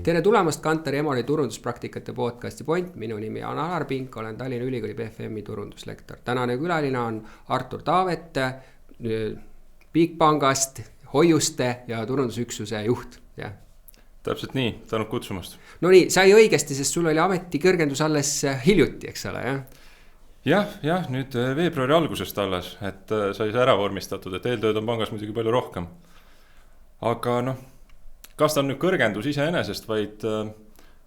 tere tulemast Kantar Emori turunduspraktikate podcasti Point. Minu nimi on Alar Pink, olen Tallinna Ülikooli BFM-i turunduslektor. Tänane külaline on Artur Taavet, Bigbankist, hoiuste ja turundusüksuse juht. Ja. Täpselt nii, tänud kutsumast. No nii, sai õigesti, sest sul oli ametikõrgendus alles hiljuti, eks ole, jah? Jah, nüüd veebruari algusest alles, et sai see ära vormistatud, et eeltööd on pangas muidugi palju rohkem. Aga noh, kas ta on nüüd kõrgendus iseenesest, vaid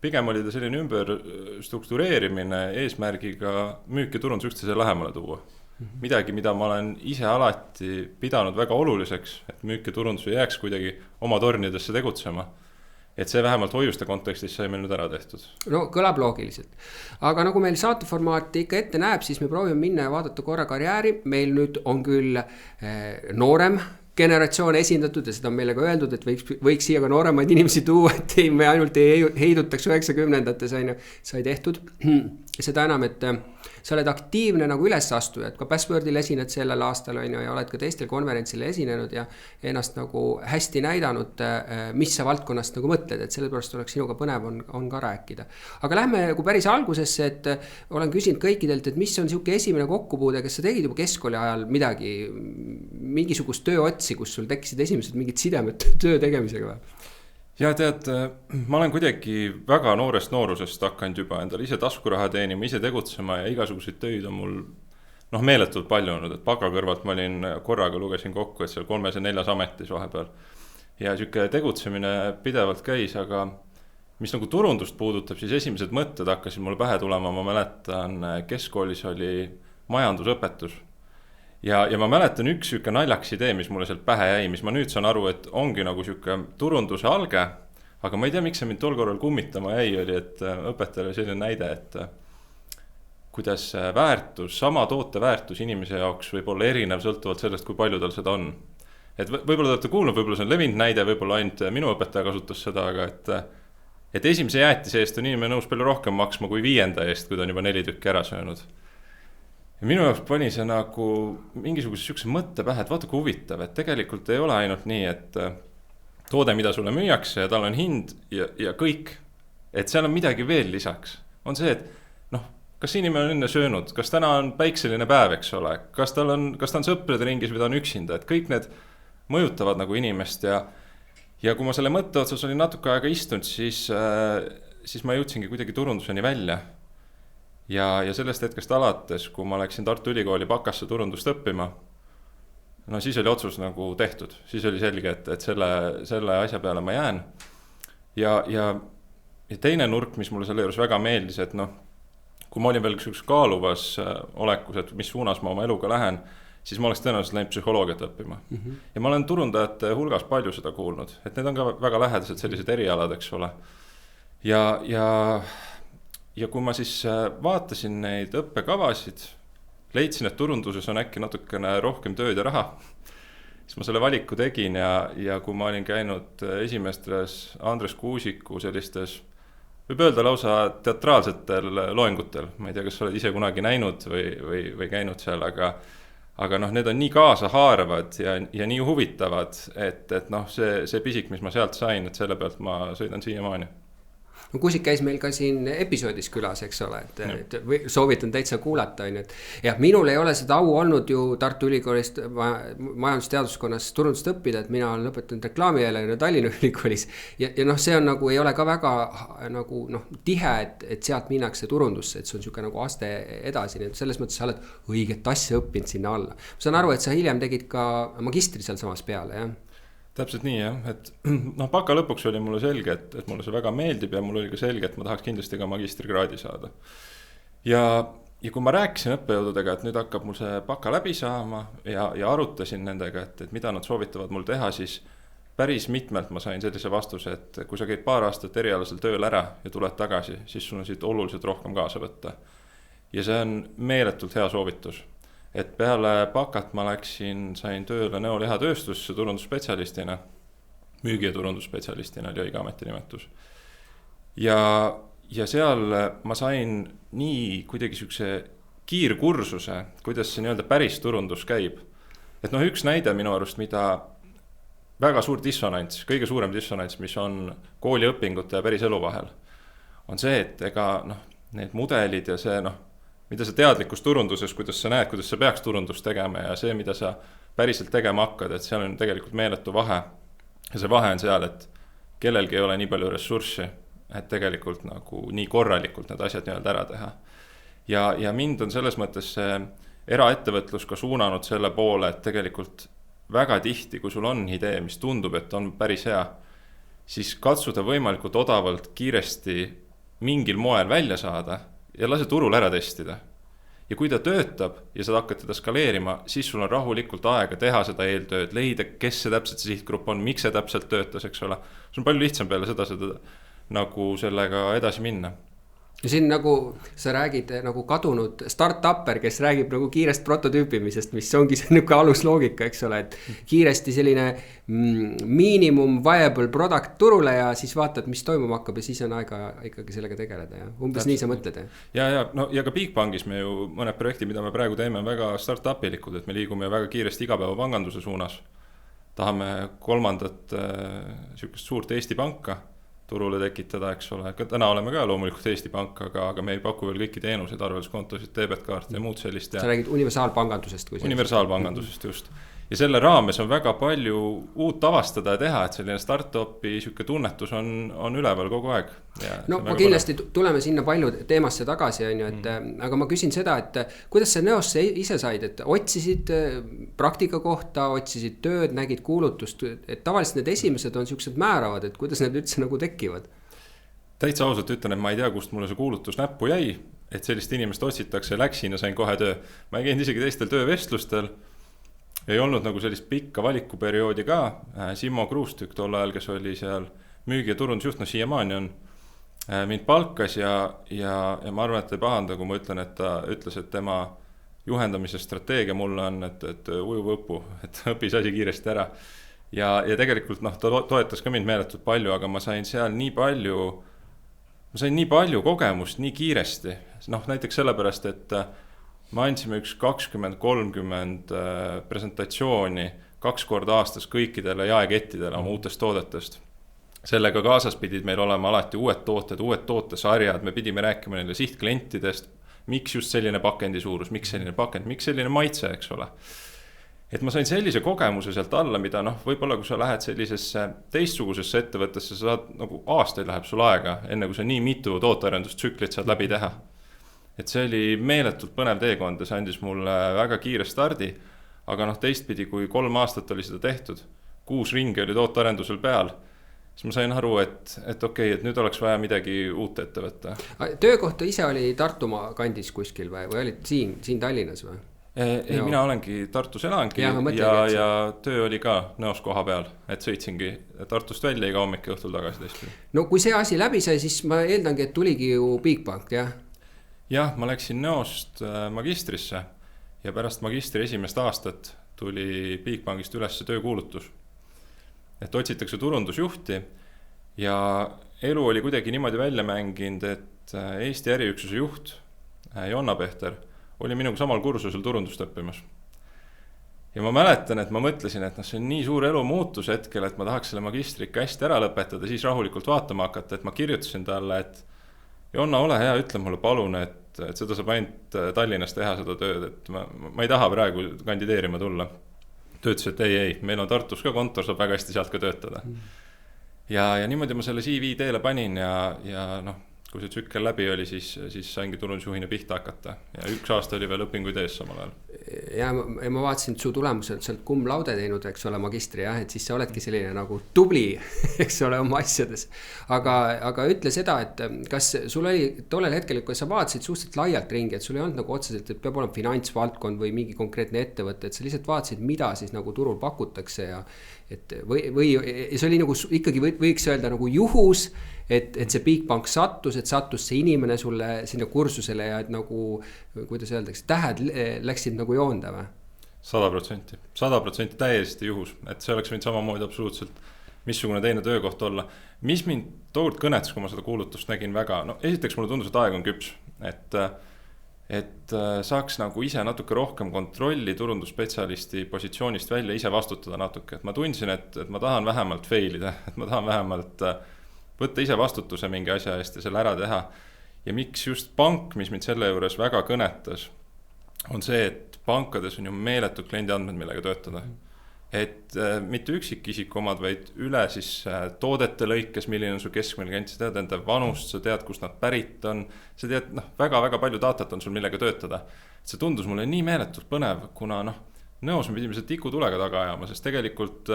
pigem oli ta selline ümber struktureerimine eesmärgiga müük ja turundus üksteise lähemale tuua. Midagi, mida ma olen ise alati pidanud väga oluliseks, et müük ja turundus ei jääks kuidagi oma tornidesse tegutsema. Et see vähemalt hoiuste kontekstis sai meil nüüd ära tehtud. No kõlab loogiliselt. Aga nagu meil saateformaati ikka ette näeb, siis me proovime minna ja vaadata korra karjääri. Meil nüüd on küll noorem generatsioon esindatud ja seda on meile ka öeldud, et võiks siia ka nooremaid inimesi tuua, et me ainult ei heidutaks 90-ndates sai tehtud. Seda enam, et sa oled aktiivne nagu ülesastuja, et ka Passwordil esined sellel aastal ja oled ka teistel konverentsile esinenud ja ennast nagu hästi näidanud, mis sa valdkonnast nagu mõtled, et sellepärast oleks sinuga põnev on ka rääkida. Aga lähme nagu päris algusesse, et olen küsinud kõikidelt, et mis on siuke esimene kokkupuude, kes sa tegid juba keskkooli ajal midagi, mingisugust tööotsi, kus sul tekkisid esimesed mingid sidemed töö tegemisega või? Ja tead, ma olen kuidagi väga noorusest hakanud juba endale ise taskuraha teenima, ise tegutsema ja igasuguseid töid on mul meeletult palju olnud, et baka kõrvalt ma olin korraga lugesin kokku, et seal 3 ja 4 ametis vahepeal. Ja siuke tegutsemine pidevalt käis, aga mis nagu turundust puudutab, siis esimesed mõtted hakkasid mulle pähe tulema, ma mäletan, keskkoolis oli majandusõpetus. Ja ma mäletan üks siuke naljaks idee, mis mulle sealt pähe jäi, mis ma nüüd saan aru, et ongi nagu siuke turunduse alge, aga ma ei tea, miks see mind tol korral kummitama jäi, oli, et õpetajale selline näide, et kuidas väärtus, sama toote väärtus inimese jaoks võib olla erinev sõltuvalt sellest, kui palju tal seda on. Et võib-olla te olete kuulnud, võib-olla see on levinud näide, võib-olla ainult minu õpetaja kasutas seda, aga et esimese jäätise eest on inimene nõus palju rohkem maksma kui 5. eest, kui ta on juba 4 tükki ära söönud. Ja minu jaoks pani see nagu mingisuguse siukse mõtte pähe, et vaata kui huvitav, et tegelikult ei ole ainult nii, et toode, mida sulle müüakse ja tal on hind ja kõik, et seal on midagi veel lisaks. On see, et kas inimene on enne söönud, kas täna on päikseline päev, eks ole, kas ta on sõprade ringis või ta on üksinda, et kõik need mõjutavad nagu inimest ja kui ma selle mõtte otsas olin natuke aega istunud, siis ma jõudsingi kuidagi turunduseni välja. Ja sellest hetkest alates, kui ma läksin Tartu Ülikooli bakasse turundust õppima, siis oli otsus nagu tehtud. Siis oli selge, et selle asja peale ma jään. Ja teine nurk, mis mulle selle juures väga meeldis, et kui ma olin veel üks kaaluvas olekus, et mis suunas ma oma eluga lähen, siis ma oleks tõenäoliselt läinud psühholoogiat õppima. Ja ma olen turundajate hulgas palju seda kuulnud, et need on ka väga lähedased sellised erialad, eks ole. Ja kui ma siis vaatasin neid õppekavasid, leidsin, et turunduses on äkki natukene rohkem tööd ja raha, siis ma selle valiku tegin ja kui ma olin käinud esimestes Andres Kuusiku sellistes, võib öelda lausa teatraalsetel loengutel, ma ei tea, kas sa oled ise kunagi näinud või käinud seal, aga need on nii kaasahaaravad ja nii huvitavad, et see pisik, mis ma sealt sain, et selle pealt ma sõidan siiamaani. Kuusik käis meil ka siin episoodis külas, eks ole, et soovitan täitsa kuulata. Ja minul ei ole seda au olnud ju Tartu Ülikoolist majandusteaduskonnas turundust õppida, et mina olen lõpetanud reklaamieelega Tallinna Ülikoolis. Ja see on nagu, ei ole ka väga nagu, tihe, et sealt minnakse turundusse, et see on siuke nagu aste edasi. Nii et selles mõttes sa oled õiget asja õppinud sinna alla. Ma saan aru, et sa hiljem tegid ka magistri seal samas peale, jah? Täpselt nii, jah, et baka lõpuks oli mulle selge, et mulle see väga meeldib ja mul oli ka selge, et ma tahaks kindlasti ka magistrikraadi saada. Ja kui ma rääkisin õppejõududega, et nüüd hakkab mul see baka läbi saama ja arutasin nendega, et mida nad soovitavad mul teha, siis päris mitmelt ma sain sellise vastuse, et kui sa käid 2 aastat erialasel tööl ära ja tuled tagasi, siis sul on siit oluliselt rohkem kaasa võtta. Ja see on meeletult hea soovitus. Et peale bakat ma sain tööle näolihatööstusse turundusspetsialistina, müügi- ja turundusspetsialistina oli õige ametinimetus. Ja seal ma sain nii kuidagi siukse kiirkursuse, kuidas see nii-öelda päris turundus käib. Et üks näide minu arust, mida väga suur dissonants, kõige suurem dissonants, mis on kooliõpingute ja päris elu vahel, on see, et ega noh, need mudelid ja see noh, mida sa teadlikus turunduses, kuidas sa näed, kuidas sa peaks turundust tegema ja see, mida sa päriselt tegema hakkad, et seal on tegelikult meeletu vahe. Ja see vahe on seal, et kellelgi ei ole nii palju ressurssi, et tegelikult nagu nii korralikult need asjad nii-öelda ära teha. Ja mind on selles mõttes see eraettevõtlus ka suunanud selle poole, et tegelikult väga tihti, kui sul on idee, mis tundub, et on päris hea, siis katsuda võimalikult odavalt kiiresti mingil moel välja saada ja lase turul ära testida. Ja kui ta töötab ja sa hakkad teda skaleerima, siis sul on rahulikult aega teha seda eeltööd, leida, kes see täpselt see sihtgrupp on, miks see täpselt töötas, eks ole. See on palju lihtsam peale seda nagu sellega edasi minna. Ja siin nagu sa räägid nagu kadunud start-upper, kes räägib nagu kiirest prototüüpimisest, mis ongi see niuke alusloogika, eks ole, et kiiresti selline minimum viable product turule ja siis vaatad, mis toimuma hakkab ja siis on aega ikkagi sellega tegeleda ja umbes nii sa mõtled. Ja ka Bigbankis me ju mõned projekti, mida me praegu teeme, on väga start-upilikud, et me liigume väga kiiresti igapäeva panganduse suunas. Tahame 3. suurt Eesti panka turule tekitada, eks ole. Täna oleme ka loomulikult Eesti Pank, aga me ei paku veel kõiki teenuseid, arvelduskontosid, debetkaarte ja muud sellist. Sa räägid universaalpangandusest. Universaalpangandusest, just. Ja selle raames on väga palju uut avastada ja teha, et selline start-upi siuke tunnetus on üleval kogu aeg. No ma kindlasti tuleme sinna palju teemasse tagasi, aga ma küsin seda, et kuidas sa Neosse ise said, et otsisid praktika kohta, otsisid tööd, nägid kuulutust, et tavaliselt need esimesed on siuksed määravad, et kuidas need üldse nagu tekivad? Täitsa ausalt ütlen, et ma ei tea, kust mulle see kuulutus näppu jäi, et sellist inimest otsitakse, läksin ja sain kohe töö. Ma ei käinud isegi teistel töövestlustel. Ei olnud nagu sellist pikka valikuperioodi ka. Simmo Kruustük tol ajal, kes oli seal müügi- ja turundusjuht, siiamaani on, mind palkas ja ma arvan, et ei pahanda, kui ma ütlen, et ta ütles, et tema juhendamise strateegia mulle on, et ujuv õppu, et õpis asi kiiresti ära. Ja tegelikult ta toetas ka mind meeletult palju, aga ma sain seal nii palju kogemust nii kiiresti. Näiteks sellepärast, et me andsime 20-30 presentatsiooni 2 korda aastas kõikidele jaekettidele oma uutest toodetest. Sellega kaasas pidid meil olema alati uued tooted, uued tootesarjad, me pidime rääkima neile sihtklientidest, miks just selline pakendi suurus, miks selline pakend, miks selline maitse, eks ole. Et ma sain sellise kogemuse sealt alla, mida võib-olla kui sa lähed sellisesse teistsugusesse ettevõttesse, sa saad nagu aastaid läheb sul aega, enne kui sa nii mitu tootearendustsüklit saad läbi teha. Et see oli meeletult põnev teekond ja see andis mulle väga kiire stardi, aga teistpidi, kui 3 aastat oli seda tehtud, 6 ringi oli tootearendusel peal, siis ma sain aru, et okei, et nüüd oleks vaja midagi uut ette võtta. Töökohta ise oli Tartumaa kandis kuskil või olid siin Tallinnas või? Ei, mina olengi Tartus elangi ja töö oli ka Neos koha peal, et sõitsingi Tartust välja iga hommik ja õhtul tagasi teistpidi. No kui see asi läbi sai, siis ma eeldangi, et tuligi ju Bigbank, jah? Jah, ma läksin Neost magistrisse ja pärast magistri esimest aastat tuli Bigbankist üles töökuulutus. Et otsitakse turundusjuhti ja elu oli kuidagi niimoodi välja mänginud, et Eesti äriüksuse juht Jonna Pehter oli minuga samal kursusel turundust õppimas. Ja ma mäletan, et ma mõtlesin, et see on nii suur elu muutus hetkel, et ma tahaks selle magistri ikka hästi ära lõpetada, siis rahulikult vaatama hakata, et ma kirjutasin talle, et Jonna, ole hea, ütle mulle palun, et seda saab ainult Tallinnas teha seda tööd, et ma ei taha praegu kandideerima tulla. Töötas, et ei, meil on Tartus ka kontor, saab väga hästi sealt ka töötada. Ja niimoodi ma selle CV teele panin ja kui see tsükkel läbi oli, siis saingi turundusjuhina pihta hakata ja 1 aasta oli veel õpinguid ees samal ajal. Ja ma vaatasin, et su tulemused sealt cum laude teinud, eks ole, magistri, jah, et siis sa oledki selline nagu tubli, eks ole, oma asjades. Aga ütle seda, et kas sul oli tollel hetkel, kui sa vaatasid suhteliselt laialt ringi, et sul ei olnud nagu otseselt, et peab olema finantsvaldkond või mingi konkreetne ettevõte, et sa lihtsalt vaatasid, mida siis nagu turul pakutakse ja või see oli nagu ikkagi võiks öelda nagu juhus, et see Bigbank sattus see inimene sulle sinna kursusele ja et nagu, kuidas öeldakse, tähed läksid nagu joonda või? 100% täiesti juhus, et see oleks võinud samamoodi absoluutselt missugune teine töökoht olla. Mis mind tookord kõnetas, kui ma seda kuulutust nägin väga, esiteks mulle tundus, et aeg on küps, et saaks nagu ise natuke rohkem kontrolli turundusspetsialisti positsioonist välja, ise vastutada natuke, et ma tundsin, et ma tahan vähemalt failida, et ma tahan vähemalt võtta ise vastutuse mingi asja eest ja selle ära teha. Ja miks just pank, mis mind selle juures väga kõnetas, on see, et pankades on ju meeletud kliendi andmed, millega töötada. Et mitte üksikisiku omad, vaid üle siis toodete lõikes, milline on su keskmine klient, sa tead enda vanust, sa tead, kust nad pärit on, sa tead, väga-väga palju datat on sul, millega töötada. See tundus mulle nii meeletult põnev, kuna nõus me pidime see tikutulega taga ajama, sest tegelikult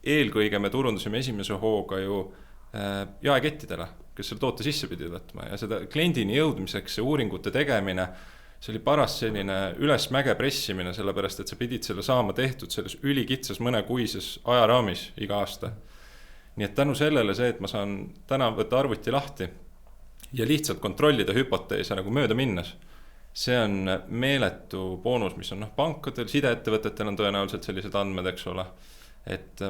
eelkõige me turundusime esimese hooga ju jaekettidele, kes selle toote sisse pidi võtma ja seda kliendini jõudmiseks ja uuringute tegemine, see oli paras selline üles mäge pressimine, sellepärast, et sa pidid selle saama tehtud selles ülikitsas mõnekuises ajaraamis iga aasta. Nii et tänu sellele see, et ma saan täna võtta arvuti lahti ja lihtsalt kontrollida hüpoteese nagu mööda minnes, see on meeletu boonus, mis on pankadel, sideettevõtetel on tõenäoliselt sellised andmed, eks ole, et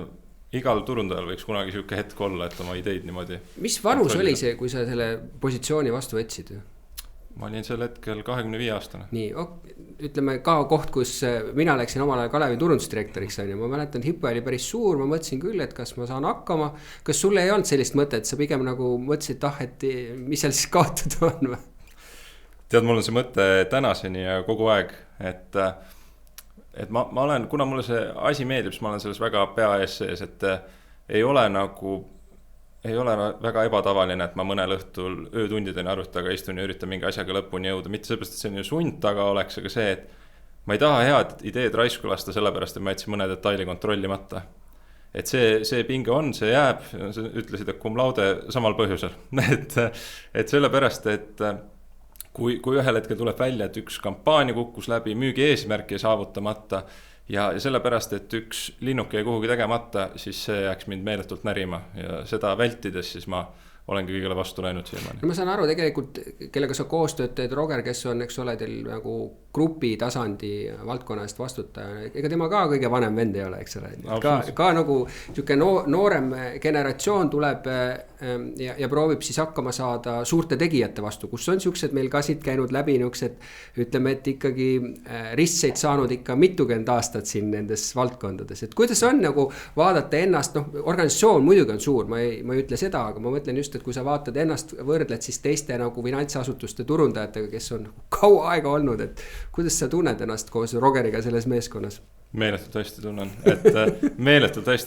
igal turundajal võiks kunagi siuke hetk olla, et oma ideid niimoodi. Mis vanus oli see, kui sa selle positsiooni vastu võtsid? Ma olin sel hetkel 25 aastane. Nii, ütleme ka koht, kus mina läksin omal ajal Kalevi turundusdirektoriks. Ma mäletan, hüpe oli päris suur, ma mõtlesin küll, et kas ma saan hakkama. Kas sulle ei olnud sellist mõtet, sa pigem nagu mõtlesid, et mis seal siis kaotada on? Tead, mul on see mõte tänaseni ja kogu aeg, et ma olen, kuna mulle see asi meeldib, siis ma olen selles väga pea ees sees, et ei ole väga ebatavaline, et ma mõnel õhtul öötundideni arvutaga istun ja üritan mingi asjaga lõpuni jõuda. Mitte sellepärast, et selline sund taga oleks, aga see, et ma ei taha head ideed raisku lasta sellepärast, et ma jätsin mõne detaili kontrollimata. Et see pinge on, see jääb, ütlesid, et cum laude samal põhjusel. et sellepärast, et kui ühel hetkel tuleb välja, et üks kampaania kukkus läbi, müügi eesmärki saavutamata, ja sellepärast, et üks linnuk jäi kuhugi tegemata, siis see jääks mind meeletult närima ja seda vältides siis ma olengi kõigele vastu läinud siiamaani. No ma saan aru tegelikult, kellega sa koostööd teed, Roger, kes on, eks ole, teil nagu grupi tasandi valdkonna eest vastutaja. Ega tema ka kõige vanem vend ei ole, eks ole. Ka nagu siuke noorem generatsioon tuleb ja proovib siis hakkama saada suurte tegijate vastu, kus on siuksed meil ka siit käinud läbi niuksed, ütleme, et ikkagi ristseid saanud ikka mitukümmend aastat siin nendes valdkondades. Et kuidas on nagu vaadata ennast, organisatsioon muidugi on suur, ma ei ütle seda, aga ma mõtlen just, et kui sa vaatad ennast, võrdled siis teiste nagu finantsasutuste turundajatega, kes on kaua aega olnud, et kuidas sa tunned ennast koos Rogeriga selles meeskonnas? Meeletult hästi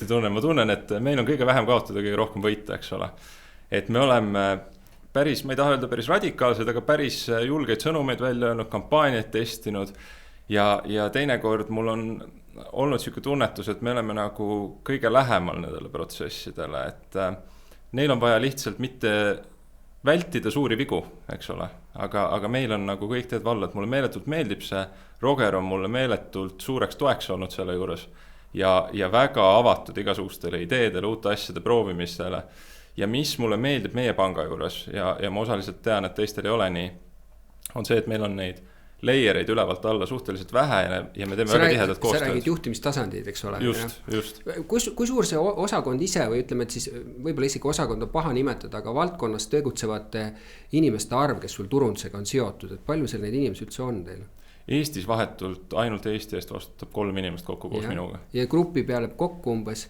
tunnen, ma tunnen, et meil on kõige vähem kaotada, kõige rohkem võita, eks ole. Et me oleme päris, ma ei taha öelda päris radikaalsed, aga päris julgeid sõnumeid välja öelnud, kampaaniaid testinud ja teinekord mul on olnud siuke tunnetus, et me oleme nagu kõige lähemal nendele protsessidele, et neil on vaja lihtsalt mitte vältida suuri vigu, eks ole, aga meil on nagu kõik teed valla, et mulle meeletult meeldib see, Roger on mulle meeletult suureks toeks olnud selle juures ja väga avatud igasugustele ideedele, uute asjade proovimistele ja mis mulle meeldib meie panga juures ja ma osaliselt tean, et teistel ei ole nii, on see, et meil on neid leiereid ülevalt alla suhteliselt vähe ja me teeme väga tihedat koostööd. Sa räägid juhtimistasandid, eks ole. Just. Kui suur see osakond ise või ütleme, et siis võib-olla isegi osakond on paha nimetada, aga valdkonnas tegutsevate inimeste arv, kes sul turundusega on seotud, et palju seal neid inimesi üldse on teil? Eestis vahetult ainult Eesti eest vastutab 3 inimest kokku koos minuga. Ja grupi peale kokku umbes?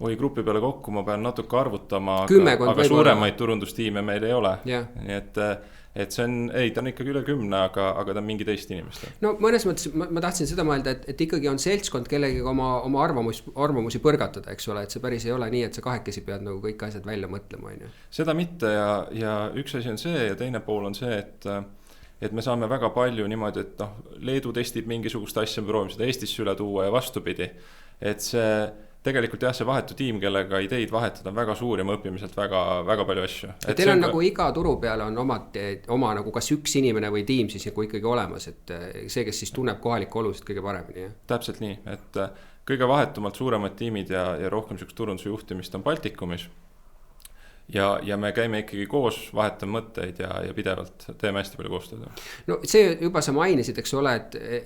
Grupi peale kokku ma pean natuke arvutama, aga suuremaid turundustiime meil ei ole. Nii et see on, ta on ikkagi üle 10, aga ta on mingi teist inimest. No mõnes mõttes ma tahtsin seda mõelda, et ikkagi on seltskond kellegi oma arvamusi põrgatada, eks ole, et see päris ei ole nii, et sa kahekesi pead nagu kõik asjad välja mõtlema. Seda mitte ja üks asi on see ja teine pool on see, et me saame väga palju niimoodi, et Leedu testib mingisugust asja, me proovime seda Eestisse üle tuua ja vastupidi, et see tegelikult see vahetu tiim, kellega ideid vahetada on väga suur ja me õpime sealt väga, väga palju asju. Et teil on nagu iga turu peale on oma nagu kas üks inimene või tiim siis nagu ikkagi olemas, et see, kes siis tunneb kohaliku olusid kõige paremini. Täpselt nii, et kõige vahetumalt suuremad tiimid ja rohkem sükst turunduse juhtimist on Baltikumis. ja me käime ikkagi koos, vahetame mõtteid ja pidevalt teeme hästi palju koostööd. No see juba sa mainisid, eks ole,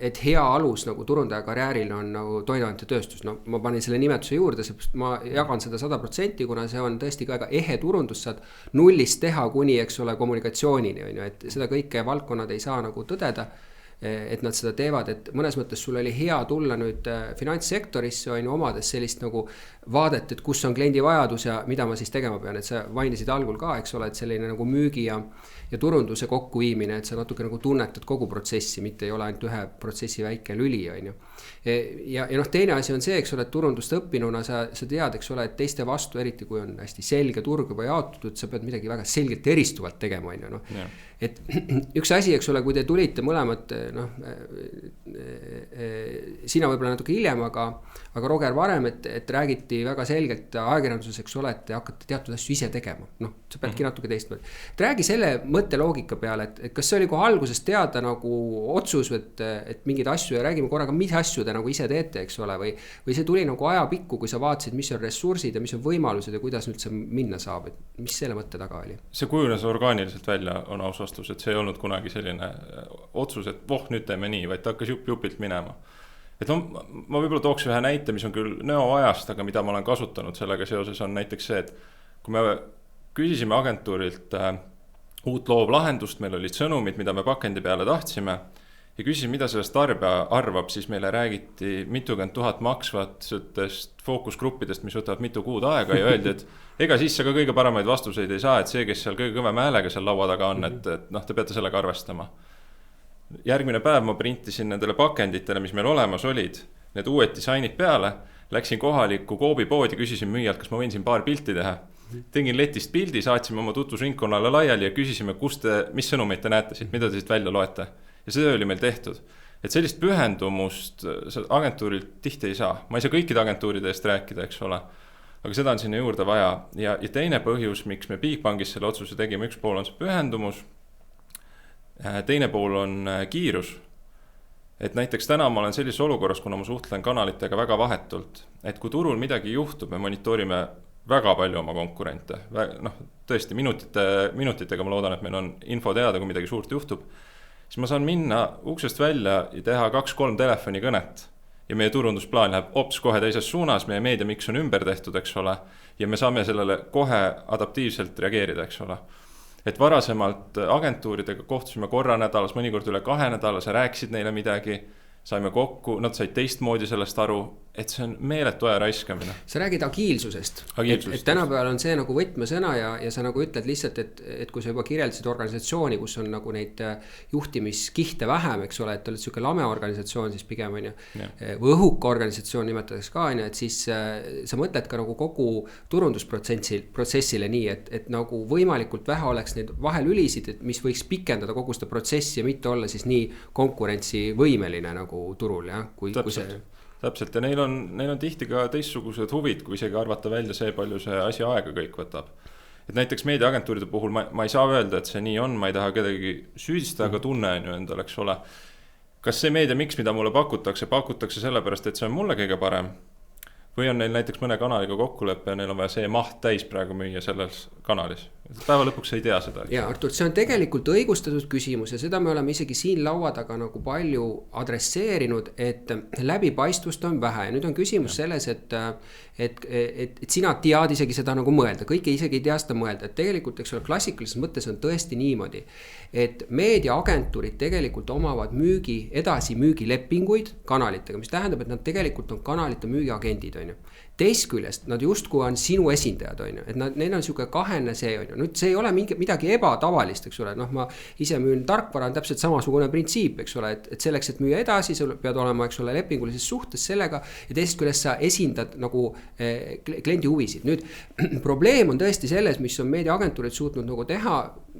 et hea alus nagu turundaja karjääril on nagu toiduainetööstus. No ma panin selle nimetuse juurde, sest ma jagan seda 100%, kuna see on tõesti ka ehe turundus, saad nullist teha kuni, eks ole, kommunikatsioonini, on ju, et seda kõike valdkonnad ei saa nagu tõdeda, et nad seda teevad, et mõnes mõttes sul oli hea tulla nüüd finantssektorisse, on ju, omades sellist nagu vaadet, et kus on kliendi vajadus ja mida ma siis tegema pean, et sa mainisid algul ka, eks ole, et selline nagu müügi ja turunduse kokkuviimine, et sa natuke nagu tunnetad kogu protsessi, mitte ei ole ainult ühe protsessi väike lüli, on ju. Ja noh, teine asi on see, eks ole, et turundust õppinuna sa tead, eks ole, et teiste vastu, eriti kui on hästi selge turg juba jaotutud, sa pead midagi väga selgelt eristuvalt tegema, on ju, noh. Et üks asi, eks ole, kui te tulite mõlemad, noh, sina võib-olla natuke hiljem, aga Roger varem, et räägiti väga selgelt ajakirjanduses, eks ole, et te hakkate teatud asju ise tegema. Noh, sa peadki natuke teistmoodi. Et räägi selle mõtteloogika peale, et kas see oli kohe algusest teada nagu otsus, et mingeid asju ja räägime korraga, mis asju te nagu ise teete, eks ole, või see tuli nagu ajapikku, kui sa vaatasid, mis on ressursid ja mis on võimalused ja kuidas nüüd see minna saab, et mis selle mõtte taga oli? See kujunes orgaaniliselt välja, on aus vastus, et see ei olnud kunagi selline otsus, et nüüd teeme nii, vaid ta hakkas jupilt minema. Et ma võib-olla tooks ühe näite, mis on küll näoajast, aga mida ma olen kasutanud sellega seoses on näiteks see, et kui me küsisime agentuurilt uut loovlahendust, meil olid sõnumid, mida me pakendi peale tahtsime ja küsisime, mida sellest tarbija arvab, siis meile räägiti 20 000 maksvatest fookusgruppidest, mis võtavad mitu kuud aega ja öeldi, et ega siis ka kõige paremaid vastuseid ei saa, et see, kes seal kõige kõvem häälega seal laua taga on, et noh, te peate sellega arvestama. Järgmine päev ma printisin nendele pakenditele, mis meil olemas olid, need uued disainid peale, läksin kohalikku koobipoodi, küsisin müüjalt, kas ma võin siin paar pilti teha. Tegin letist pildi, saatsime oma tutvusringkonnale laiali ja küsisime, mis sõnumeid te näete siit, mida te siit välja loete. Ja see oli meil tehtud. Et sellist pühendumust agentuurilt tihti ei saa. Ma ei saa kõikide agentuuride eest rääkida, eks ole. Aga seda on sinna juurde vaja. Ja teine põhjus, miks me Bigbankis selle otsuse tegime, üks pool on see pühendumus, teine pool on kiirus. Et näiteks täna ma olen sellises olukorras, kuna ma suhtlen kanalitega väga vahetult, et kui turul midagi juhtub, me monitoorime väga palju oma konkurente. Noh, tõesti, minutitega ma loodan, et meil on info teada, kui midagi suurt juhtub. Siis ma saan minna uksest välja ja teha 2-3 telefonikõnet. Ja meie turundusplaan läheb kohe teises suunas, meie meediamiks on ümber tehtud, eks ole. Ja me saame sellele kohe adaptiivselt reageerida, eks ole. Et varasemalt agentuuridega kohtusime korra nädalas, mõnikord üle 2 nädalas, rääkisid neile midagi, saime kokku, nad said teistmoodi sellest aru, et see on meeletu aja raiskamine. Sa räägid agiilsusest. Et tänapäeval on see nagu võtmesõna ja sa nagu ütled lihtsalt, et kui sa juba kirjeldasid organisatsiooni, kus on nagu neid juhtimiskihte vähem, eks ole, et oled selline lame organisatsioon, siis pigem on ju, või õhuka organisatsioon nimetades ka, et siis sa mõtled ka nagu kogu turundusprotsessile nii, et nagu võimalikult vähe oleks neid vahelülisid, et mis võiks pikendada kogu seda protsessi ja mitte olla siis nii konkurentsivõimeline nagu turul, jah, kui see... Täpselt, ja neil on tihti ka teistsugused huvid, kui isegi arvata välja see, palju see asi aega kõik võtab. Et näiteks meediaagentuuride puhul ma ei saa öelda, et see nii on, ma ei taha kedagi süüdistada, aga tunne on ju endal, eks ole. Kas see meediamiks, mida mulle pakutakse sellepärast, et see on mulle kõige parem? Või on neil näiteks mõne kanaliga kokkuleppe ja neil on vaja see maht täis praegu müüa selles kanalis? Päeva lõpuks ei tea seda. Ja Artur, see on tegelikult õigustatud küsimus ja seda me oleme isegi siin laua taga nagu palju adresseerinud, et läbipaistvust on vähe. Ja nüüd on küsimus selles, et sina tead isegi seda nagu mõelda, kõike isegi ei tea seda mõelda, et tegelikult, eks ole, klassikalises mõttes on tõesti niimoodi, et meediaagentuurid tegelikult omavad müügilepinguid kanalitega, mis tähendab, et nad tegelikult on kanalite müügiagendid, on ju. Teist küljest, nad justkui on sinu esindajad, on ju, et neil on siuke kahene see, on ju. Nüüd see ei ole midagi ebatavalist, eks ole, noh, ma ise müün tarkvara on täpselt samasugune printsiip, eks ole, et selleks, et müüa edasi, sul pead olema, eks ole, lepingulises suhtes sellega ja teist küljest sa esindad nagu kliendi huvisid. Nüüd probleem on tõesti selles, mis on meediaagentuurid suutnud nagu teha,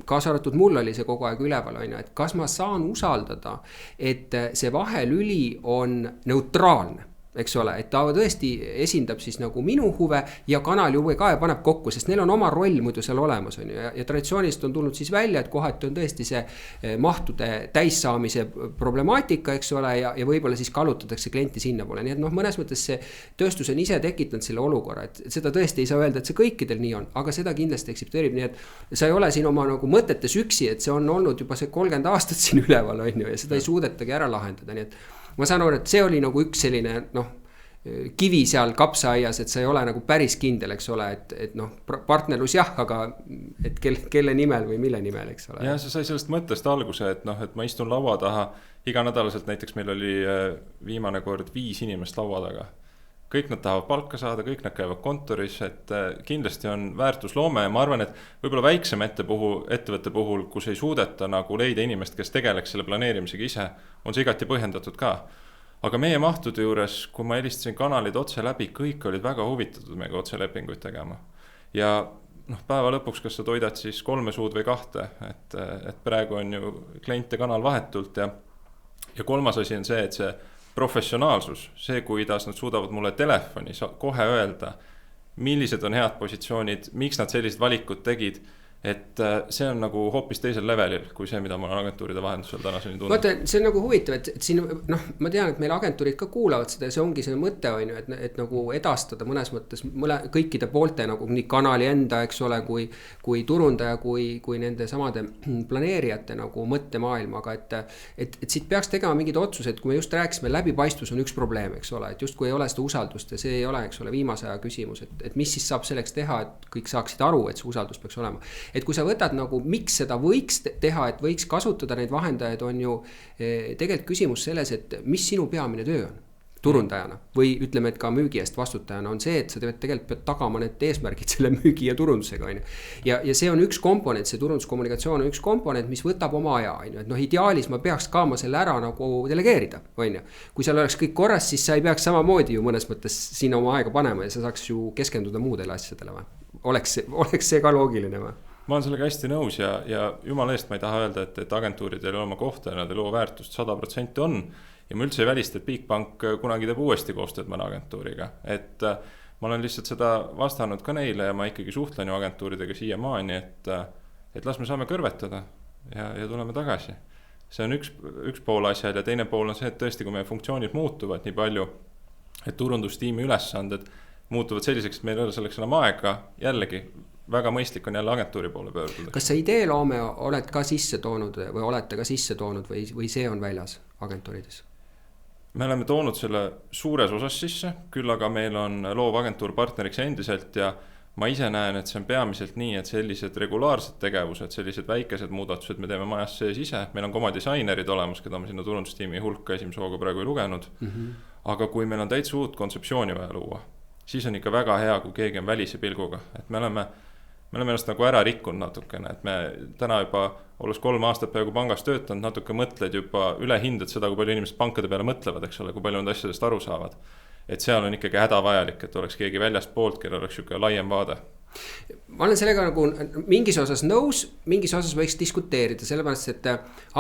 kaasa arvatud mul oli see kogu aeg üleval, on ju, et kas ma saan usaldada, et see vahelüli on neutraalne. eks ole, et ta tõesti esindab siis nagu minu huve ja kanal ju ka paneb kokku, sest neil on oma roll muidu seal olemas on ju ja traditsioonist on tulnud siis välja, et kohati on tõesti see mahtude täissaamise problemaatika, eks ole, ja võib-olla siis kallutatakse klienti sinna poole, nii et noh, mõnes mõttes see tööstus on ise tekitanud selle olukorra, et seda tõesti ei saa öelda, et see kõikidel nii on, aga seda kindlasti eksipteerib, nii et sa ei ole siin oma nagu mõtetes üksi, et see on olnud juba see 30 aastat siin üleval on ju ja seda ei suudetagi ära lahendada, nii et ma saan aru, et see oli nagu üks selline kivi seal kapsaaias, et sa ei ole nagu päris kindel, eks ole, et partnerlus jah, aga et kelle nimel või mille nimel, eks ole. Ja see sai sellest mõttest alguse, et et ma istun laua taha iganädalaselt, näiteks meil oli viimane kord 5 inimest laua taga. Kõik nad tahavad palka saada, kõik nad käivad kontoris, et kindlasti on väärtusloome ja ma arvan, et võib-olla väiksem ettevõtte puhul, kus ei suudeta nagu leida inimest, kes tegeleks selle planeerimisega ise, on see igati põhjendatud ka. Aga meie mahtude juures, kui ma helistasin kanalid otse läbi, kõik olid väga huvitatud meiega otselepinguid tegema. Ja päeva lõpuks, kas sa toidad siis 3 suud või 2, et praegu on ju klient ja kanal vahetult ja kolmas asi on see, et see professionaalsus, see, kuidas nad suudavad mulle telefoni kohe öelda, millised on head positsioonid, miks nad sellised valikud tegid, et see on nagu hoopis teisel levelil kui see, mida ma olen agentuuride vahendusel tänaseni tundnud. Vaata, see on nagu huvitav, et siin ma tean, et meil agentuurid ka kuulavad seda ja see ongi see mõte on ju, et nagu edastada mõnes mõttes kõikide poolte nagu nii kanali enda, eks ole, kui turundaja, kui nende samade planeerijate nagu mõttemaailmaga, et siit peaks tegema mingid otsused, kui me just rääkisime, läbipaistvus on üks probleem, eks ole, et just kui ei ole seda usaldust ja see ei ole, eks ole, viimase aja küsimus, et mis siis saab selleks teha, et kõik saaksid aru, et see usaldus peaks olema. Et kui sa võtad nagu, miks seda võiks teha, et võiks kasutada neid vahendajaid, on ju tegelikult küsimus selles, et mis sinu peamine töö on turundajana või ütleme, et ka müügi eest vastutajana on see, et sa tegelikult pead tagama need eesmärgid selle müügi ja turundusega on ju. Ja see on üks komponent, see turunduskommunikatsioon on üks komponent, mis võtab oma aja on ju, et ideaalis ma peaks ka ma selle ära nagu delegeerida on ju. Kui seal oleks kõik korras, siis sa ei peaks samamoodi ju mõnes mõttes sinna oma aega panema ja sa saaks ju keskenduda muudele asjadele või? Oleks see ka loogiline või? Ma olen sellega hästi nõus ja jumala eest ma ei taha öelda, et agentuurid ei ole oma kohta ja nad ei loo väärtust 100% on. Ja ma üldse ei välista, et Bigbank kunagi teeb uuesti koostööd mõne agentuuriga. Et ma olen lihtsalt seda vastanud ka neile ja ma ikkagi suhtlen ju agentuuridega siiamaani, et las me saame kõrvetada ja tuleme tagasi. See on üks pool asjad ja teine pool on see, et tõesti, kui meie funktsioonid muutuvad nii palju, et turundustiimi ülesanded muutuvad selliseks, et meil ei ole selleks enam aega, jällegi väga mõistlik on jälle agentuuri poole pöörduda. Kas sa ideeloome oled ka sisse toonud või olete ka sisse toonud või see on väljas agentuurides? Me oleme toonud selle suures osas sisse, küll aga meil on loov agentuur partneriks endiselt ja ma ise näen, et see on peamiselt nii, et sellised regulaarsed tegevused, sellised väikesed muudatused me teeme majas sees ise. Meil on ka oma disainerid olemas, keda me sinna turundustiimi hulka esimese hooga praegu ei lugenud. Aga kui meil on täitsa uut kontseptsiooni vaja luua, siis on ikka väga hea, kui keegi on välise pilguga. Et me oleme ennast nagu ära rikkunud natukene, et me täna juba olles 3 aastat peaaegu pangas töötanud, natuke mõtled juba üle hindad seda, kui palju inimesed pankade peale mõtlevad, eks ole, kui palju nad asjadest aru saavad. Et seal on ikkagi hädavajalik, et oleks keegi väljast poolt, kellel oleks siuke laiem vaade. Ma olen sellega nagu mingis osas nõus, mingis osas võiks diskuteerida, sellepärast, et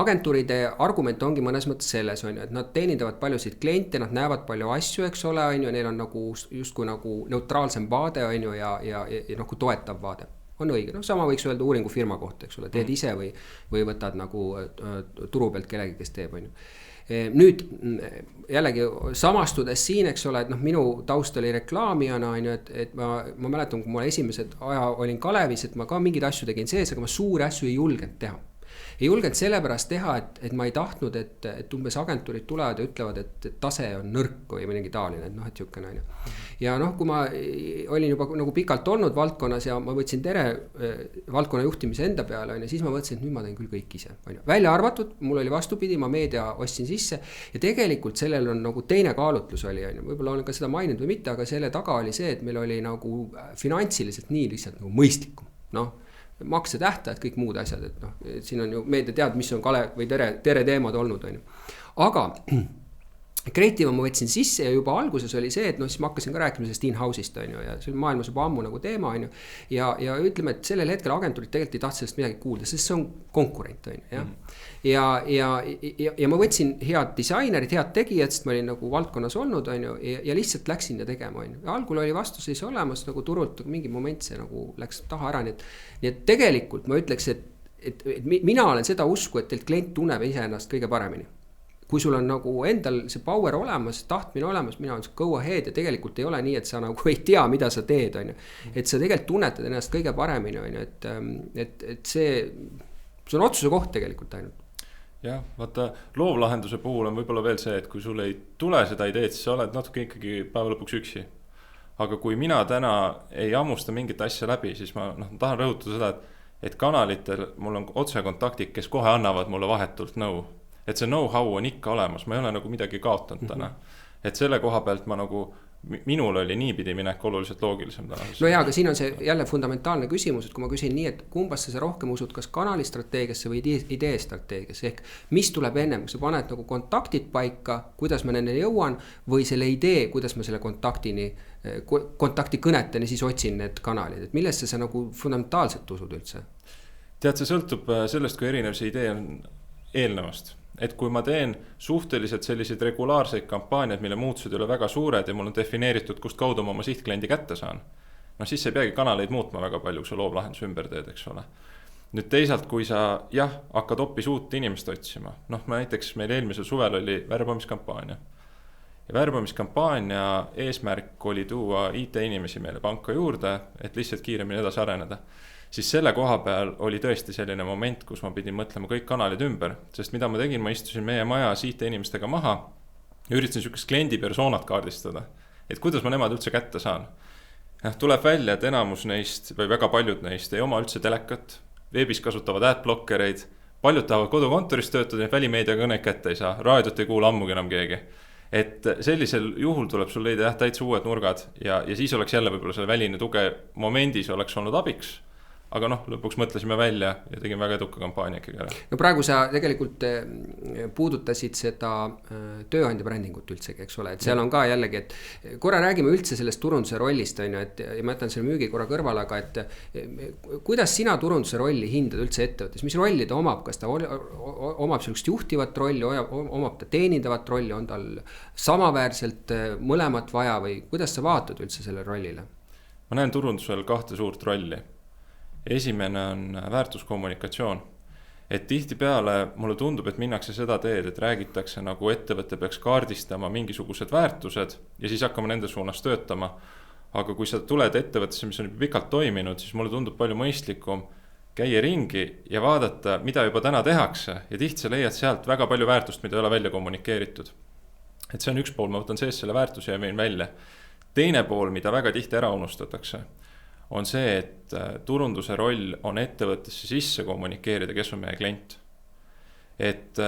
agentuuride argument ongi mõnes mõttes selles, on ju, et nad teenindavad paljusid kliente, nad näevad palju asju, eks ole, on ju, neil on nagu justkui nagu neutraalsem vaade, on ju, ja nagu toetav vaade. On õige, sama võiks öelda uuringufirma kohta, eks ole, teed ise või võtad nagu turu pealt kellegi, kes teeb, on ju. Nüüd jällegi samastudes siin, eks ole, et minu taust oli reklaamijana, on ju, et ma mäletan, kui ma esimesed aja olin Kalevis, et ma ka mingeid asju tegin sees, aga ma suuri asju ei julgenud teha. Ei julgenud sellepärast teha, et ma ei tahtnud, et umbes agentuurid tulevad ja ütlevad, et tase on nõrk või mingi taaline, et jukene on ju. Ja kui ma olin juba nagu pikalt olnud valdkonnas ja ma võtsin valdkonna juhtimise enda peale, on ju, siis ma mõtlesin, et nüüd ma teen küll kõik ise. On ju. Välja arvatud, mul oli vastupidi, ma meedia ostsin sisse ja tegelikult sellel on nagu teine kaalutlus oli, on ju. Võib-olla olen ka seda maininud või mitte, aga selle taga oli see, et meil oli nagu finantsiliselt nii lihtsalt nagu mõistlikum, makse tähtajad, kõik muud asjad, et siin on ju meedia tead, mis on Kalev või tere teemad olnud, on ju. Aga Creative ma võtsin sisse ja juba alguses oli see, et noh, siis ma hakkasin ka rääkima sellest in-house'ist on ju, ja see on maailmas juba ammu nagu teema on ju. Ja ütleme, et sellel hetkel agentuurid tegelikult ei tahtnud sellest midagi kuulda, sest see on konkurent on ju, jah. Ja ma võtsin head disainerid, head tegijad, sest ma olin nagu valdkonnas olnud on ju, ja lihtsalt läksin ja tegema on ju. Ja algul oli vastuseis olemas nagu turult, mingi moment see nagu läks taha ära, nii et tegelikult ma ütleks, et mina olen seda usku, et teilt klient tunneb iseennast kõige paremini. Kui sul on nagu endal see power olemas, tahtmine olemas, mina on see go ahead ja tegelikult ei ole nii, et sa nagu ei tea, mida sa teed, on ju. Et sa tegelikult tunnetad ennast kõige paremini, on ju, et see on otsuse koht tegelikult ainult. Jah, vaata loovlahenduse puhul on võib-olla veel see, et kui sul ei tule seda ideed, siis sa oled natuke ikkagi päeva lõpuks üksi. Aga kui mina täna ei ammusta mingit asja läbi, siis ma tahan rõhutada seda, et kanalitel mul on otsekontaktid, kes kohe annavad mulle vahetult nõu. Et see know-how on ikka olemas, ma ei ole nagu midagi kaotanud täna. Et selle koha pealt ma nagu, minul oli niipidi minek oluliselt loogilisem täna. No jaa, aga siin on see jälle fundamentaalne küsimus, et kui ma küsin nii, et kumbasse sa rohkem usud, kas kanalistrateegiasse või ideestrateegiasse, ehk mis tuleb ennem, kui sa paned nagu kontaktid paika, kuidas ma nendele jõuan, või selle idee, kuidas ma selle kontakti kõneteni siis otsin need kanalid, et millesse sa nagu fundamentaalselt usud üldse? Tead, see sõltub sellest, kui erinev see idee on eelnevast. Et kui ma teen suhteliselt selliseid regulaarseid kampaaniad, mille muutused ei ole väga suured ja mul on defineeritud, kust kaudu ma oma sihtkliendi kätte saan, no siis ei peagi kanaleid muutma väga palju, kui sa loovlahenduse ümber teed, eks ole. Nüüd teisalt, kui sa hakkad hoopis uut inimest otsima, näiteks meil eelmisel suvel oli värbamiskampaania. Ja värbamiskampaania eesmärk oli tuua IT-inimesi meile panka juurde, et lihtsalt kiiremini edasi areneda. Siis selle koha peal oli tõesti selline moment, kus ma pidin mõtlema kõik kanalid ümber, sest mida ma tegin, ma istusin meie majas IT-inimestega maha ja üritasin sükest kliendi persoonat kaardistada, et kuidas ma nemad üldse kätte saan. Tuleb välja, et enamus neist või väga paljud neist ei oma üldse telekat, veebis kasutavad adblockereid, paljud tahavad kodukontoris töötada ja välimeediaga õnne kätte ei saa, raadiot ei kuula ammugi enam keegi. Et sellisel juhul tuleb sul leida täitsa uued nurgad ja siis oleks jälle võib-olla selle väline tuge momendis oleks olnud abiks. Aga lõpuks mõtlesime välja ja tegime väga eduka kampaania ikkagi ära. No praegu sa tegelikult puudutasid seda tööandja brändingut üldsegi, eks ole, et seal on ka jällegi, et korra räägime üldse sellest turunduse rollist, on ju, et ja ma jätan selle müügi korra kõrval, aga et kuidas sina turunduse rolli hindad üldse ettevõttes, mis rolli ta omab, kas ta omab sellist juhtivat rolli, omab ta teenindavat rolli, on tal samaväärselt mõlemat vaja või kuidas sa vaatad üldse selle rollile? Ma näen turundusel kahte suurt rolli. Esimene on väärtuskommunikatsioon, et tihtipeale mulle tundub, et minnakse seda teed, et räägitakse nagu ettevõte peaks kaardistama mingisugused väärtused ja siis hakkame nende suunas töötama. Aga kui sa tuled ettevõttesse, mis on pikalt toiminud, siis mulle tundub palju mõistlikum käia ringi ja vaadata, mida juba täna tehakse ja tihti sa leiad sealt väga palju väärtust, mida ei ole välja kommunikeeritud. Et see on üks pool, ma võtan sees selle väärtuse ja vein välja. Teine pool, mida väga tihti ära unustatakse, on see, et turunduse roll on ettevõttesse sisse kommunikeerida, kes on meie klient. Et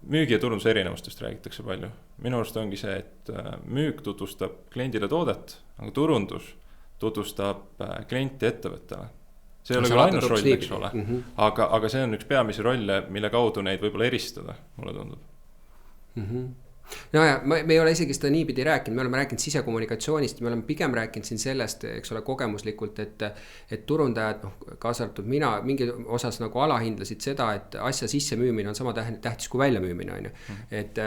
müügi ja turunduse erinevustest räägitakse palju. Minu arust ongi see, et müük tutvustab kliendile toodet, aga turundus tutvustab klienti ettevõttele. See ei ole küll ainus roll, eks ole, aga see on üks peamisi rolle, mille kaudu neid võib-olla eristada, mulle tundub. No ja me ei ole isegi seda niipidi rääkinud, me oleme rääkinud sisekommunikatsioonist, me oleme pigem rääkinud siin sellest, eks ole, kogemuslikult, et turundajad, kaasa arvatud mina, mingi osas nagu alahindlasid seda, et asja sisse müümine on sama tähtis kui välja müümine, on ju. Et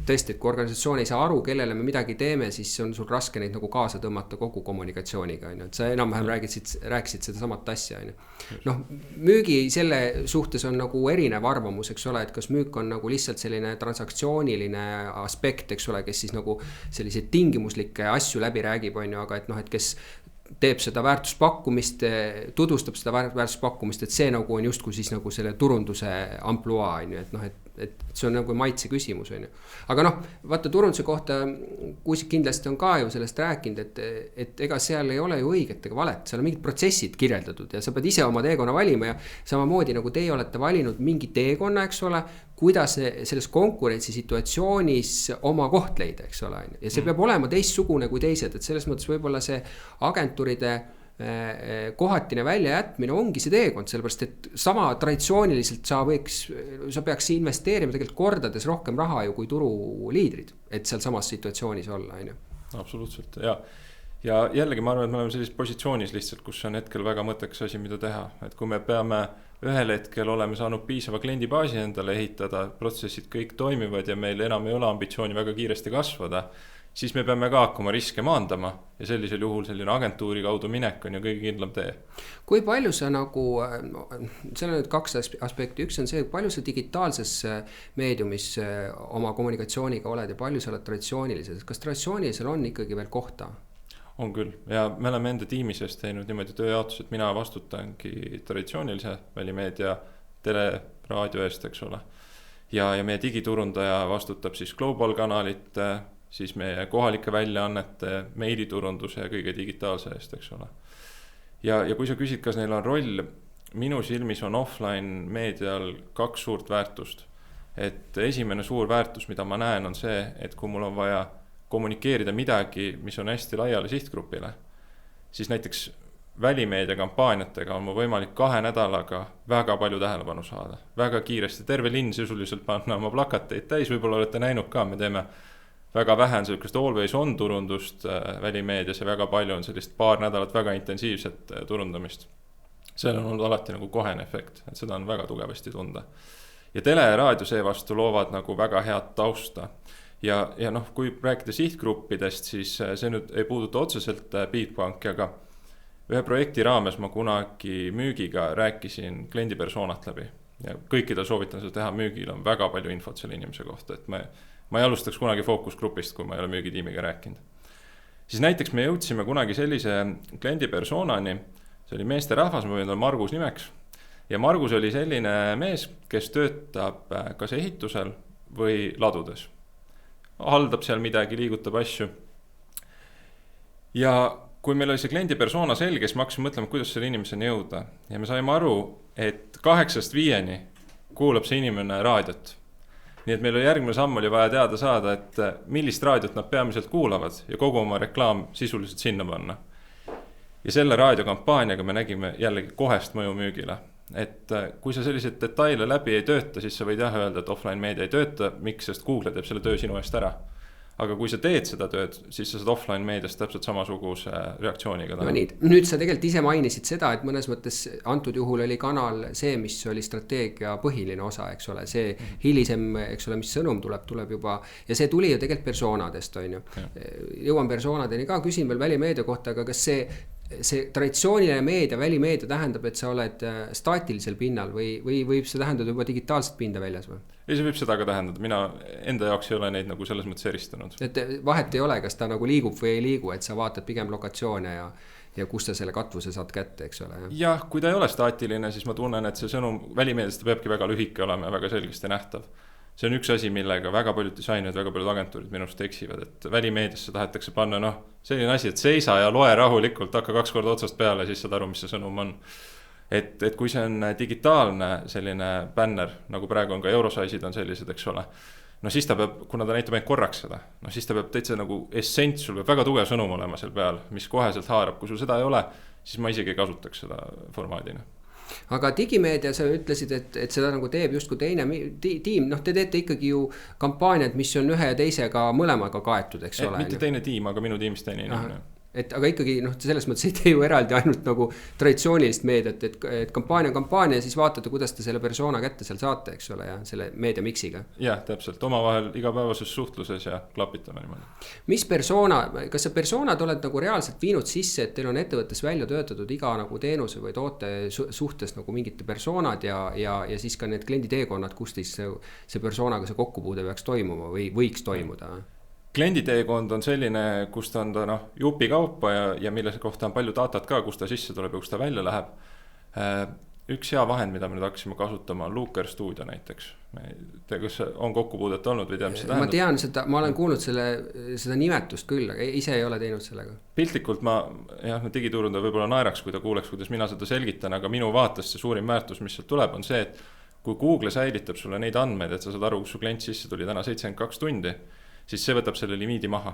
tõesti, et kui organisatsioon ei saa aru, kellele me midagi teeme, siis on sul raske neid nagu kaasa tõmmata kogu kommunikatsiooniga, on ju. Et sa enam-vähem rääkisid seda samat asja, on ju. Müügi selle suhtes on nagu erinev arvamus, eks ole, et kas müük on nagu lihtsalt selline transaktsiooniline aspekt, eks ole, kes siis nagu selliseid tingimuslikke asju läbi räägib, on ju, aga et kes teeb seda väärtuspakkumist, tutvustab seda väärtuspakkumist, et see nagu on justkui siis nagu selle turunduse ampluaa, on ju, et see on nagu maitse küsimus, on ju. Aga vaata turunduse kohta Kuusik kindlasti on ka ju sellest rääkinud, et ega seal ei ole ju õiget ega valet, seal on mingid protsessid kirjeldatud ja sa pead ise oma teekonna valima ja samamoodi nagu teie olete valinud mingi teekonna, eks ole, kuidas selles konkurentsi situatsioonis oma koht leida, eks ole. Ja see peab olema teistsugune kui teised, et selles mõttes võib-olla see agentuuride kohatine väljajätmine ongi see teekond, sellepärast et sama traditsiooniliselt sa peaks investeerima tegelikult kordades rohkem raha ju kui turuliidrid, et seal samas situatsioonis olla, on ju. Absoluutselt, ja jällegi ma arvan, et me oleme sellises positsioonis lihtsalt, kus on hetkel väga mõttekas asi, mida teha, et kui me peame ühel hetkel oleme saanud piisava kliendibaasi endale ehitada, protsessid kõik toimivad ja meil enam ei ole ambitsiooni väga kiiresti kasvada, siis me peame ka hakkama riske maandama ja sellisel juhul selline agentuuri kaudu minek on ju kõige kindlam tee. Kui palju sa nagu, seal on nüüd 2 aspekti, üks on see, palju sa digitaalses meediumis oma kommunikatsiooniga oled ja palju sa oled traditsioonilises, kas traditsioonilisel on ikkagi veel kohta? On küll ja me oleme enda tiimi sees teinud niimoodi tööjaotus, et mina vastutangi traditsioonilise välimeedia tele, raadio eest, eks ole. Ja meie digiturundaja vastutab siis Global kanalit, siis meie kohalike väljaannete, meiliturunduse ja kõige digitaalse eest, eks ole. Ja kui sa küsid, kas neil on roll, minu silmis on offline meedial 2 suurt väärtust. Et esimene suur väärtus, mida ma näen, on see, et kui mul on vaja kommunikeerida midagi, mis on hästi laiale sihtgrupile, siis näiteks välimeedia kampaaniatega on mu võimalik 2 nädalaga väga palju tähelepanu saada. Väga kiiresti, terve linn sisuliselt panna oma plakateid täis, võib-olla olete näinud ka, me teeme väga vähe on sellist always on turundust välimeedias ja väga palju on sellist paar nädalat väga intensiivset turundamist. Seal on olnud alati nagu kohene efekt, et seda on väga tugevasti tunda. Ja tele ja raadio seevastu loovad nagu väga head tausta. Ja kui rääkida sihtgruppidest, siis see nüüd ei puuduta otseselt Bigbanki, aga ühe projekti raames ma kunagi müügiga rääkisin kliendipersoonat läbi. Ja kõikidel soovitan seda teha, müügil on väga palju infot selle inimese kohta, et ma ei alustaks kunagi fookusgrupist, kui ma ei ole müügitiimiga rääkinud. Siis näiteks me jõudsime kunagi sellise kliendipersoonani, see oli meesterahvas, ma võin olla Margus nimeks. Ja Margus oli selline mees, kes töötab kas ehitusel või ladudes. Haldab seal midagi, liigutab asju. Ja kui meil oli see kliendipersona selge, siis ma hakkasin mõtlema, kuidas selle inimeseni jõuda. Ja me saime aru, et 8-5 kuulab see inimene raadiot. Nii et meil oli järgmine samm oli vaja teada saada, et millist raadiot nad peamiselt kuulavad ja kogu oma reklaam sisuliselt sinna panna. Ja selle raadiokampaaniaga me nägime jällegi kohest mõju müügile. Et kui sa sellised detaile läbi ei tööta, siis sa võid öelda, et offline meedia ei tööta, miks, sest Google teeb selle töö sinu eest ära. Aga kui sa teed seda tööd, siis sa saad offline meediast täpselt samasuguse reaktsiooniga. No nii, nüüd sa tegelikult ise mainisid seda, et mõnes mõttes antud juhul oli kanal see, mis oli strateegia põhiline osa, eks ole, see hilisem, eks ole, mis sõnum tuleb juba ja see tuli ju tegelikult persoonadest, on ju. Jõuan persoonadeni ka, küsin veel välimeedia kohta, aga kas see traditsiooniline meedia, välimeedia tähendab, et sa oled staatilisel pinnal või võib see tähendada juba digitaalset pinda väljas või? Ei, see võib seda ka tähendada, mina enda jaoks ei ole neid nagu selles mõttes eristanud. Et vahet ei ole, kas ta nagu liigub või ei liigu, et sa vaatad pigem lokatsioone ja kus sa selle katvuse saad kätte, eks ole. Jah, kui ta ei ole staatiline, siis ma tunnen, et see sõnum välimeediast peabki väga lühike olema ja väga selgesti nähtav. See on üks asi, millega väga paljud disainid, väga paljud agentuurid minust eksivad, et välimeediasse tahetakse panna, selline asi, et seisa ja loe rahulikult, hakka 2 korda otsast peale, siis saad aru, mis see sõnum on. Et kui see on digitaalne selline banner, nagu praegu on ka Eurosaisid on sellised, eks ole, siis ta peab, kuna ta näitab ainult korraks seda, siis ta peab täitsa nagu essents, sul peab väga tugev sõnum olema seal peal, mis koheselt haarab, kui sul seda ei ole, siis ma isegi ei kasutaks seda formaadina. Aga digimeedia, sa ütlesid, et seda nagu teeb justkui teine tiim, te teete ikkagi ju kampaaniad, mis on ühe ja teisega mõlemaga kaetud, eks ole. Mitte teine tiim, aga minu tiimist teine inimene. Aga ikkagi selles mõttes ei tee ju eraldi ainult nagu traditsioonilist meediat, et kampaania ja siis vaatate, kuidas te selle persona kätte seal saate, eks ole, ja selle meedia miksiga. Jah, täpselt, omavahel igapäevases suhtluses ja klapitame niimoodi. Mis persona, kas sa personad oled nagu reaalselt viinud sisse, et teil on ettevõttes välja töötatud iga nagu teenuse või toote suhtes nagu mingite personad ja siis ka need kliendi teekonnad, kust see personaga see kokkupuude peaks toimuma või võiks toimuda? Klienditeekond on selline, kus ta on jupi kaupa ja mille kohta on palju datat ka, kus ta sisse tuleb ja kus ta välja läheb. Üks hea vahend, mida me nüüd hakkasime kasutama, on Looker Studio näiteks. Kas on kokkupuudet olnud või tead, mis see tähendab? Ma tean seda, ma olen kuulnud seda nimetust küll, aga ise ei ole teinud sellega. Piltlikult digiturundaja võib-olla naeraks, kui ta kuuleks, kuidas mina seda selgitan, aga minu vaatest see suurim väärtus, mis sealt tuleb, on see, et kui Google säilitab sulle neid andmeid, et sa saad aru, kus su klient sisse tuli täna 72 tundi, siis see võtab selle limiidi maha.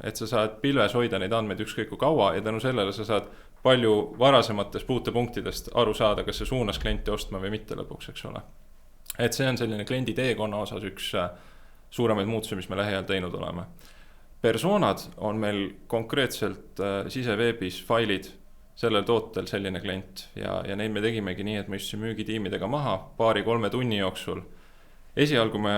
et sa saad pilves hoida neid andmeid ükskõik kui kaua ja tänu sellele sa saad palju varasemates puutepunktidest aru saada, kas see suunas klienti ostma või mitte lõpuks, eks ole. Et see on selline kliendi teekonna osas üks suuremaid muutusi, mis me lähiajal teinud oleme. Personad on meil konkreetselt siseveebis failid, sellel tootel selline klient ja neid me tegimegi nii, et me istusime müügitiimidega maha 2-3 tunni jooksul. Esialgu me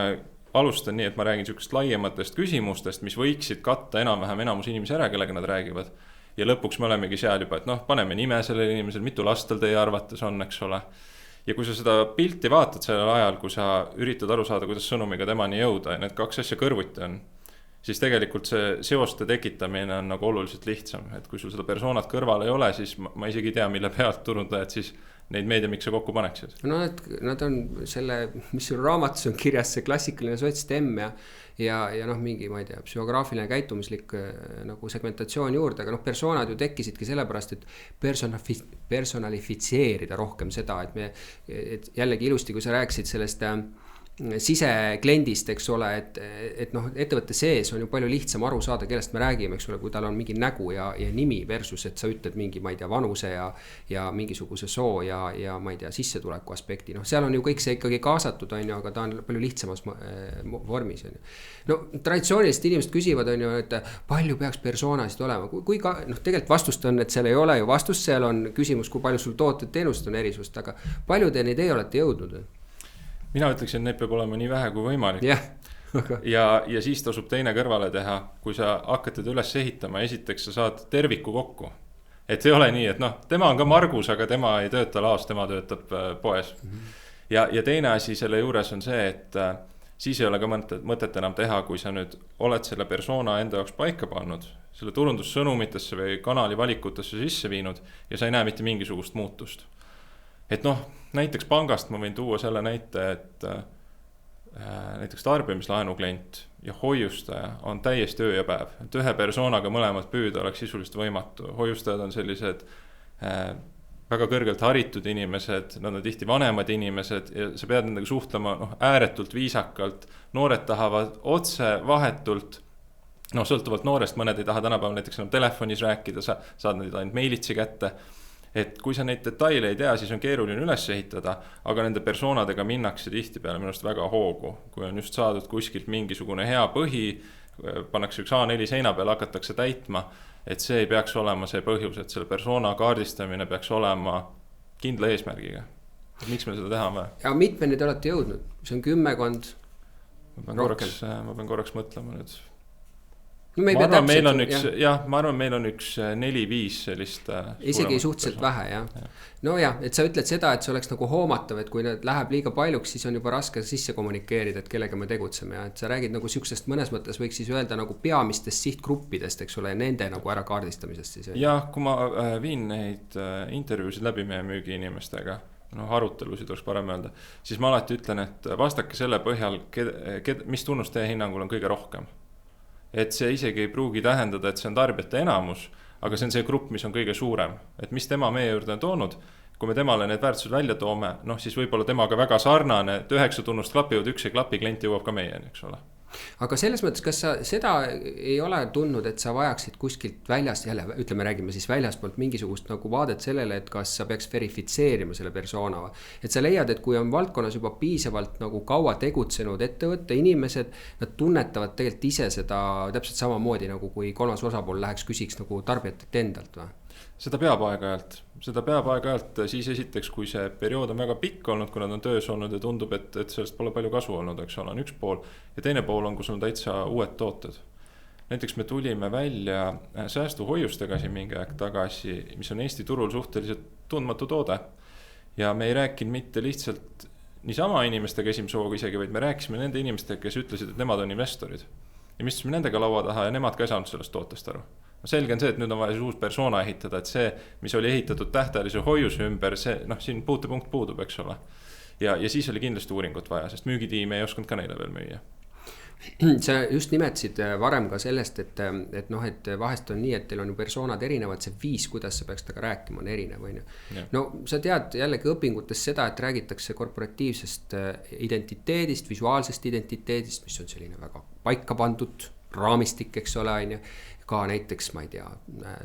alustan nii, et ma räägin sellisest laiematest küsimustest, mis võiksid katta enam-vähem enamus inimesi ära, kellega nad räägivad. Ja lõpuks me olemegi seal juba, et paneme nime sellele inimesel, mitu last tal teie arvates on, eks ole. Ja kui sa seda pilti vaatad sellel ajal, kui sa üritad aru saada, kuidas sõnumiga temani jõuda ja need 2 asja kõrvuti on, siis tegelikult see seoste tekitamine on nagu oluliselt lihtsam. Et kui sul seda personat kõrval ei ole, siis ma isegi ei tea, mille pealt turundajad siis neid meediamikse kokku paneksid. No nad on selle, mis sul raamatus on kirjas, see klassikaline sotstem ja mingi, ma ei tea, psühhograafiline käitumislik nagu segmentatsioon juurde, aga personad ju tekkisidki sellepärast, et personalifitseerida rohkem seda, et jällegi ilusti, kui sa rääkisid sellest sisekliendist, eks ole, et ettevõtte sees on ju palju lihtsam aru saada, kellest me räägime, eks ole, kui tal on mingi nägu ja nimi versus, et sa ütled mingi, ma ei tea, vanuse ja mingisuguse soo ja ma ei tea, sissetuleku aspekti. Seal on ju kõik see ikkagi kaasatud, on ju, aga ta on palju lihtsamas vormis, on ju. Traditsiooniliselt inimesed küsivad, on ju, et palju peaks persoonasid olema, kui ka, tegelikult vastust on, et seal ei ole ju vastust, seal on küsimus, kui palju sul tooted teenused on erisust, aga palju te neid ei olete jõudnud? Mina ütleksin, et neid peab olema nii vähe kui võimalik. Yeah. ja siis tasub teine kõrvale teha, kui sa hakkad teda üles ehitama, esiteks sa saad terviku kokku. Et ei ole nii, et tema on ka Margus, aga tema ei tööta laos, tema töötab poes. Ja teine asi selle juures on see, et siis ei ole ka mõtet enam teha, kui sa nüüd oled selle persona enda jaoks paika pannud, selle turundussõnumitesse või kanali valikutesse sisse viinud ja sa ei näe mitte mingisugust muutust. Et näiteks pangast ma võin tuua selle näite, et näiteks tarbimislaenu klient ja hoiustaja on täiesti öö ja päev. Et ühe persoonaga mõlemad püüda oleks sisuliselt võimatu. Hoiustajad on sellised väga kõrgelt haritud inimesed, nad on tihti vanemad inimesed ja sa pead nendega suhtlema ääretult viisakalt. Noored tahavad otse vahetult, sõltuvalt noorest, mõned ei taha tänapäeval näiteks enam telefonis rääkida, saad neid ainult meilitsi kätte. Et kui sa neid detaile ei tea, siis on keeruline üles ehitada, aga nende personadega minnakse tihti peale minust väga hoogu. Kui on just saadud kuskilt mingisugune hea põhi, pannakse üks A4 seina peale, hakatakse täitma, et see ei peaks olema see põhjus, et selle persona kaardistamine peaks olema kindla eesmärgiga. Miks me seda teha on vaja? Ja mitmeni te olete jõudnud? See on 10 Ma pean korraks mõtlema nüüd. Ma arvan, meil on üks 4-5 sellist isegi suhteliselt vähe, jah. Et sa ütled seda, et see oleks nagu hoomatav, et kui need läheb liiga paljuks, siis on juba raske sisse kommunikeerida, et kellega me tegutseme. Et sa räägid nagu süksest mõnes mõttes võiks siis öelda nagu peamistest sihtgruppidest, eks ole, nende nagu ära kaardistamisest siis. Jah, kui ma viin neid intervjuusid läbi meie müügiinimestega, arutelusid oleks parem öelda, siis ma alati ütlen, et vastake selle põhjal, mis tunnus teie hinnangul on kõige rohkem. Et see isegi ei pruugi tähendada, et see on tarbijate enamus, aga see on see grupp, mis on kõige suurem. Et mis tema meie juurde on toonud, kui me temale need väärtused välja toome, siis võib-olla temaga väga sarnane, et 9 tunnust klapivad, 1 ei klapi, klient jõuab ka meieni, eks ole. Aga selles mõttes, kas sa seda ei ole tundnud, et sa vajaksid kuskilt väljast, jälle ütleme, räägime siis väljaspoolt mingisugust nagu vaadet sellele, et kas sa peaks verifitseerima selle persona. Et sa leiad, et kui on valdkonnas juba piisavalt nagu kaua tegutsenud ettevõtte inimesed, nad tunnetavad tegelikult ise seda täpselt samamoodi nagu kui kolmas osapool läheks küsiks nagu tarbijatelt endalt või? Seda peab aeg-ajalt, siis esiteks, kui see periood on väga pikk olnud, kui nad on töös olnud ja tundub, et sellest pole palju kasu olnud, eks ole, on üks pool. Ja teine pool on, kus on täitsa uued tooted. Näiteks me tulime välja säästuhoiustega siin mingi aeg tagasi, mis on Eesti turul suhteliselt tundmatu toode. Ja me ei rääkinud mitte lihtsalt niisama inimestega esimese hooga isegi, vaid me rääkisime nende inimestega, kes ütlesid, et nemad on investorid. Ja me istusime nendega laua taha ja nemad ka ei saanud sellest tootest aru. Selge on see, et nüüd on vaja siis uus persona ehitada, et see, mis oli ehitatud tähtajalise hoiuse ümber, see, siin puutepunkt puudub, eks ole. Ja siis oli kindlasti uuringut vaja, sest müügitiim ei osanud ka neile veel müüa. Sa just nimetasid varem ka sellest, et vahest on nii, et teil on ju personad erinevad, see viis, kuidas sa peaks temaga rääkima, on erinev. No sa tead jällegi õpingutes seda, et räägitakse korporatiivsest identiteedist, visuaalsest identiteedist, mis on selline väga paika pandud raamistik, eks ole, ka näiteks, ma ei tea,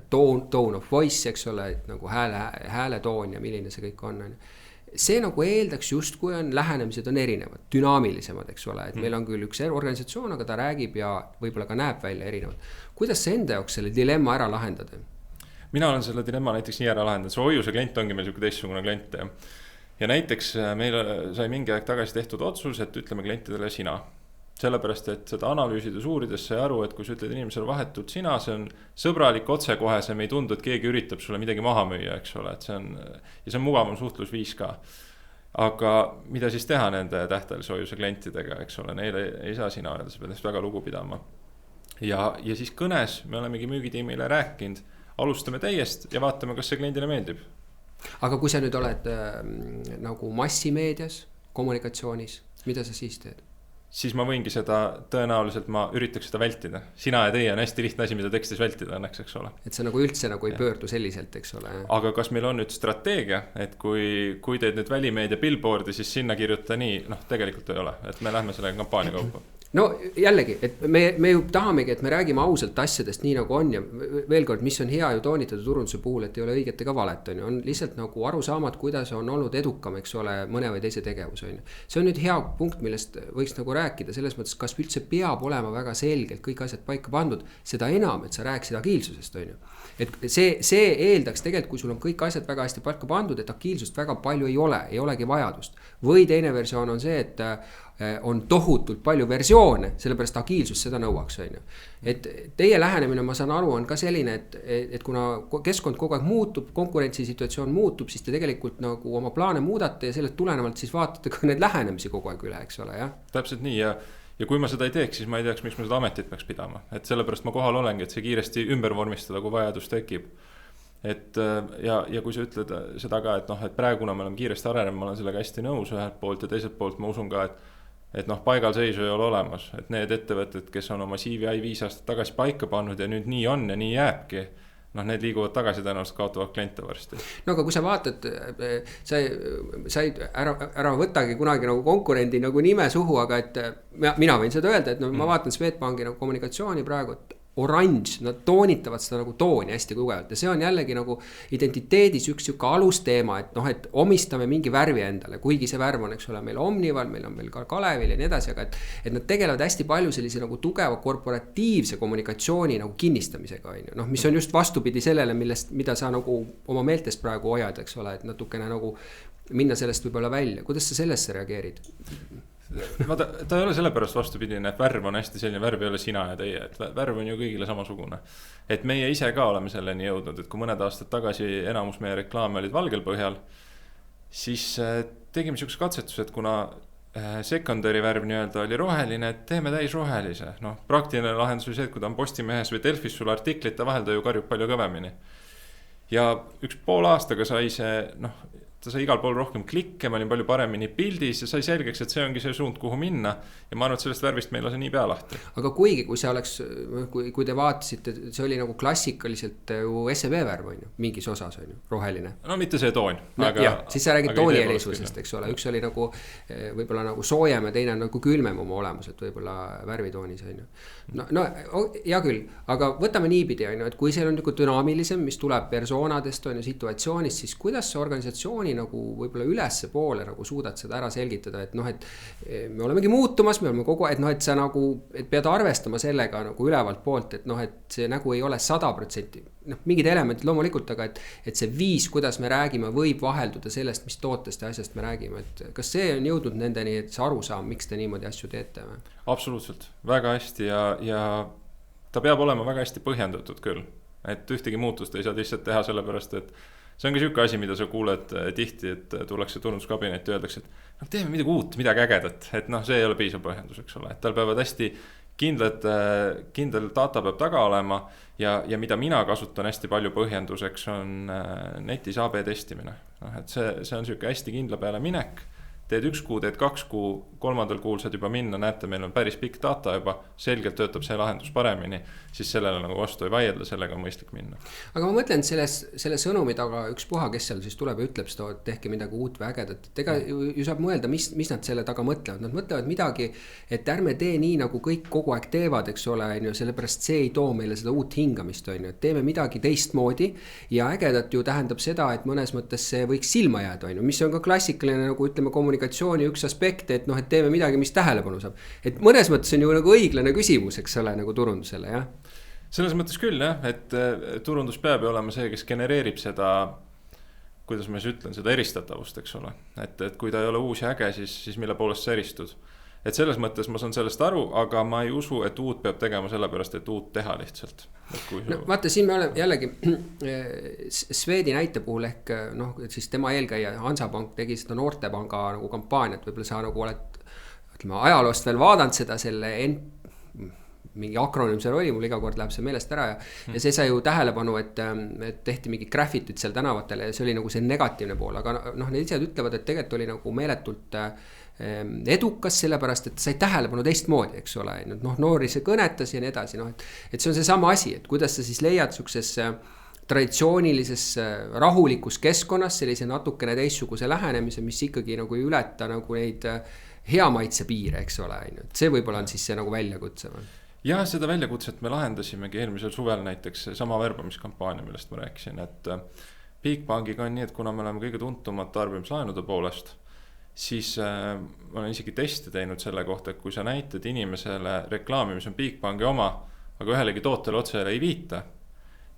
tone of voice, eks ole, et nagu hääletoon ja milline see kõik on. See nagu eeldaks justkui on lähenemised on erinevad, dünaamilisemad, eks ole, et meil on küll üks organisatsioon, aga ta räägib ja võib-olla ka näeb välja erinevad. Kuidas see enda jaoks selle dilemma ära lahendada? Mina olen selle dilemma näiteks nii ära lahendanud, see hoiuse klient ongi meil selline teistsugune klient ja näiteks meil sai mingi aeg tagasi tehtud otsus, et ütleme klientidele sina. Sellepärast, et seda analüüsides uurides sai aru, et kui sa ütled inimesele vahetult sina, see on sõbralik otsekohesem, ei tundu, et keegi üritab sulle midagi maha müüa, eks ole, et see on mugavam suhtlusviis ka. Aga mida siis teha nende tähtajalise hoiuse klientidega, eks ole, neile ei saa sina öelda, sa pead neist väga lugu pidama. Ja siis kõnes me olemegi müügitiimile rääkinud, alustame täiest ja vaatame, kas see kliendile meeldib. Aga kui sa nüüd oled nagu massimeedias, kommunikatsioonis, mida sa siis teed? Siis ma võingi seda, tõenäoliselt ma üritaks seda vältida. Sina ja teie on hästi lihtne asi, mida tekstis vältida õnneks, eks ole. Et see nagu üldse nagu ei pöördu selliselt, eks ole. Aga kas meil on nüüd strateegia, et kui teed nüüd välimeedia billboardi, siis sinna kirjuta nii, tegelikult ei ole, et me lähme selle kampaania kaupa. No jällegi, et me ju tahamegi, et me räägime ausalt asjadest nii nagu on ja veel kord, mis on hea ju toonitada turunduse puhul, et ei ole õiget ega valet, on lihtsalt nagu arusaamad, kuidas on olnud edukam, eks ole, mõne või teise tegevus. See on nüüd hea punkt, millest võiks nagu rääkida, selles mõttes, kas üldse peab olema väga selgelt kõik asjad paika pandud, seda enam, et sa rääkisid agiilsusest, on ju. Et see eeldaks tegelikult, kui sul on kõik asjad väga hästi paika pandud, et agiilsust väga palju ei olegi vajadust. Või teine versioon on see, et on tohutult palju versioone, sellepärast agiilsus seda nõuaks, on ju. Et teie lähenemine, ma saan aru, on ka selline, et kuna keskkond kogu aeg muutub, konkurentsisituatsioon muutub, siis te tegelikult nagu oma plaane muudate ja sellest tulenevalt siis vaatate ka need lähenemisi kogu aeg üle, eks ole, jah? Täpselt nii ja kui ma seda ei teeks, siis ma ei teaks, miks ma seda ametit peaks pidama. Et sellepärast ma kohal olengi, et see kiiresti ümber vormistada, kui vajadus tekib. Et ja kui sa ütled seda ka, et praeguna me oleme kiiresti arenenud, ma olen sellega hästi nõus ühelt poolt ja teiselt poolt ma usun ka, et paigal seisu ei ole olemas, et need ettevõtted, kes on oma CVI 5 aastat tagasi paika pannud ja nüüd nii on ja nii jääbki, need liiguvad tagasi tõenäoliselt kaotavad kliente varsti. No aga kui sa vaatad, sa ära võtagi kunagi nagu konkurendi nagu nime suhu, aga et mina võin seda öelda, et ma vaatan Swedbanki nagu kommunikatsiooni praegu, et oranž, nad toonitavad seda nagu tooni hästi tugevalt ja see on jällegi nagu identiteedis üks siuke alusteema, et omistame mingi värvi endale, kuigi see värv on, eks ole, meil Omnival, meil on veel ka Kalevil ja nii edasi, aga et nad tegelevad hästi palju sellise nagu tugeva korporatiivse kommunikatsiooni nagu kinnistamisega, on ju, mis on just vastupidi sellele, mida sa nagu oma meeltest praegu hoiad, eks ole, et natukene nagu minna sellest võib-olla välja, kuidas sa sellesse reageerid? Ta ei ole sellepärast vastupidine, et värv on hästi selline, värv ei ole sina ja teie, et värv on ju kõigile samasugune. Et meie ise ka oleme selleni jõudnud, et kui mõned aastad tagasi enamus meie reklaame olid valgel põhjal, siis tegime siukse katsetuse, et kuna secondary värv nii-öelda oli roheline, et teeme täis rohelise. Praktiline lahendus oli see, et kui ta on Postimehes või Delfis sul artiklite vahel, ta ju karjub palju kõvemini. Ja üks pool aastaga sai see, ta sai igal pool rohkem klikke, ma olin palju paremini pildis ja sai selgeks, et see ongi see suund, kuhu minna. Ja ma arvan, et sellest värvist meil lase nii pea lahti. Aga kuigi, kui see oleks, kui te vaatasite, see oli nagu klassikaliselt ju SEB värv, on ju, mingis osas on ju, roheline. No mitte see toon. Siis sa räägid tooni erisusest, eks ole, üks oli nagu võib-olla nagu soojem ja teine nagu külmem oma olemuselt võib-olla värvitoonis, on ju. No hea küll, aga võtame niipidi, on ju, et kui see on nagu dünaamilisem, mis tuleb persoonadest, on ju, situatsioonist, siis kuidas see organisatsiooni nagu võib-olla ülesse poole nagu suudad seda ära selgitada, et et me olemegi muutumas, me oleme kogu, et sa nagu, et pead arvestama sellega nagu ülevalt poolt, et et see nagu ei ole 100%, mingid elemendid loomulikult, aga et see viis, kuidas me räägime, võib vahelduda sellest, mis tootest ja asjast me räägime, et kas see on jõudnud nendeni, et see arusaam, miks te niimoodi asju teete? Absoluutselt, väga hästi ja ta peab olema väga hästi põhjendatud küll, et ühtegi muutust ei saa lihtsalt teha sellepärast, et see on ka siuke asi, mida sa kuuled tihti, et tullakse turunduskabinetti ja öeldakse, et teeme midagi uut, midagi ägedat, et see ei ole piisav põhjendus, eks ole, et tal peavad hästi kindel data peab taga olema ja mida mina kasutan hästi palju põhjenduseks on netis AB testimine. Et see on siuke hästi kindla peale minek, teed 1 kuu, teed 2 kuu, 3. kuul saad juba minna, näete, meil on päris pikk data juba, selgelt töötab see lahendus paremini, siis sellele nagu vastu ei vaielda, sellega on mõistlik minna. Aga ma mõtlen selle sõnumi taga ükspuha, kes seal siis tuleb ja ütleb seda, et tehke midagi uut või ägedat, et ega ju saab mõelda, mis nad selle taga mõtlevad. Nad mõtlevad midagi, et ärme tee nii, nagu kõik kogu aeg teevad, eks ole, sellepärast see ei too meile seda uut hingamist, et teeme midagi teistmoodi ja ägedat ju tähendab seda, et mõnes mõttes see võiks silma jääda, mis on ka klassikaline, nagu ütleme, kommunikatsiooni üks aspekt, et et teeme midagi, mis tähelepanu saab. Et mõnes mõttes on ju nagu õiglane küsimus, eks ole, nagu turundusele, jah? Selles mõttes küll, jah, et turundus peab ju olema see, kes genereerib seda, kuidas ma siis ütlen, seda eristatavust, eks ole. Et kui ta ei ole uus ja äge, siis mille poolest sa eristud. Et selles mõttes ma saan sellest aru, aga ma ei usu, et uut peab tegema sellepärast, et uut teha lihtsalt. No, vaata, siin me oleme jällegi Swedi näite puhul ehk et siis tema eelkäija Hansapank tegi seda noortepanga nagu kampaaniat, võib-olla sa nagu oled ajaloost veel vaadanud seda selle mingi akronüüm seal oli, mul iga kord läheb see meelest ära ja see sai ju tähelepanu, et tehti mingi graffitit seal tänavatele ja see oli nagu see negatiivne pool, aga need ise ütlevad, et tegelikult oli nagu meeletult edukas, sellepärast, et sai tähelepanu teistmoodi, eks ole, noori see kõnetas ja nii edasi, et see on see sama asi, et kuidas sa siis leiad sukses traditsioonilises rahulikus keskkonnas sellise natukene teistsuguse lähenemise, mis ikkagi nagu ei ületa nagu neid hea maitse piire, eks ole, see võib-olla on siis see nagu väljakutse või? Ja seda väljakutset me lahendasimegi eelmisel suvel näiteks sama värbamiskampaania, millest ma rääkisin, et Bigbankiga on nii, et kuna me oleme kõige tuntumad tarbimislaenude poolest, siis ma olen isegi testi teinud selle kohta, et kui sa näitad inimesele reklaami, mis on Bigbanki oma, aga ühelegi tootele otsele ei viita,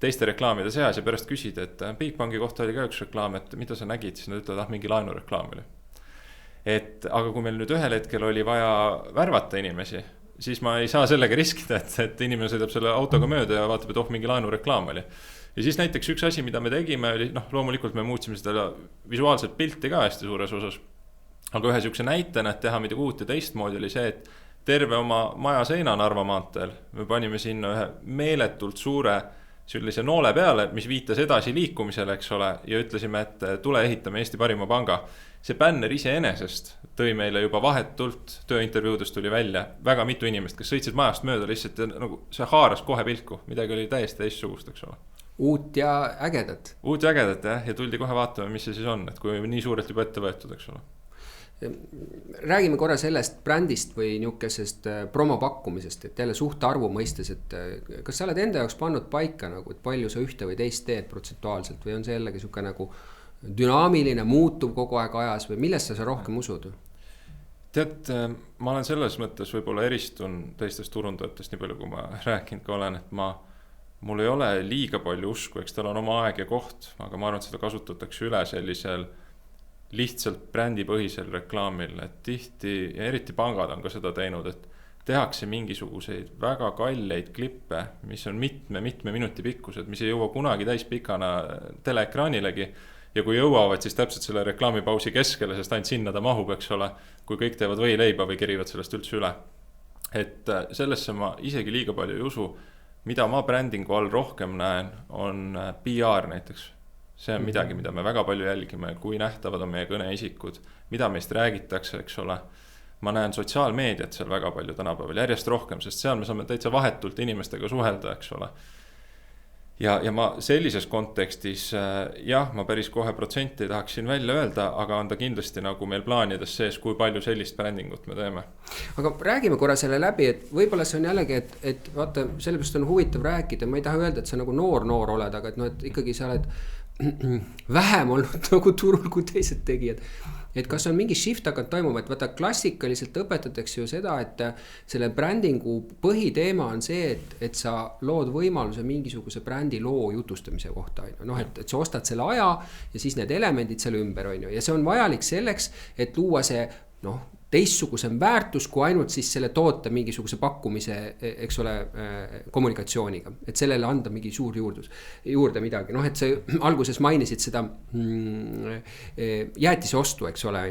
teiste reklaamide seas ja pärast küsid, et Bigbanki kohta oli ka üks reklaam, et mida sa nägid, siis nad ütlevad, mingi laenureklaam oli. Aga kui meil nüüd ühel hetkel oli vaja värvata inimesi, siis ma ei saa sellega riskida, et inimene sõidab selle autoga mööda ja vaatab, et mingi laenureklaam oli. Ja siis näiteks üks asi, mida me tegime, oli, loomulikult me muutsime seda visuaalset pilti ka hästi suures osas. Aga ühe sihukese näitena, et teha midagi uut ja teistmoodi oli see, et terve oma maja seina Narva maanteel me panime sinna ühe meeletult suure sellise noole peale, mis viitas edasi liikumisele, eks ole, ja ütlesime, et tule ehitame Eesti parima panga. See bänner iseenesest tõi meile juba vahetult, tööintervjuudest tuli välja väga mitu inimest, kes sõitsid majast mööda lihtsalt ja nagu see haaras kohe pilku, midagi oli täiesti teistsugust, eks ole. Uut ja ägedat. Uut ja ägedat, jah, ja tuldi kohe vaatama, mis see siis on, et kui nii suurelt juba ette võetud, eks ole. Räägime korra sellest brändist või niukesest promopakkumisest, et jälle suhtarvu mõistes, et kas sa oled enda jaoks pannud paika, nagu, et palju sa ühte või teist teed protsentuaalselt või on see jällegi siuke nagu dünaamiline, muutuv kogu aeg ajas või millest sa rohkem usud? Tead, ma olen selles mõttes võib-olla eristun teistest turundajatest, nii palju kui ma rääkinud ka olen, et mul ei ole liiga palju usku, eks tal on oma aeg ja koht, aga ma arvan, et seda kasutatakse üle sellisel lihtsalt brändipõhisel reklaamil, et tihti ja eriti pangad on ka seda teinud, et tehakse mingisuguseid väga kalleid klippe, mis on mitme minuti pikkused, mis ei jõua kunagi täispikana teleekraanilegi ja kui jõuavad, siis täpselt selle reklaamipausi keskele, sest ainult sinna ta mahub, eks ole, kui kõik teevad võileiba või kerivad sellest üldse üle. Et sellesse ma isegi liiga palju ei usu, mida ma brändingu all rohkem näen, on PR näiteks. See on midagi, mida me väga palju jälgime, kui nähtavad on meie kõneisikud, mida meist räägitakse, eks ole. Ma näen sotsiaalmeediat seal väga palju tänapäeval järjest rohkem, sest seal me saame täitsa vahetult inimestega suhelda, eks ole. Ja ma sellises kontekstis, jah, ma päris kohe protsenti tahaksin välja öelda, aga on ta kindlasti nagu meil plaanides sees, kui palju sellist brändingut me teeme. Aga räägime korra selle läbi, et võibolla see on jällegi, et vaata, sellepärast on huvitav rääkida, ma ei taha öelda, et sa nagu noor oled, aga et ikkagi sa oled vähem olnud nagu turul kui teised tegijad. Et kas on mingi shift hakanud toimuma, et vaata klassikaliselt õpetatakse ju seda, et selle brändingu põhiteema on see, et sa lood võimaluse mingisuguse brändi loo jutustamise kohta. Et sa ostad selle aja ja siis need elemendid seal ümber on ju. Ja see on vajalik selleks, et luua see teistsugusem väärtus kui ainult siis selle toote mingisuguse pakkumise, eks ole, kommunikatsiooniga. Et sellele anda mingi suur juurde midagi. Et sa alguses mainisid seda jäätise ostu, eks ole.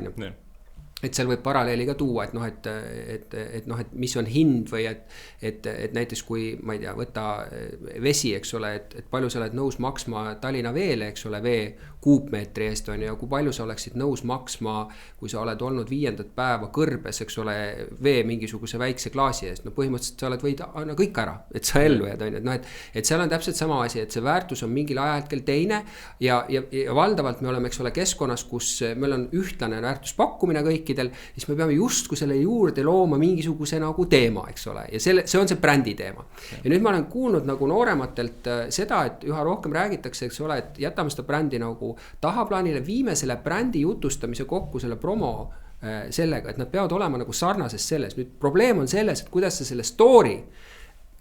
et seal võib paralleeli ka tuua, et noh, et mis on hind või et näiteks kui ma ei tea, võta vesi, eks ole, et palju sa oled nõus maksma Tallinna Veele, eks ole, vee kuupmeetri eest on ja kui palju sa oleksid nõus maksma, kui sa oled olnud 5. päeva kõrbes, eks ole, vee mingisuguse väikse klaasi eest, no põhimõtteliselt sa oled võid anna kõik ära, et sa ellu jääd, on ju, et noh, et seal on täpselt sama asi, et see väärtus on mingil ajahetkel teine ja valdavalt me oleme, eks ole, keskkonnas, kus meil on ühtlane väärtuspakkumine kõiki, siis me peame justkui selle juurde looma mingisuguse nagu teema, eks ole, ja see on see brändi teema. Ja nüüd ma olen kuulnud nagu noorematelt seda, et üha rohkem räägitakse, eks ole, et jätame seda brändi nagu tahaplaanile, viime selle brändi jutustamise kokku selle promo sellega, et nad peavad olema nagu sarnases selles. Nüüd probleem on selles, et kuidas sa selle story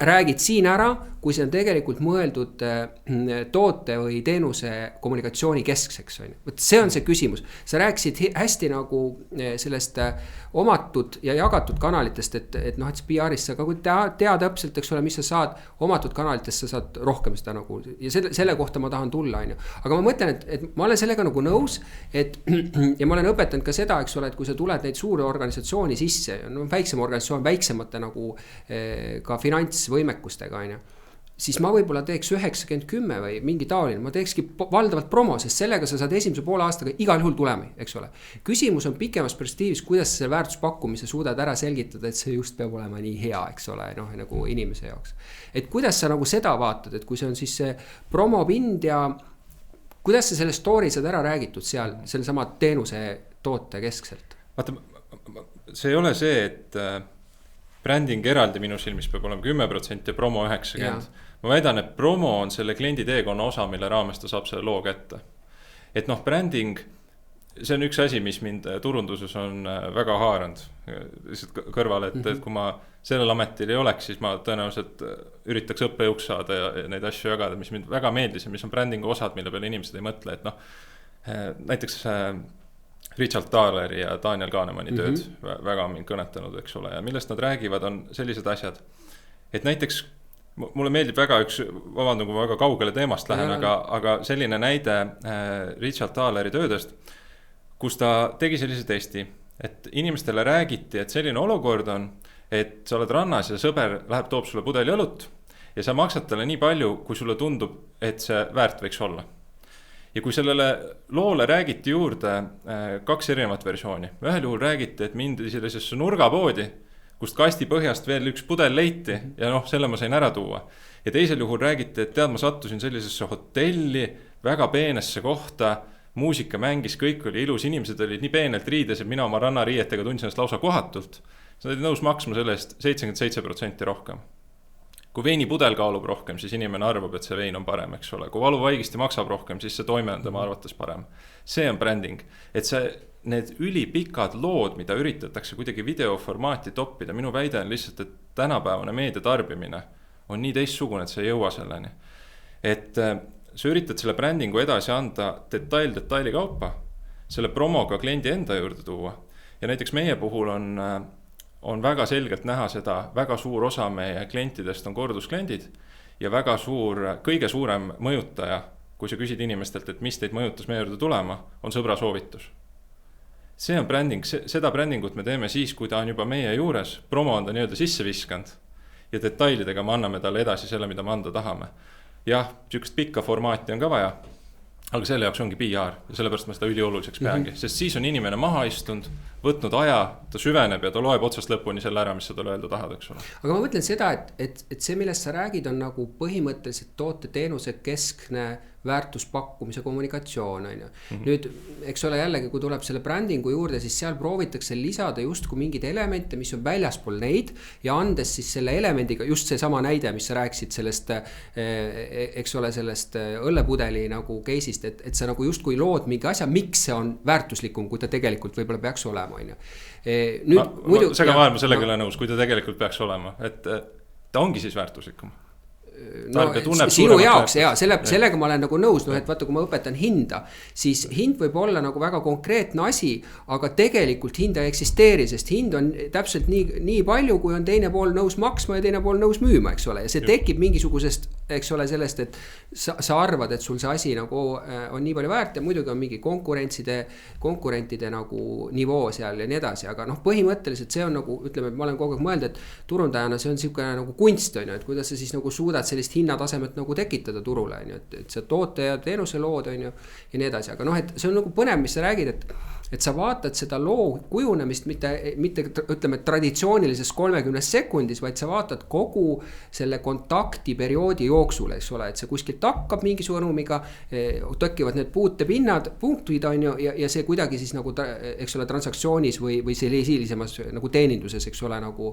räägid siin ära, kui see on tegelikult mõeldud toote või teenuse kommunikatsiooni keskseks. See on see küsimus. Sa rääkisid hästi nagu sellest omatud ja jagatud kanalitest, et noh, et PR-is sa ka kui tea täpselt, eks ole, mis sa saad omatud kanalitest, sa saad rohkem seda nagu ja selle kohta ma tahan tulla, on ju. Aga ma mõtlen, et ma olen sellega nagu nõus, et ja ma olen õpetanud ka seda, eks ole, et kui sa tuled neid suure organisatsiooni sisse, no väiksem organisatsioon, väiksemate nagu ka finantsvõimekustega, on ju, siis ma võib-olla teeks 90-10 või mingi taoline, ma teekski valdavalt promo, sest sellega sa saad esimese poole aastaga igal juhul tulemi, eks ole. Küsimus on pikemas perspektiivis, kuidas sa väärtuspakkumise suudad ära selgitada, et see just peab olema nii hea, eks ole, noh, nagu inimese jaoks. Et kuidas sa nagu seda vaatad, et kui see on siis see promopind ja kuidas sa selle story saad ära räägitud seal, selle sama teenuse toote keskselt? Vaata, see ei ole see, et bränding eraldi minu silmis peab olema 10% ja promo 90%. Ma väidan, et promo on selle kliendi teekonna osa, mille raames ta saab selle loo kätte. Et noh, bränding, see on üks asi, mis mind turunduses on väga haaranud kõrvale, et kui ma sellel ametil ei oleks, siis ma tõenäoliselt üritaks õppejõuks saada ja neid asju jagada, mis mind väga meeldis ja mis on brändingu osad, mille peale inimesed ei mõtle, et noh, näiteks Richard Thaleri ja Daniel Kahnemani tööd väga mind kõnetanud, eks ole, ja millest nad räägivad, on sellised asjad, et näiteks mulle meeldib väga üks, vabandun, kui väga kaugele teemast lähen, aga selline näide Richard Thaleri töödest, kus ta tegi sellise testi, et inimestele räägiti, et selline olukord on, et sa oled rannas ja sõber läheb, toob sulle pudeli õlut ja sa maksad talle nii palju, kui sulle tundub, et see väärt võiks olla. Ja kui sellele loole räägiti juurde 2 erinevat versiooni, ühel juhul räägiti, et mindi sellisesse nurgapoodi, kust kasti põhjast veel üks pudel leiti ja noh, selle ma sain ära tuua. Ja teisel juhul räägiti, et tead, ma sattusin sellisesse hotelli, väga peenesse kohta, muusika mängis, kõik oli ilus, inimesed olid nii peenelt riides, et mina oma rannariietega tundsin ennast lausa kohatult. Sa olid nõus maksma selle eest 77% rohkem. Kui veini pudel kaalub rohkem, siis inimene arvab, et see vein on parem, eks ole. Kui valuvaigisti maksab rohkem, siis see toime on tema arvates parem. See on bränding. Et need ülipikad lood, mida üritatakse kuidagi videoformaati toppida, minu väide on lihtsalt, et tänapäevane meedia tarbimine on nii teistsugune, et see ei jõua selleni. Et sa üritad selle brändingu edasi anda detaili kaupa, selle promoga kliendi enda juurde tuua. Ja näiteks meie puhul on väga selgelt näha seda, väga suur osa meie klientidest on korduskliendid ja väga kõige suurem mõjutaja, kui sa küsid inimestelt, et mis teid mõjutas meie juurde tulema, on sõbra soovitus. See on bränding, seda brändingut me teeme siis, kui ta on juba meie juures, promo on ta nii-öelda sisse viskanud ja detailidega me anname talle edasi selle, mida me anda tahame. Jah, sükest pikka formaati on ka vaja, aga selle jaoks ongi PR ja sellepärast ma seda ülioluliseks peangi, sest siis on inimene maha istunud, võtnud aja, ta süveneb ja ta loeb otsast lõpuni selle ära, mis sa talle öelda tahad, eks ole. Aga ma mõtlen seda, et see, millest sa räägid, on nagu põhimõtteliselt toote teenuse keskne väärtuspakkumise kommunikatsioon, on ju. Nüüd, eks ole jällegi, kui tuleb selle brändingu juurde, siis seal proovitakse lisada justkui mingeid elemente, mis on väljaspool neid ja andes siis selle elemendiga, just see sama näide, mis sa rääkisid sellest, eks ole, sellest õllepudeli nagu case'ist, et sa nagu justkui lood mingi asja, miks see on väärtuslikum, kui ta tegelikult võib-olla peaks olema, on ju. Nüüd, ma sellega ole nõus, kui ta tegelikult peaks olema, et ta ongi siis väärtuslikum. No, sinu jaoks, sellega ma olen nagu nõus, et vaata, kui ma õpetan hinda, siis hind võib olla nagu väga konkreetne asi, aga tegelikult hinda ei eksisteeri, sest hind on täpselt nii palju, kui on teine pool nõus maksma ja teine pool nõus müüma, eks ole, ja see tekib mingisugusest eks ole, sellest, et sa arvad, et sul see asi nagu on nii palju väärt ja muidugi on mingi konkurentide nagu nivoo seal ja nii edasi, aga noh, põhimõtteliselt see on nagu, ütleme, ma olen kogu aeg mõelnud, et turundajana see on niisugune nagu kunst, on ju, et kuidas sa siis nagu suudad sellist hinnatasemet nagu tekitada turule, on ju, et sa toote ja teenuse lood, on ju, ja nii edasi, aga noh, et see on nagu põnev, mis sa räägid, et sa vaatad seda loo kujunemist mitte ütleme traditsioonilises 30 sekundis, vaid sa vaatad kogu selle kontaktiperioodi jooksul, eks ole, et see kuskilt hakkab mingi sõnumiga, tekivad need punktid on ju, ja see kuidagi siis nagu, eks ole, transaktsioonis või selles hilisemas nagu teeninduses, eks ole, nagu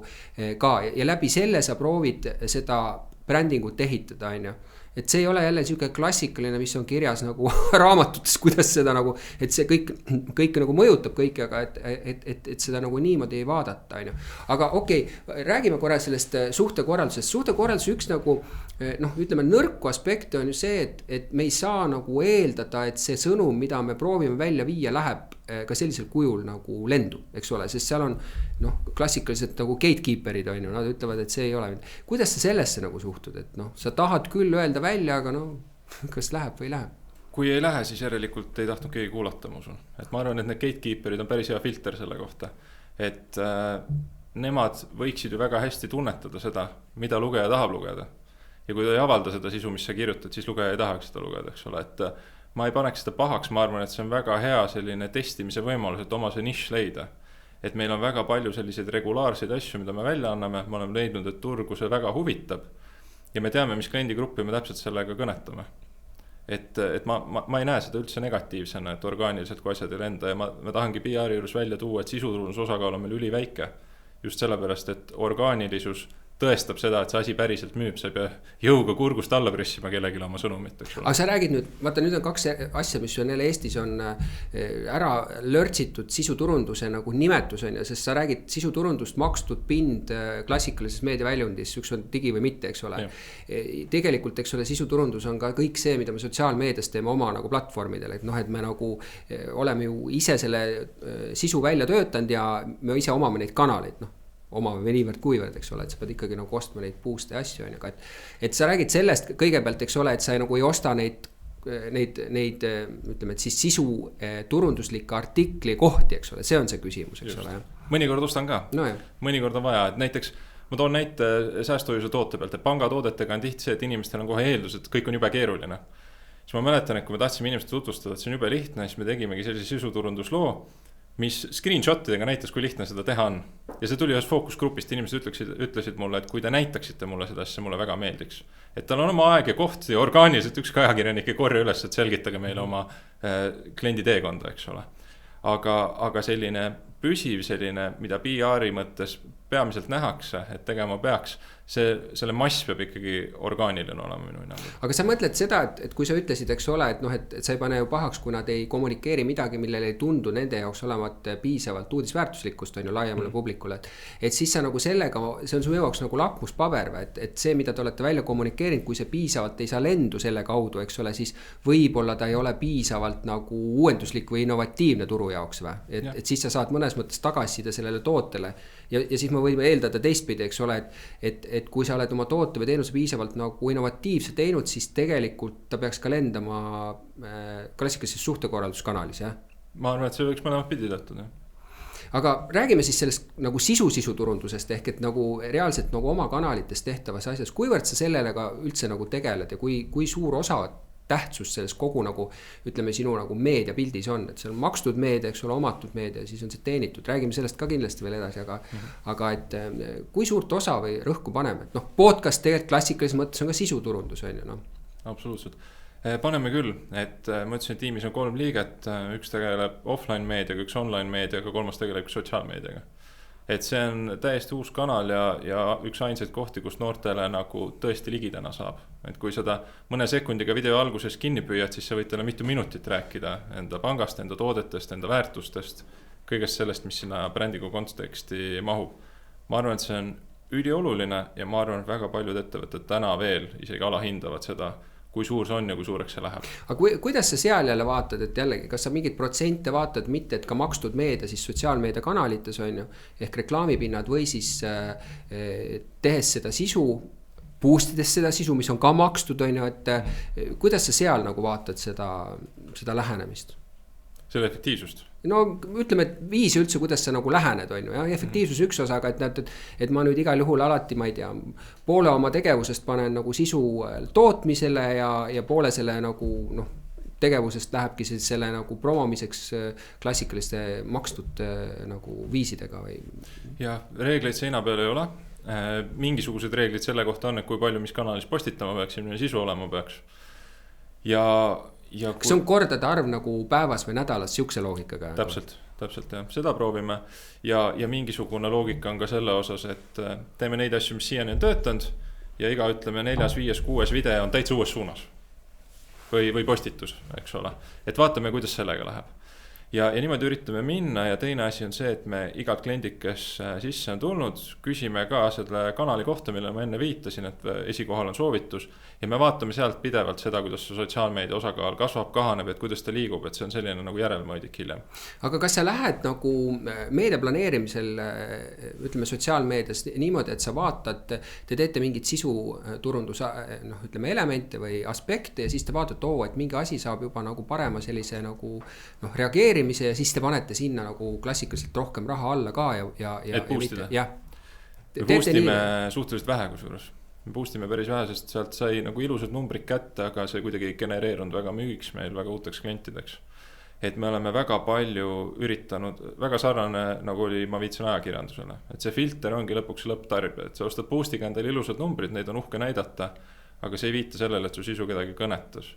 ka, ja läbi selle sa proovid seda brändingut ehitada, on ju. Et see ei ole jälle niisugune klassikaline, mis on kirjas nagu raamatutes, kuidas seda nagu, et see kõik nagu mõjutab kõike, aga et seda nagu niimoodi ei vaadata, on ju. Aga okei, räägime korra sellest suhtekorraldusest. Suhtekorraldus üks nagu, noh, ütleme nõrku aspekte on ju see, et me ei saa nagu eeldada, et see sõnum, mida me proovime välja viia, läheb ka sellisel kujul nagu lendu, eks ole, sest seal on noh, klassikaliselt nagu gatekeeperid on ju, nad ütlevad, et see ei ole. Kuidas sa sellesse nagu suhtud, et noh, sa tahad küll öelda välja, aga noh, kas läheb või ei lähe? Kui ei lähe, siis järelikult ei tahtnud keegi kuulata, ma usun. Et ma arvan, et need gatekeeperid on päris hea filter selle kohta. Et nemad võiksid ju väga hästi tunnetada seda, mida lugeja tahab lugeda. Ja kui ta ei avalda seda sisu, mis sa kirjutad, siis lugeja ei tahaks seda lugeda, eks ole, et ma ei paneks seda pahaks, ma arvan, et see on väga hea selline testimise võimalus, et oma see nišš leida. Et meil on väga palju selliseid regulaarseid asju, mida me välja anname, me oleme leidnud, et turgu see väga huvitab ja me teame, mis kliendigruppi me täpselt sellega kõnetame. Et ma ei näe seda üldse negatiivsena, et orgaaniliselt kui asjad ei lenda ja ma tahangi PR-i juures välja tuua, et sisuturunduse osakaal on meil üliväike. Just sellepärast, et orgaanilisus tõestab seda, et see asi päriselt müüb, sa ei pea jõuga kurgust alla pressima kellelegi oma sõnumit. Aga sa räägid nüüd, vaata nüüd on kaks asja, mis on jälle Eestis on ära lörtsitud sisuturunduse nagu nimetus on ja, sest sa räägid sisuturundust makstud pind klassikalises meediaväljundis, üks on digi või mitte, eks ole. Tegelikult, eks ole, sisuturundus on ka kõik see, mida me sotsiaalmeedias teeme oma nagu platvormidel, et noh, et me nagu oleme ju ise selle sisu välja töötanud ja me ise omame neid kanaleid, noh. Oma või niivõrd kuivõrd, eks ole, et sa pead ikkagi nagu ostma neid puuste asju, et sa räägid sellest kõigepealt, eks ole, et sa nagu ei osta neid, ütleme, et siis sisu turunduslikke artikli kohti, eks ole, see on see küsimus, eks ole. Mõnikord ostan ka, no, mõnikord on vaja, et näiteks ma toon näite säästuhoiuse toote pealt, et pangatoodetega on tihti see, et inimestel on kohe eeldus, et kõik on jube keeruline. Siis ma mäletan, et kui me tahtsime inimesed tutvustada, et see on jube lihtne, siis me tegimegi sellise sisuturundusloo, mis screenshotidega näitas, kui lihtne seda teha on. Ja see tuli ühes fookusgrupist, inimesed ütlesid mulle, et kui te näitaksite mulle seda, siis see mulle väga meeldiks. Et tal on oma aeg ja koht ja orgaaniliselt ükski ajakirjanik ei korja üles, et selgitage meile oma kliendi teekonda, eks ole. Aga selline püsiv selline, mida PR-i mõttes peamiselt nähakse, et tegema peaks, selle mass peab ikkagi orgaaniline olema minu hinnangul. Aga sa mõtled seda, et kui sa ütlesid, eks ole, et noh, et sa ei pane ju pahaks, kui nad ei kommunikeeri midagi, millele ei tundu nende jaoks olevat piisavalt uudisväärtuslikkust on ju laiemale publikule, et siis sa nagu sellega, see on su jaoks nagu lakmuspaber, et see, mida te olete välja kommunikeerinud, kui see piisavalt ei saa lendu selle kaudu, eks ole, siis võib-olla ta ei ole piisavalt nagu uuenduslik või innovatiivne turu jaoks või, et siis sa saad mõnes mõttes tagasiside sellele tootele ja siis me võime eeldada teistpidi, eks ole, et kui sa oled oma toote või teenuse piisavalt nagu innovatiivse teinud, siis tegelikult ta peaks ka lendama klassikalises suhtekorralduskanalis, jah? Ma arvan, et see võiks mõlemad pidi tõttuda. Aga räägime siis sellest nagu sisu-turundusest ehk et nagu reaalselt nagu oma kanalites tehtavas asjas, kuivõrd sa sellele ka üldse nagu tegeled ja kui suur osa tähtsus selles kogu nagu, ütleme sinu nagu meediapildis on, et see on makstud meedia, eks ole, omatud meedia, siis on see teenitud, räägime sellest ka kindlasti veel edasi, aga et kui suurt osa või rõhku paneme, et noh, podcast tegelikult klassikalises mõttes on ka sisuturundus, on ju, noh. Absoluutselt. Paneme küll, et ma ütlesin, et tiimis on 3 liiget, üks tegeleb offline meediaga, üks online meediaga, 3 tegeleb sotsiaalmeediaga. Et see on täiesti uus kanal ja üks ainsaid kohti, kus noortele nagu tõesti ligidena saab. Et kui seda mõne sekundiga video alguses kinni püüad, siis sa võid talle mitu minutit rääkida enda pangast, enda toodetest, enda väärtustest, kõigest sellest, mis sinna brändiga konteksti mahub. Ma arvan, et see on ülioluline ja ma arvan, et väga paljud ettevõtted täna veel isegi alahindavad seda, kui suur see on ja kui suureks see läheb. Aga kuidas sa seal jälle vaatad, et jällegi, kas sa mingid protsente vaatad, mitte et ka makstud meedia siis sotsiaalmeedia kanalites on ju, ehk reklaamipinnad või siis tehes seda sisu boost ides seda sisu, mis on ka makstud, on ju, et kuidas sa seal nagu vaatad seda lähenemist? Selle efektiivsust? No ütleme, et viisi üldse, kuidas sa nagu lähened, on ju, ja efektiivsus üks osa, aga et ma nüüd igal juhul alati, ma ei tea, poole oma tegevusest panen nagu sisu tootmisele ja poole selle nagu noh, tegevusest lähebki siis selle nagu promomiseks klassikaliste makstud nagu viisidega või? Ja reegleid seina peal ei ole. Mingisugused reeglid selle kohta on, et kui palju mis kanalis postitama peaks ja milline sisu olema peaks. Kas on kordade arv nagu päevas või nädalas siukse loogikaga? Täpselt jah, seda proovime ja mingisugune loogika on ka selle osas, et teeme neid asju, mis siiani on töötanud ja iga ütleme 4., 5., 6. video on täitsa uues suunas või postitus, eks ole, et vaatame, kuidas sellega läheb. Ja niimoodi üritame minna ja teine asi on see, et me igalt kliendid, kes sisse on tulnud, küsime ka selle kanali kohta, mille ma enne viitasin, et esikohal on soovitus ja me vaatame sealt pidevalt seda, kuidas sotsiaalmeedia osakaal kasvab, kahaneb, et kuidas ta liigub, et see on selline nagu järelmõõdik hiljem. Aga kas sa lähed nagu meedia planeerimisel, ütleme sotsiaalmeedias niimoodi, et sa vaatad, te teete mingit sisuturundus, noh, ütleme elemente või aspekte ja siis te vaatate, et mingi asi saab juba nagu parema sellise nagu noh, reageerimise ja siis te panete sinna nagu klassikaliselt rohkem raha alla ka et boostida? Jah. Me boostime suhteliselt vähe kusjuures. Me boostime päris vähe, sest sealt sai nagu ilusad numbrid kätte, aga see kuidagi genereerunud väga müügiks meil, väga uuteks klientideks. Et me oleme väga palju üritanud, väga sarnane nagu oli, ma viitsin ajakirjandusele. Et see filter ongi lõpuks lõpptarbija, et sa ostad boostiga endale ilusad numbrid, neid on uhke näidata, aga see ei viita sellele, et su sisu kedagi kõnetas.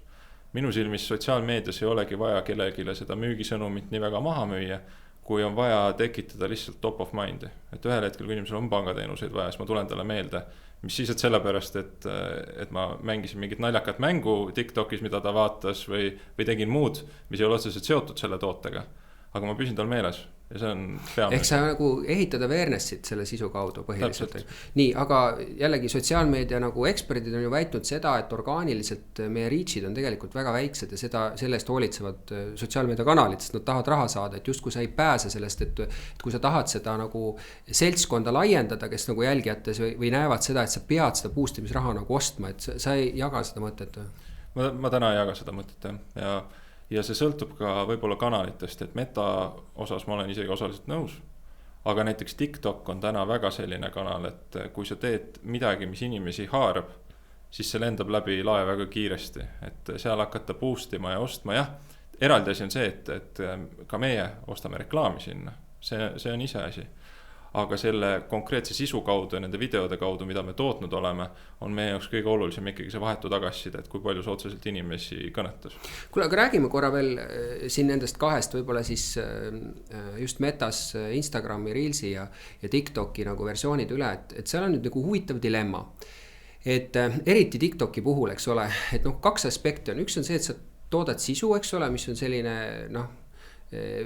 Minu silmis sotsiaalmeedias ei olegi vaja kellegile seda müügisõnumit nii väga maha müüa, kui on vaja tekitada lihtsalt top of mind'i. Et ühel hetkel, kui inimesel on pangateenuseid vaja, siis ma tulen talle meelde, mis siis, et sellepärast, et ma mängisin mingit naljakat mängu TikTokis, mida ta vaatas või tegin muud, mis ei ole otseselt seotud selle tootega. Aga ma püsin tal meeles ja see on peamine. Ehk sa nagu ehitada awareness'it selle sisu kaudu põhiliselt. Nii, aga jällegi sotsiaalmeedia nagu eksperdid on ju väitnud seda, et orgaaniliselt meie reach'id on tegelikult väga väiksed ja sellest hoolitsevad sotsiaalmeedia kanalid, sest nad tahavad raha saada, et just kui sa ei pääse sellest, et kui sa tahad seda nagu seltskonda laiendada, kes nagu jälgijates või näevad seda, et sa pead seda boostimisraha nagu ostma, et sa ei jaga seda mõtet? Ma täna ei jaga seda mõtet ja see sõltub ka võib-olla kanalitest, et meta osas ma olen isegi osaliselt nõus. Aga näiteks TikTok on täna väga selline kanal, et kui sa teed midagi, mis inimesi haarab, siis see lendab läbi lae väga kiiresti. Et seal hakata boostima ja ostma, jah, eraldi asi on see, et ka meie ostame reklaami sinna. See on ise asi. Aga selle konkreetse sisu kaudu ja nende videode kaudu, mida me tootnud oleme, on meie jaoks kõige olulisem ikkagi see vahetu tagasiside, et kui palju see otseselt inimesi kõnetas. Kuule, aga räägime korra veel siin nendest kahest, võib-olla siis just Metas Instagrami, Reelsi ja TikToki nagu versioonid üle, et seal on nüüd nagu huvitav dilemma. Et eriti TikToki puhul, eks ole, et noh, kaks aspekti on. Üks on see, et sa toodad sisu, eks ole, mis on selline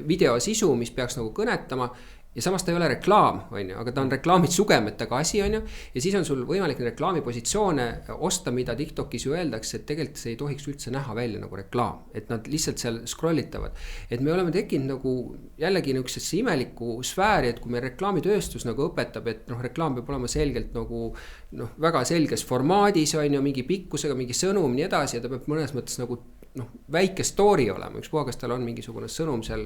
videosisu, mis peaks nagu kõnetama. Ja samas ta ei ole reklaam, on ju, aga ta on reklaamid sugemetega asi, on ju. Ja siis on sul võimalik reklaamipositsioone osta, mida TikTokis ju öeldakse, et tegelikult see ei tohiks üldse näha välja nagu reklaam. Et nad lihtsalt seal scrollitavad. Et me oleme tekkinud nagu jällegi niisugusesse imeliku sfääri, et kui meil reklaamitööstus nagu õpetab, et reklaam peab olema selgelt nagu väga selges formaadis, on ju, mingi pikkusega, mingi sõnum, nii edasi, ja ta peab mõnes mõttes nagu väike story olema, üks puha, kas tal on mingisugune sõnum seal,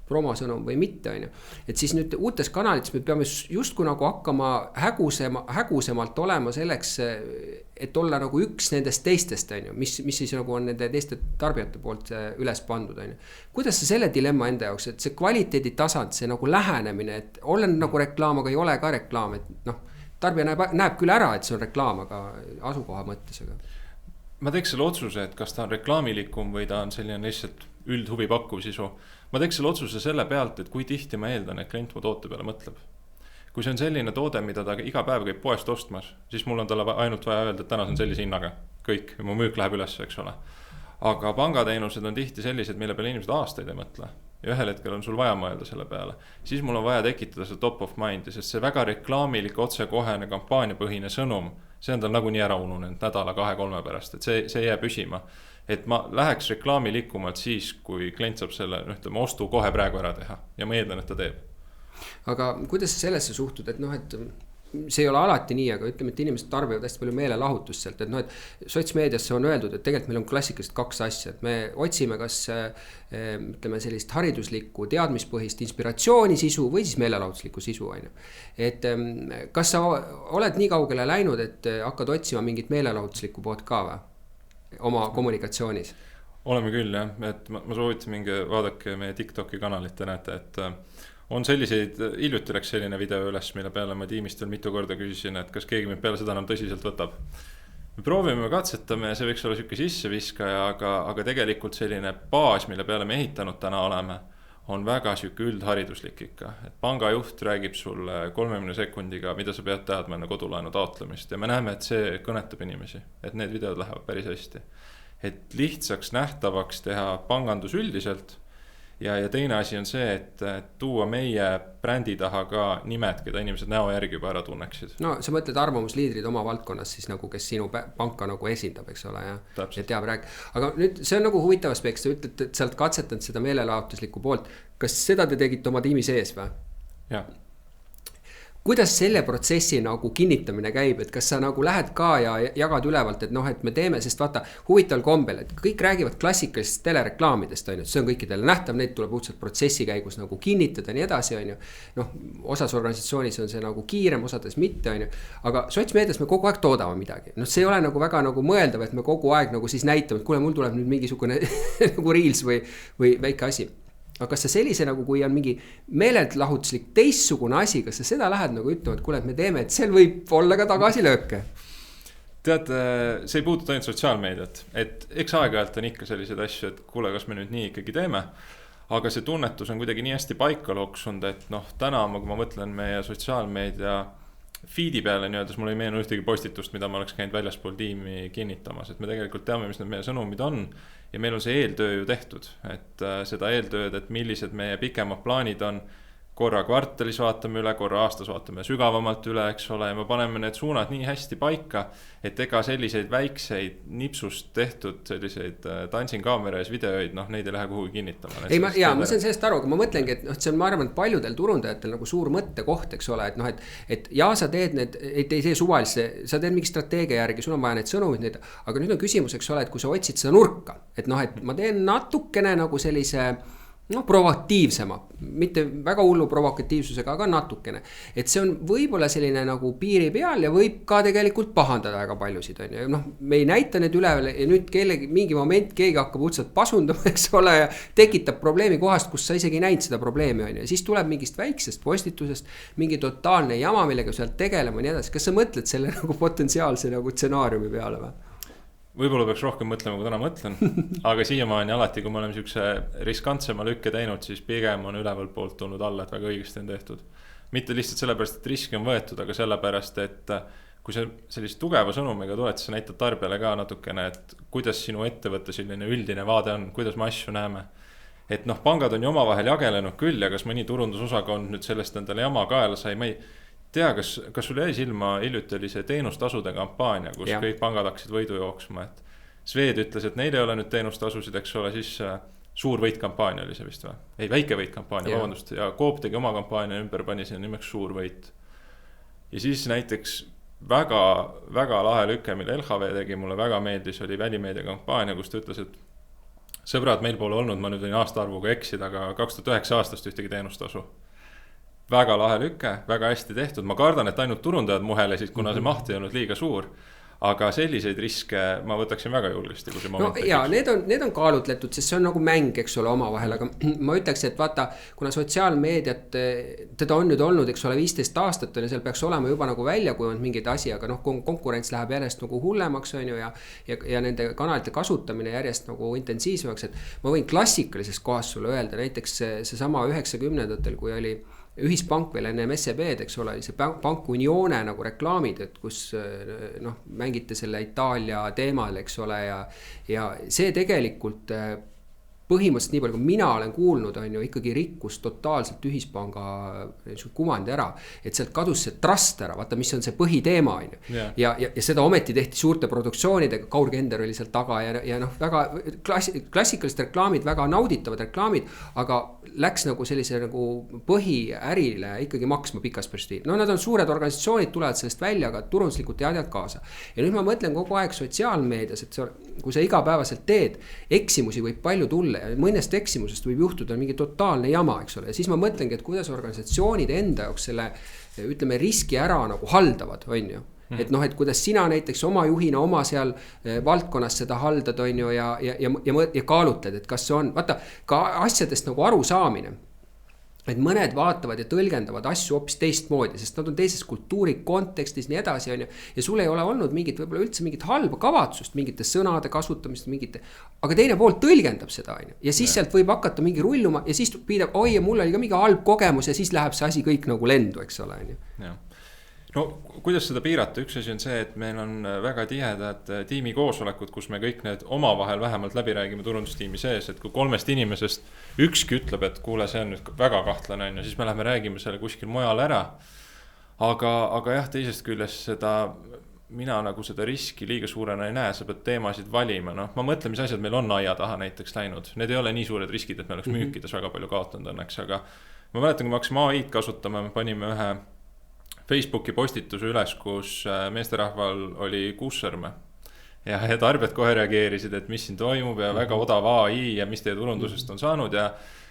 promosõnum või mitte, on ju. Et siis nüüd uutes kanalites me peame justkui nagu hakkama hägusemalt olema selleks, et olla nagu üks nendest teistest, on ju, mis siis nagu on nende teiste tarbijate poolt üles pandud, on ju. Kuidas sa selle dilemma enda jaoks, et see kvaliteedi tasand, see nagu lähenemine, et olen nagu reklaam, aga ei ole ka reklaam, et tarbija näeb küll ära, et see on reklaam, aga asukoha mõttes, aga ma teeks selle otsuse, et kas ta on reklaamilikum või ta on selline lihtsalt üldhuvi pakkuv sisu. Ma teeks selle otsuse selle pealt, et kui tihti ma eeldan, et klient mu toote peale mõtleb. Kui see on selline toode, mida ta iga päev käib poest ostmas, siis mul on talle ainult vaja öelda, et täna see on sellise hinnaga. Kõik, mu müük läheb üles, eks ole. Aga pangateenused on tihti sellised, mille peale inimesed aastaid ei mõtle. Ja ühel hetkel on sul vaja mõelda selle peale. Siis mul on vaja tekitada see top of mind'i, sest see väga reklaamilik, otsekohene, kampaaniapõhine sõnum, see on tal nagunii ära ununenud nädala 2-3 pärast, et see jää püsima. Et ma läheks reklaamilikumalt siis, kui klient saab selle ostu kohe praegu ära teha ja ma eeldan, et ta teeb. Aga kuidas sa sellesse suhtud, et et see ei ole alati nii, aga ütleme, et inimesed tarbivad hästi palju meelelahutust sealt, et noh, et sotsmeediasse on öeldud, et tegelikult meil on klassikaliselt kaks asja, et me otsime kas ütleme sellist hariduslikku teadmispõhist inspiratsiooni sisu või siis meelelahutuslikku sisu, on ju. Et kas sa oled nii kaugele läinud, et hakkad otsima mingit meelelahutuslikku pood ka või? Oma kommunikatsioonis? Oleme küll jah, et ma soovitan minge vaadake meie TikToki kanalit ja näete, et on selliseid, hiljuti läks selline video üles, mille peale ma tiimist veel mitu korda küsisin, et kas keegi mind peale seda enam tõsiselt võtab. Me proovime, katsetame ja see võiks olla selline sisseviskaja, aga tegelikult selline baas, mille peale me ehitanud täna oleme, on väga selline üldhariduslik ikka. Et pangajuht räägib sulle 30 sekundiga, mida sa pead teadma enne kodulaenu taotlemist ja me näeme, et see kõnetab inimesi, et need videod lähevad päris hästi. Et lihtsaks nähtavaks teha pangandus üldiselt. Ja teine asi on see, et tuua meie brändi taha ka nimed, keda inimesed näo järgi juba ära tunneksid. No sa mõtled arvamusliidrid oma valdkonnas siis nagu, kes sinu panka nagu esindab, eks ole, ja teab rääk. Aga nüüd see on nagu huvitav aspekt, sa ütled, et sa oled katsetanud seda meelelahutuslikku poolt. Kas seda te tegite oma tiimi sees või? Jah. Kuidas selle protsessi nagu kinnitamine käib, et kas sa nagu lähed ka ja jagad ülevalt, et noh, et me teeme, sest vaata huvitaval kombel, et kõik räägivad klassikalisest telereklaamidest, on ju, see on kõikidele nähtav, neid tuleb uudselt protsessi käigus nagu kinnitada, nii edasi, on ju. Noh, osas organisatsioonis on see nagu kiirem, osades mitte, on ju, aga sotsmeedias me kogu aeg toodame midagi. Noh, see ei ole nagu väga nagu mõeldav, et me kogu aeg nagu siis näitame, et kuule, mul tuleb nüüd mingisugune nagu reels või väike asi. Aga kas sa sellise nagu, kui on mingi meelelahutuslik teissugune asi, kas sa seda lähed nagu ütlema, et kuule, et me teeme, et seal võib olla ka tagasilööke? Tead, see ei puuduta ainult sotsiaalmeediat, et eks aeg-ajalt on ikka sellised asju, et kuule, kas me nüüd nii ikkagi teeme, aga see tunnetus on kuidagi nii hästi paika loksunud, et noh, täna kui ma mõtlen meie sotsiaalmeedia feedi peale nii-öelda, mul ei meenu ühtegi postitust, mida ma oleks käinud väljaspool tiimi kinnitamas, et me tegelikult teame, mis need meie sõnumid on ja meil on see eeltöö ju tehtud, et seda eeltööd, et millised meie pikemad plaanid on, korra kvartalis vaatame üle, korra aastas vaatame sügavamalt üle, eks ole, ja me paneme need suunad nii hästi paika, et ega selliseid väikseid nipsust tehtud selliseid tantsin kaameras videoid, noh, neid ei lähe kuhugi kinnitama. Ei, ma saan sellest aru, aga ma mõtlengi, et noh, see on, ma arvan, et paljudel turundajatel nagu suur mõttekoht, eks ole, et noh, et ja sa teed need, ei tee suvalisse, sa teed mingi strateegia järgi, sul on vaja need sõnumid, need, aga nüüd on küsimus, eks ole, et kui sa otsid seda nurka, et noh, et ma teen natukene nagu sellise noh, provokatiivsema, mitte väga hullu provokatiivsusega, aga natukene. Et see on võib-olla selline nagu piiri peal ja võib ka tegelikult pahandada väga paljusid, on ju. Noh, me ei näita need üle ja nüüd mingi moment keegi hakkab uudselt pasundama, eks ole, ja tekitab probleemi kohast, kus sa isegi ei näinud seda probleemi, on ju. Ja siis tuleb mingist väiksest postitusest mingi totaalne jama, millega sealt tegelema ja nii edasi. Kas sa mõtled selle nagu potentsiaalse nagu stsenaariumi peale või? Võib-olla peaks rohkem mõtlema, kui täna mõtlen, aga siiamaani alati, kui me oleme niisuguse riskantsema lükke teinud, siis pigem on ülevalt poolt tulnud alla, et väga õigesti on tehtud. Mitte lihtsalt sellepärast, et riski on võetud, aga sellepärast, et kui sa sellise tugeva sõnumiga tuled, siis sa näitad tarbijale ka natukene, et kuidas sinu ettevõtte selline üldine vaade on, kuidas me asju näeme. Et noh, pangad on ju omavahel jagelenud küll ja kas mõni turundusosakond nüüd sellest endale jama kaela sai, ma ei tea, kas sul jäi silma hiljuti oli see teenustasude kampaania, kus kõik pangad hakkasid võidu jooksma, et Swed ütles, et neil ei ole nüüd teenustasusid, eks ole, siis suur võitkampaania oli see vist või? Ei, väike võitkampaania, vabandust, ja Coop tegi oma kampaania ümber, pani sinna nimeks suur võit. Ja siis näiteks väga, väga lahe lüke, mille LHV tegi, mulle väga meeldis, oli välimeedia kampaania, kus ta ütles, et sõbrad, meil pole olnud, ma nüüd võin aastaarvuga eksida, aga 2009 aastast ühtegi teenustasu. Väga lahe lüke, väga hästi tehtud, ma kardan, et ainult turundajad muhelesid, kuna see maht ei olnud liiga suur, aga selliseid riske ma võtaksin väga julgesti, kui see moment no, ja, need on kaalutletud, sest see on nagu mäng, eks ole, omavahel, aga ma ütleks, et vaata, kuna sotsiaalmeediat, teda on nüüd olnud, eks ole, 15 aastat on ja seal peaks olema juba nagu välja kujunud mingid asi, aga noh, konkurents läheb järjest nagu hullemaks, on ju, ja nende kanalite kasutamine järjest nagu intensiivsemaks, et ma võin klassikalises kohas sulle öelda, näiteks see sama 90-ndatel, kui oli ühispank veel enne SEB-d, eks ole, see Bank Unione nagu reklaamid, et kus noh, mängite selle Itaalia teemal, eks ole, ja see tegelikult põhimõtteliselt nii palju, kui mina olen kuulnud, on ju ikkagi rikkus totaalselt ühispanga kuvandi ära, et sealt kadus see trust ära, vaata, mis on see põhiteema, on ju. Ja seda ometi tehti suurte produktsioonidega, Kaur Kender oli seal taga ja noh, väga klassikalised reklaamid, väga nauditavad reklaamid, aga läks nagu sellise nagu põhiärile ikkagi maksma pikas perspektiiv. No nad on suured organisatsioonid, tulevad sellest välja, aga turunduslikult ei aidanud kaasa. Ja nüüd ma mõtlen kogu aeg sotsiaalmeedias, et kui sa igapäevaselt teed, eksimusi võib palju tulla ja mõnest eksimusest võib juhtuda mingi totaalne jama, eks ole. Ja siis ma mõtlengi, et kuidas organisatsioonid enda jaoks selle, ütleme, riski ära nagu haldavad, on ju. Et noh, et kuidas sina näiteks oma juhina oma seal valdkonnas seda haldad, on ju, ja kaalutled, et kas see on, vaata, ka asjadest nagu aru saamine. Et mõned vaatavad ja tõlgendavad asju hoopis teistmoodi, sest nad on teises kultuuri kontekstis nii edasi, on ju. Ja sul ei ole olnud mingit, võib-olla üldse mingit halba kavatsust, mingite sõnade kasutamist, aga teine pool tõlgendab seda, on ju. Ja siis sealt võib hakata mingi rulluma ja siis piidab, oi, ja mul oli ka mingi halb kogemus ja siis läheb see asi kõik nagu lendu, eks ole, on ju. No kuidas seda piirata, üks asi on see, et meil on väga tihedad tiimi koosolekud, kus me kõik need omavahel vähemalt läbi räägime turundustiimi sees, et kui 3 inimesest ükski ütleb, et kuule, see on nüüd väga kahtlane, on, ja siis me läheme räägime selle kuskil mujal ära. Aga jah, teisest küljest seda, mina nagu seda riski liiga suurena ei näe, sa pead teemasid valima, noh, ma mõtlen, mis asjad meil on aia taha näiteks läinud, need ei ole nii suured riskid, et me oleks müükides väga palju kaotanud õnneks, aga ma mäletan, kui me hakkasime AI-d kasutama, me panime ühe Facebooki postituse üles, kus meesterahval oli 6 sõrme ja tarbijad kohe reageerisid, et mis siin toimub ja väga odav AI ja mis teie turundusest on saanud ja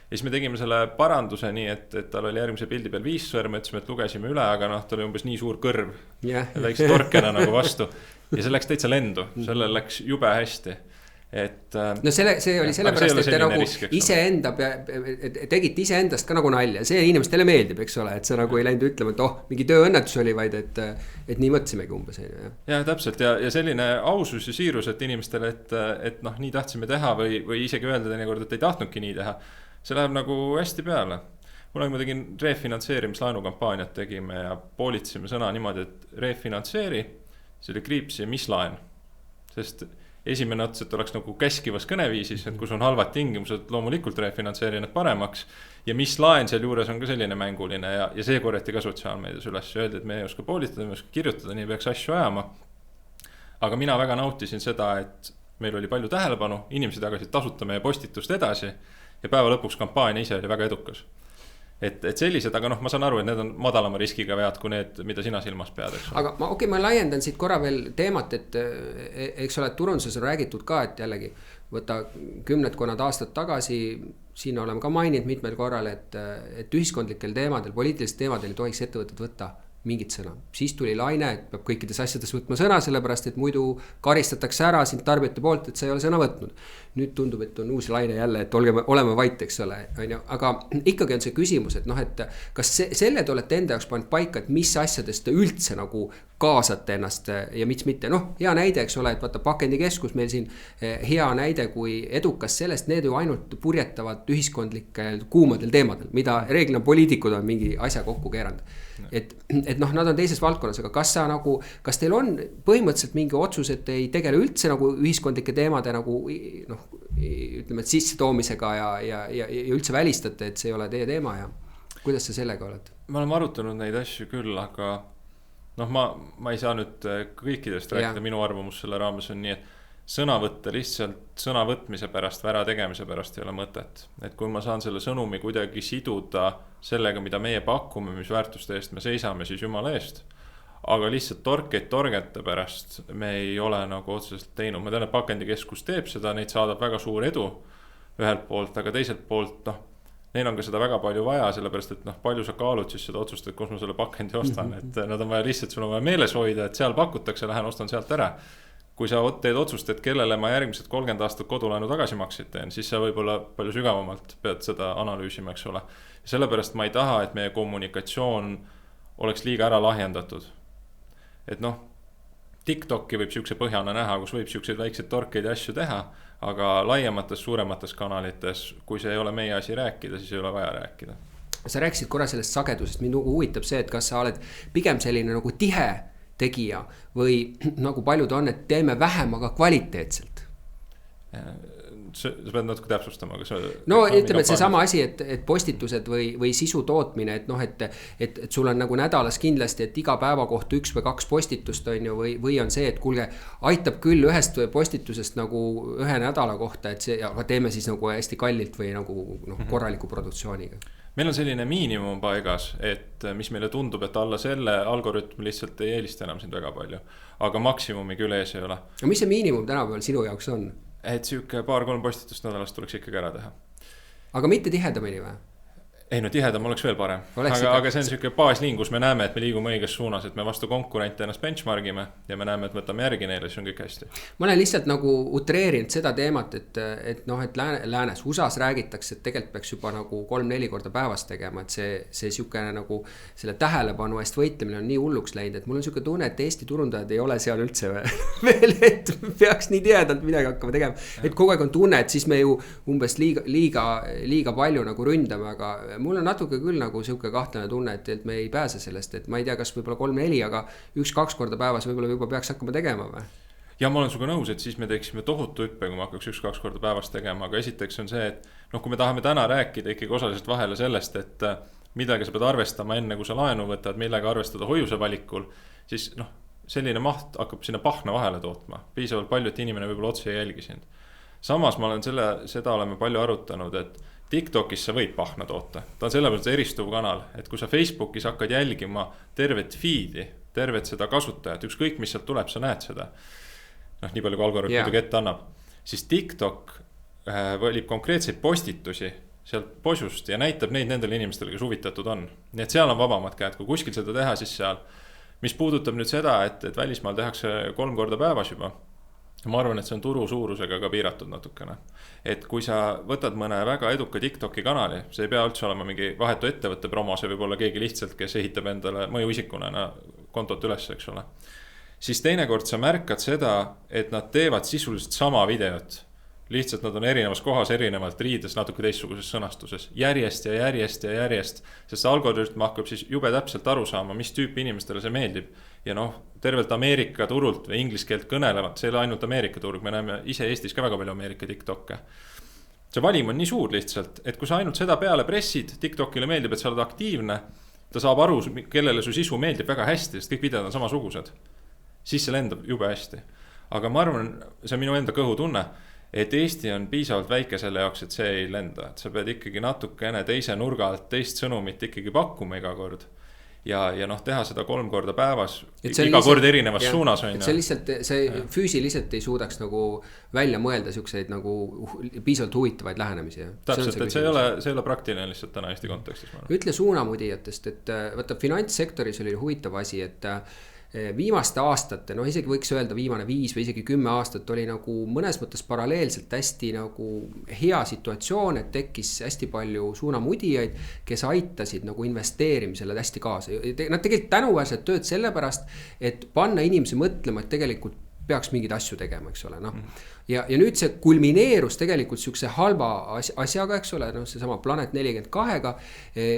siis me tegime selle paranduse nii, et tal oli järgmise pildi peal 5 sõrme, ütlesime, et lugesime üle, aga noh, ta oli umbes nii suur kõrv ja läks torkena nagu vastu ja see läks täitsa lendu, sellel läks jube hästi. No see oli sellepärast, et te nagu iseenda tegite iseendast ka nagu nalja, see inimestele meeldib, eks ole, et sa nagu ei läinud ütlema, et mingi tööõnnetus oli, vaid et nii mõtlesimegi umbes. Ja täpselt ja selline ausus ja siirus, et inimestele, et noh, nii tahtsime teha või isegi öelda teinekord, et ei tahtnudki nii teha, see läheb nagu hästi peale. Kunagi ma tegin refinantseerimislaenukampaaniat tegime ja poolitsime sõna niimoodi, et refinantseeri, see oli kriipsi, mis laen, sest esimene ots, et oleks nagu käskivas kõneviisis, et kus on halvad tingimused, loomulikult refinantseeri need paremaks ja mis laen seal juures on ka selline mänguline ja see korjati ka sotsiaalmeedias üles ja öeldi, et me ei oska poolitada, me ei oska kirjutada, nii peaks asju ajama. Aga mina väga nautisin seda, et meil oli palju tähelepanu, inimesed jagasid tasuta meie postitust edasi ja päeva lõpuks kampaania ise oli väga edukas. Et sellised, aga noh, ma saan aru, et need on madalama riskiga vead kui need, mida sina silmas pead. Aga ma laiendan siit korra veel teemat, et eks ole, turunduses on räägitud ka, et jällegi võtta 10 aastat tagasi, siin oleme ka maininud mitmel korral, et ühiskondlikel teemadel, poliitilistel teemadel ei tohiks ettevõtted võtta mingit sõna. Siis tuli laine, et peab kõikides asjades võtma sõna, sellepärast et muidu karistatakse ära sind tarbijate poolt, et sa ei ole sõna võtnud. Nüüd tundub, et on uus laine jälle, et oleme vait, eks ole. Aga ikkagi on see küsimus, et noh, et kas selle te olete enda jaoks pannud paika, et mis asjadest te üldse nagu kaasate ennast ja miks mitte. Noh, hea näide, eks ole, et vaata pakendikeskus meil siin hea näide, kui edukas sellest, need ju ainult purjetavad ühiskondlikel kuumadel teemadel, mida reeglina poliitikud on mingi asja kokku keeranud. Et noh, nad on teises valdkonnas, aga kas teil on põhimõtteliselt mingi otsus, et ei tegele üldse nagu ühiskondlike teemade nagu noh, ütleme, et sisse toomisega ja üldse välistate, et see ei ole teie teema ja kuidas sa sellega oled? Me oleme arutanud neid asju küll, aga noh, ma ei saa nüüd kõikidest rääkida, minu arvamus selle raames on nii, et sõnavõtte lihtsalt sõnavõtmise pärast, ära tegemise pärast ei ole mõtet. Et kui ma saan selle sõnumi kuidagi siduda sellega, mida meie pakume, mis väärtuste eest me seisame, siis jumala eest. Aga lihtsalt torgete pärast me ei ole nagu otseselt teinud. Ma tean, et pakendikeskus teeb seda, neid saadab väga suur edu ühelt poolt, aga teiselt poolt noh, neil on ka seda väga palju vaja, sellepärast et noh, palju sa kaalud siis seda otsust, et kus ma selle pakendi ostan, et nad on vaja lihtsalt, sul on vaja meeles hoida, et seal pakutakse, lähen ostan sealt ära. Kui sa teed otsust, et kellele ma järgmised 30 aastat kodulaenu tagasimaksid teen, siis sa võib-olla palju sügavamalt pead seda analüüsima, eks ole. Sellepärast ma ei taha, et meie kommunikatsioon oleks liiga ära lahjendatud. Et noh, TikToki võib siukse põhjana näha, kus võib siukseid väikseid torkeid ja asju teha, aga laiemates, suuremates kanalites, kui see ei ole meie asi rääkida, siis ei ole vaja rääkida. Sa rääkisid korra sellest sagedusest, mind huvitab see, et kas sa oled pigem selline nagu tihe tegija või nagu paljud on, et teeme vähem, aga kvaliteetselt? sa pead natuke täpsustama, kas no ütleme, et see sama asi, et postitused või sisu tootmine, et noh, et sul on nagu nädalas kindlasti, et iga päeva kohta 1 või 2 postitust on ju, või on see, et kuulge, aitab küll ühest postitusest nagu 1 nädala kohta, et see, aga teeme siis nagu hästi kallilt või nagu korraliku produktsiooniga. Meil on selline miinimum paigas, et mis meile tundub, et alla selle algoritm lihtsalt ei eelista enam sind väga palju, aga maksimumi küll ees ei ole. No mis see miinimum tänapäeval sinu jaoks on? Et siuke 2-3 postitust nädalast tuleks ikkagi ära teha. Aga mitte tihedamini või? Ei no tihedam oleks veel parem, aga see on siuke baasliin, kus me näeme, et me liigume õiges suunas, et me vastu konkurente ennast benchmargime ja me näeme, et võtame järgi neile, siis on kõik hästi. Ma olen lihtsalt nagu utreerinud seda teemat, et noh, et läänes USAs räägitakse, et tegelikult peaks juba nagu 3-4 korda päevas tegema, et see siukene nagu selle tähelepanu eest võitlemine on nii hulluks läinud, et mul on siuke tunne, et Eesti turundajad ei ole seal üldse veel, et peaks nii tihedalt midagi hakkama tegema, et kogu aeg on tunne, et siis me ju umbes liiga palju nagu ründame, aga mul on natuke küll nagu siuke kahtlane tunne, et me ei pääse sellest, et ma ei tea, kas võib-olla 3-4, aga 1-2 korda päevas võib-olla juba peaks hakkama tegema või? Ja ma olen suga nõus, et siis me teeksime tohutu hüppe, kui me hakkaks 1-2 korda päevas tegema, aga esiteks on see, et noh, kui me tahame täna rääkida ikkagi osaliselt vahele sellest, et millega sa pead arvestama enne, kui sa laenu võtad, millega arvestada hoiuse valikul, siis noh, selline maht hakkab sinna pahna vahele tootma. Piisavalt palju, et inimene võib-olla otse ei jälgi sind. Samas ma olen seda oleme palju arutanud, et TikTokis sa võid pahna toota. Ta on sellepärast eristuv kanal, et kui sa Facebookis hakkad jälgima tervet feed'i, tervet seda kasutajat, ükskõik mis sealt tuleb, sa näed seda. Noh, nii palju kui algoritm ette annab. Siis TikTok valib konkreetseid postitusi sealt posust ja näitab neid nendele inimestele, kes huvitatud on. Nii et seal on vabamad käed, kui kuskil seda teha, siis seal. Mis puudutab nüüd seda, et välismaal tehakse 3 korda päevas juba, ma arvan, et see on turu suurusega ka piiratud natukene. Et kui sa võtad mõne väga eduka TikToki kanali, see ei pea üldse olema mingi vahetu ettevõtte promo, see võib olla keegi lihtsalt, kes ehitab endale mõjuisikuna kontot üles, eks ole. Siis teinekord sa märkad seda, et nad teevad sisuliselt sama videot. Lihtsalt nad on erinevas kohas, erinevalt riides, natuke teistsuguses sõnastuses. Järjest ja järjest ja järjest, sest algoritm hakkab siis jube täpselt aru saama, mis tüüpi inimestele see meeldib. Ja noh, tervelt Ameerika turult või ingliskeelt kõnelevad, see ei ole ainult Ameerika turg, me näeme ise Eestis ka väga palju Ameerika TikTokke. See valim on nii suur lihtsalt, et kui sa ainult seda peale pressid, TikTokile meeldib, et sa oled aktiivne, ta saab aru, kellele su sisu meeldib väga hästi, sest kõik videod on samasugused, siis see lendab jube hästi. Aga ma arvan, see on minu enda kõhutunne, et Eesti on piisavalt väike selle jaoks, et see ei lenda, et sa pead ikkagi natukene teise nurga alt teist sõnumit ikkagi pakkuma iga kord. Ja noh, teha seda 3 korda päevas, iga kord erinevas suunas on. Et see lihtsalt, see füüsiliselt ei suudaks nagu välja mõelda siukseid nagu piisavalt huvitavaid lähenemisi. Täpselt, et see ei ole praktiline lihtsalt täna Eesti kontekstis. Ütle suunamudijatest, et võtta finantssektoris oli huvitav asi, et viimaste aastate, no isegi võiks öelda viimane 5 või isegi 10 aastat oli nagu mõnes mõttes paralleelselt hästi nagu hea situatsioon, et tekkis hästi palju suunamudijaid, kes aitasid nagu investeerimisele hästi kaasa. Nad tegelikult tänuväärselt tööd sellepärast, et panna inimesi mõtlema, et tegelikult peaks mingeid asju tegema, eks ole, noh. Ja nüüd see kulmineerus tegelikult siukse halba asjaga, eks ole, noh, see sama Planet 42-ga,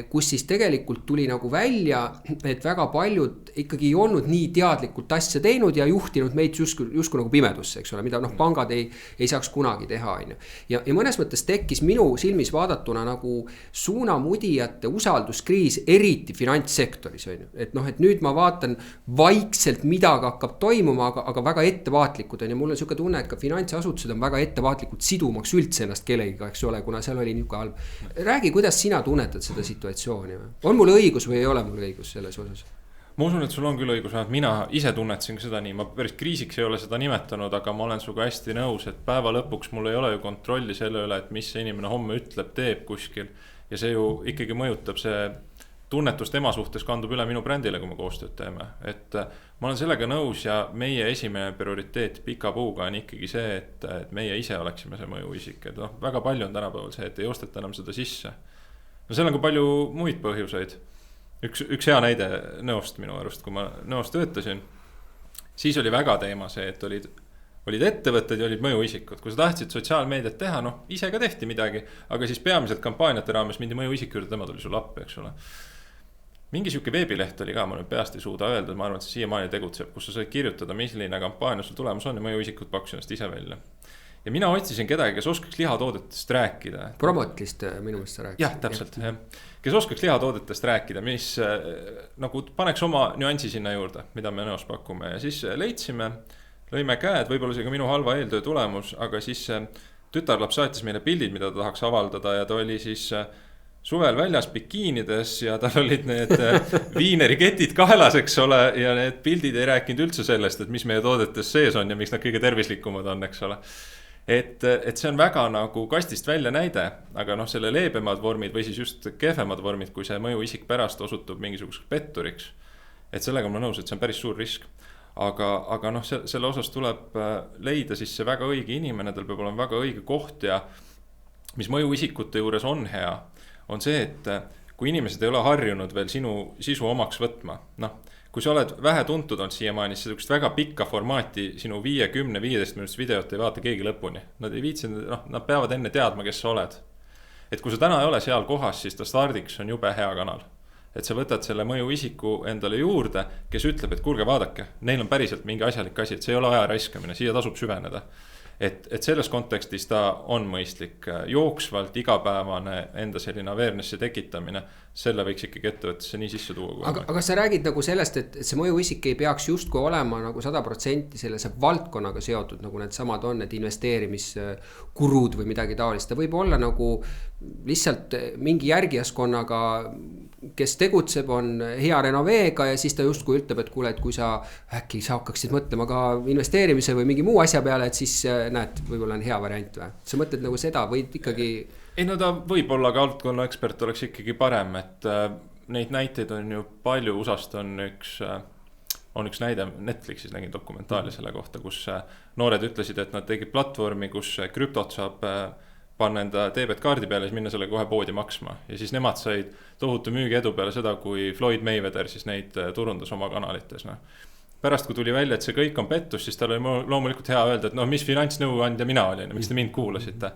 kus siis tegelikult tuli nagu välja, et väga paljud ikkagi ei olnud nii teadlikult asja teinud ja juhtinud meid justkui nagu pimedusse, eks ole, mida noh, pangad ei saaks kunagi teha, on ju. Ja mõnes mõttes tekkis minu silmis vaadatuna nagu suunamudijate usalduskriis, eriti finantssektoris, on ju. Et noh, et nüüd ma vaatan vaikselt midagi hakkab toimuma, aga väga ettevaatlikud on ja mul on siuke tunne, et ka finantsasutused on väga ettevaatlikult sidumaks üldse ennast kellegiga, eks ole, kuna seal oli niisugune halb. Räägi, kuidas sina tunnetad seda situatsiooni? On mul õigus või ei ole mul õigus selles osas? Ma usun, et sul on küll õigus, et mina ise tunnetasin seda nii, ma päris kriisiks ei ole seda nimetanud, aga ma olen suga hästi nõus, et päeva lõpuks mul ei ole ju kontrolli selle üle, et mis see inimene homme ütleb, teeb kuskil ja see ju ikkagi mõjutab see tunnetust ema suhtes kandub üle minu brändile, kui me koostööd teeme. Et ma olen sellega nõus ja meie esimene prioriteet pika puuga on ikkagi see, et meie ise oleksime see mõjuisik. Et noh, väga palju on tänapäeval see, et ei osteta enam seda sisse. No seal on ka palju muid põhjuseid. Üks hea näide Nõost minu arust, kui ma Nõost töötasin, siis oli väga teema see, et olid ettevõtted ja olid mõjuisikud. Kui sa tahtsid sotsiaalmeediat teha, noh, ise ka tehti midagi, aga siis peamiselt kampaaniate raames mindi mõjuisik juurde, tema tuli sul appi, eks ole. Mingi siuke veebileht oli ka, ma nüüd peast ei suuda öelda, ma arvan, et see siiamaani tegutseb, kus sa said kirjutada, milline kampaania sul tulemus on ja mõjuisikud pakkusid ennast ise välja. ja mina otsisin kedagi, kes oskaks lihatoodetest rääkida. Promotlist minu meelest sa rääkisid. Jah, täpselt, jah. Kes oskaks lihatoodetest rääkida, mis nagu paneks oma nüansi sinna juurde, mida me nõus pakume. Ja siis leidsime, lõime käed, võib-olla see ka minu halva eeltöö tulemus, aga siis tütarlaps saatis meile pildid, mida ta tahaks avaldada ja ta oli siis suvel väljas bikiinides ja tal olid need viineriketid kaelas, eks ole, ja need pildid ei rääkinud üldse sellest, et mis meie toodetes sees on ja miks nad kõige tervislikumad on, eks ole. Et see on väga nagu kastist välja näide, aga noh, selle leebemad vormid või siis just kehvemad vormid, kui see mõjuisik pärast osutub mingisuguseks petturiks. Et sellega ma nõus, et see on päris suur risk. Aga noh, selle osas tuleb leida siis see väga õige inimene, tal peab olema väga õige koht ja mis mõjuisikute juures on hea, on see, et kui inimesed ei ole harjunud veel sinu sisu omaks võtma, noh, kui sa oled vähe tuntud on siiamaani, siis väga pikka formaati sinu 5-10-15 minutist videot ei vaata keegi lõpuni. Nad ei viitsi, noh, nad peavad enne teadma, kes sa oled. Et kui sa täna ei ole seal kohas, siis ta stardiks on jube hea kanal. Et sa võtad selle mõjuisiku endale juurde, kes ütleb, et kuulge vaadake, neil on päriselt mingi asjalik asi, et see ei ole aja raiskamine, siia tasub süveneda. Et selles kontekstis ta on mõistlik jooksvalt, igapäevane enda selline awareness'i tekitamine, selle võiks ikkagi ettevõttesse nii sisse tuua. Aga sa räägid nagu sellest, et see mõjuisik ei peaks justkui olema nagu 100% sellise valdkonnaga seotud, nagu need samad on, need investeerimiskurud või midagi taolist. Ta võib olla nagu lihtsalt mingi järgijaskonnaga, kes tegutseb, on hea renoveega ja siis ta justkui ütleb, et kuule, et kui sa äkki sa hakkaksid mõtlema ka investeerimise või mingi muu asja peale, et siis näed, võib-olla on hea variant või? Sa mõtled nagu seda või ikkagi... Ei, no ta võib olla ka valdkonna ekspert oleks ikkagi parem, et neid näiteid on ju palju, USAst on üks näide, Netflixis nägin dokumentaali selle kohta, kus noored ütlesid, et nad tegid platvormi, kus krüptot saab panna enda debetkaardi peale, siis minna selle kohe poodi maksma. Ja siis nemad said tohutu müügi edu peale seda, kui Floyd Mayweather siis neid turundas oma kanalites. No. Pärast, kui tuli välja, et see kõik on pettus, siis tal oli loomulikult hea öelda, et no mis finantsnõuandja mina olin, miks te mind kuulasite.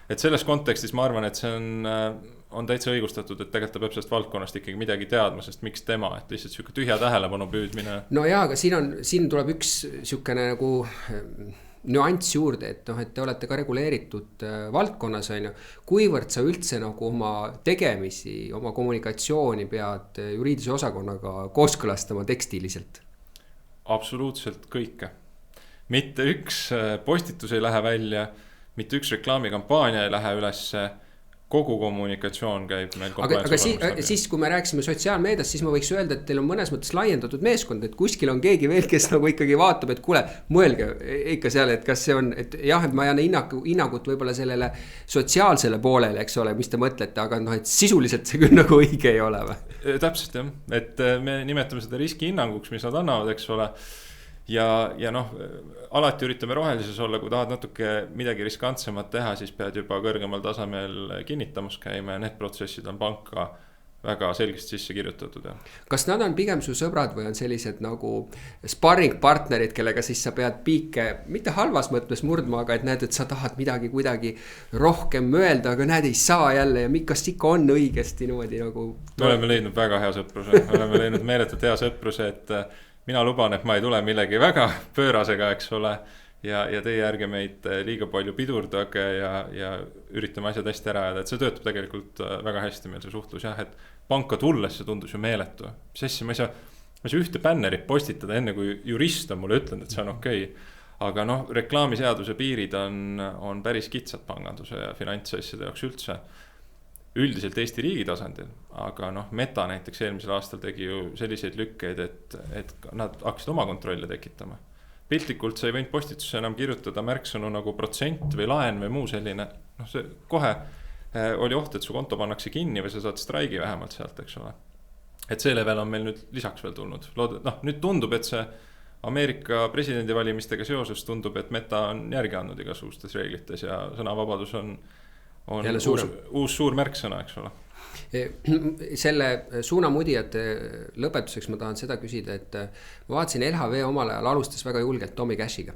Et selles kontekstis ma arvan, et see on täitsa õigustatud, et tegelikult ta peab sellest valdkonnast ikkagi midagi teadma, sest miks tema, et lihtsalt siuke tühja tähelepanu püüdmine. No jaa, aga siin tuleb üks siukene nagu nüanss juurde, et noh, et te olete ka reguleeritud valdkonnas, on ju, kuivõrd sa üldse nagu oma tegemisi, oma kommunikatsiooni pead juriidise osakonnaga kooskõlastama tekstiliselt? Absoluutselt kõike. Mitte üks postitus ei lähe välja, mitte üks reklaamikampaania ei lähe ülesse, kogu kommunikatsioon käib meil aga siis kui me rääksime sotsiaalmeediast, siis ma võiks öelda, et teil on mõnes mõttes laiendatud meeskond, et kuskil on keegi veel, kes nagu ikkagi vaatab, et kuule, mõelge ikka seal, et kas see on, et jah, et ma jään hinnagut võib-olla sellele sotsiaalsele poolele, eks ole, mis te mõtlete, aga noh, et sisuliselt see küll nagu õige ei ole või? Täpselt jah, et me nimetame seda riskihinnanguks, mis nad annavad, eks ole. Ja noh, alati üritame rohelises olla, kui tahad natuke midagi riskantsemat teha, siis pead juba kõrgemal tasemel kinnitamas käima ja need protsessid on panka väga selgesti sisse kirjutatud. Ja. Kas nad on pigem su sõbrad või on sellised nagu sparring partnerid, kellega siis sa pead piike, mitte halvas mõttes murdma, aga et näed, et sa tahad midagi kuidagi rohkem öelda, aga näed, ei saa jälle ja kas ikka on õigesti niimoodi nagu... Me oleme leidnud väga hea sõpruse, oleme leidnud meeletult hea sõpruse, et mina luban, et ma ei tule millegi väga pöörasega, eks ole, ja teie ärge meid liiga palju pidurdage ja üritame asjad hästi ära jääda, et see töötab tegelikult väga hästi meil see suhtlus, jah, et panka tulles see tundus ju meeletu. Mis asja, ma ei saa ühte bännerit postitada enne, kui jurist on mulle ütlenud, et see on okei. Aga noh, reklaamiseaduse piirid on päris kitsad panganduse ja finantsasjade jaoks üldse. Üldiselt Eesti riigi tasandil, aga noh, Meta näiteks eelmisel aastal tegi ju selliseid lükkeid, et nad hakkasid oma kontrolle tekitama. Piltlikult sa ei võinud postitusse enam kirjutada märksõnu nagu protsent või laen või muu selline. Noh, see kohe oli oht, et su konto pannakse kinni või sa saad straigi vähemalt sealt, eks ole. Et see level on meil nüüd lisaks veel tulnud. Noh, nüüd tundub, et see Ameerika presidendivalimistega seoses tundub, et Meta on järgi andnud igasugustes reeglites ja sõnavabadus on uus suur märksõna, eks ole. Selle suunamudijate lõpetuseks ma tahan seda küsida, et ma vaatasin LHV omal ajal alustas väga julgelt Tommy Cashiga.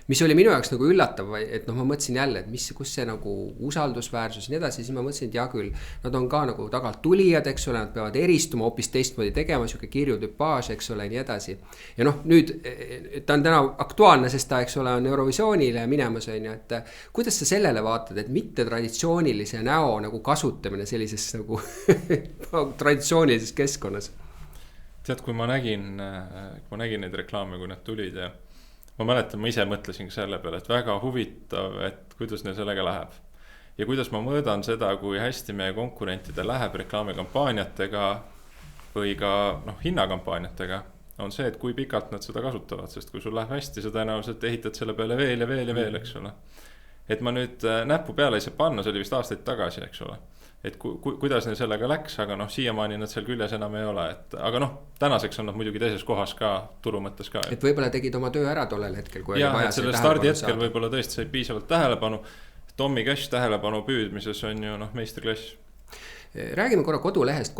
mis oli minu jaoks nagu üllatav, et noh, ma mõtlesin jälle, et kus see nagu usaldusväärsus ja nii edasi, siis ma mõtlesin, et hea küll, nad on ka nagu tagant tulijad, eks ole, nad peavad eristuma hoopis teistmoodi tegema, sihuke kirjutüpaaž, eks ole, nii edasi. Ja noh, nüüd ta on täna aktuaalne, sest ta, eks ole, on Eurovisioonile minemas, on ju, et kuidas sa sellele vaatad, et mitte traditsioonilise näo nagu kasutamine sellises nagu traditsioonilises keskkonnas? Tead, kui ma nägin neid reklaame, kui need tulid ja ma mäletan, ma ise mõtlesin selle peale, et väga huvitav, et kuidas neil sellega läheb. Ja kuidas ma mõõdan seda, kui hästi meie konkurentidel läheb reklaamikampaaniatega või ka hinnakampaaniatega, on see, et kui pikalt nad seda kasutavad, sest kui sul läheb hästi, sa tõenäoliselt ehitad selle peale veel ja veel ja veel, eks ole. Et ma nüüd näppu peale ei saa panna, see oli vist aastaid tagasi, eks ole. Et kuidas neil sellega läks, aga siiamaani nad seal küljes enam ei ole, aga tänaseks on nad muidugi teises kohas ka turu mõttes ka. Et võibolla tegid oma töö ära tollel hetkel, kui oli vaja selle stardi hetkel võibolla tõesti sai piisavalt tähelepanu. Tommy Cash tähelepanu püüdmises on ju meisterklass. Räägime korra kodulehest.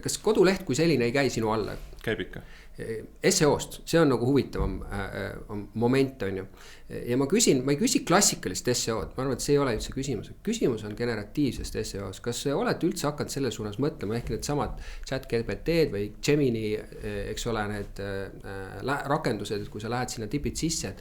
Kas koduleht kui selline ei käi sinu alla? Käib ikka. SEO-st, see on nagu huvitavam moment, on ju. Ja ma ei küsi klassikalist SEO-d, ma arvan, et see ei ole üldse küsimus. Küsimus on generatiivsest SEO-st. Kas oled üldse hakanud selle suunas mõtlema, ehk need samad ChatGPT-d või Gemini, eks ole, need rakendused, et kui sa lähed sinna tipid sisse,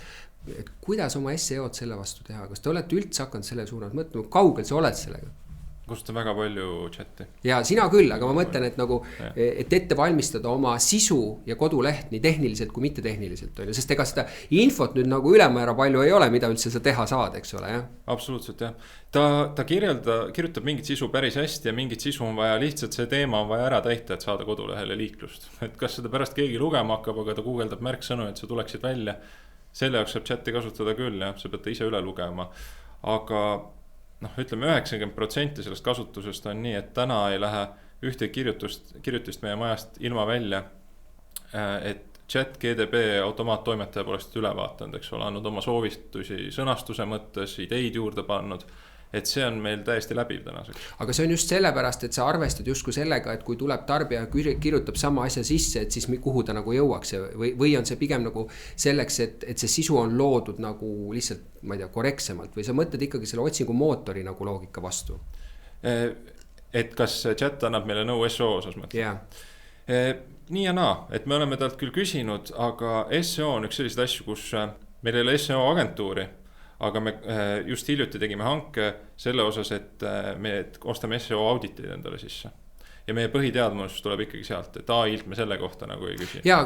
et kuidas oma SEO-d selle vastu teha? Kas te olete üldse hakanud selle suunas mõtlema? Kaugel sa oled sellega? Kasutan väga palju chati. Ja sina küll, aga ma mõtlen, et nagu, et ette valmistada oma sisu ja koduleht nii tehniliselt kui mitte tehniliselt, on ju, sest ega seda infot nüüd nagu ülemäära palju ei ole, mida üldse sa teha saad, eks ole, jah? Absoluutselt, jah. Ta kirjutab mingit sisu päris hästi ja mingit sisu on vaja, lihtsalt see teema on vaja ära täita, et saada kodulehele liiklust. Et kas seda pärast keegi lugema hakkab, aga ta guugeldab märksõnu, et sa tuleksid välja. Selle jaoks saab chati kasutada küll, jah, sa pead ta ise üle lugema, aga ütleme 90% sellest kasutusest on nii, et täna ei lähe ühte kirjutust meie majast ilma välja, et chat GDB automaattoimetaja pole seda üle vaatanud, eks ole, andnud oma soovistusi sõnastuse mõttes, ideid juurde pannud, et see on meil täiesti läbiv tänaseks. Aga see on just sellepärast, et sa arvestad justkui sellega, et kui tuleb tarbija kirjutab sama asja sisse, et siis kuhu ta nagu jõuaks või on see pigem nagu selleks, et see sisu on loodud nagu lihtsalt, ma ei tea, korrektsemalt või sa mõtled ikkagi selle otsingumootori nagu loogika vastu? Et kas chat annab meile nõu SEO osas mõtled? Yeah. Nii ja naa, et me oleme talt küll küsinud, aga SEO on üks sellised asju, kus meil ei ole SEO agentuuri, aga me just hiljuti tegime hanke selle osas, et me ostame SEO auditeid endale sisse. Ja meie põhiteadmus tuleb ikkagi sealt, et AI-lt me selle kohta nagu ei küsi. Ja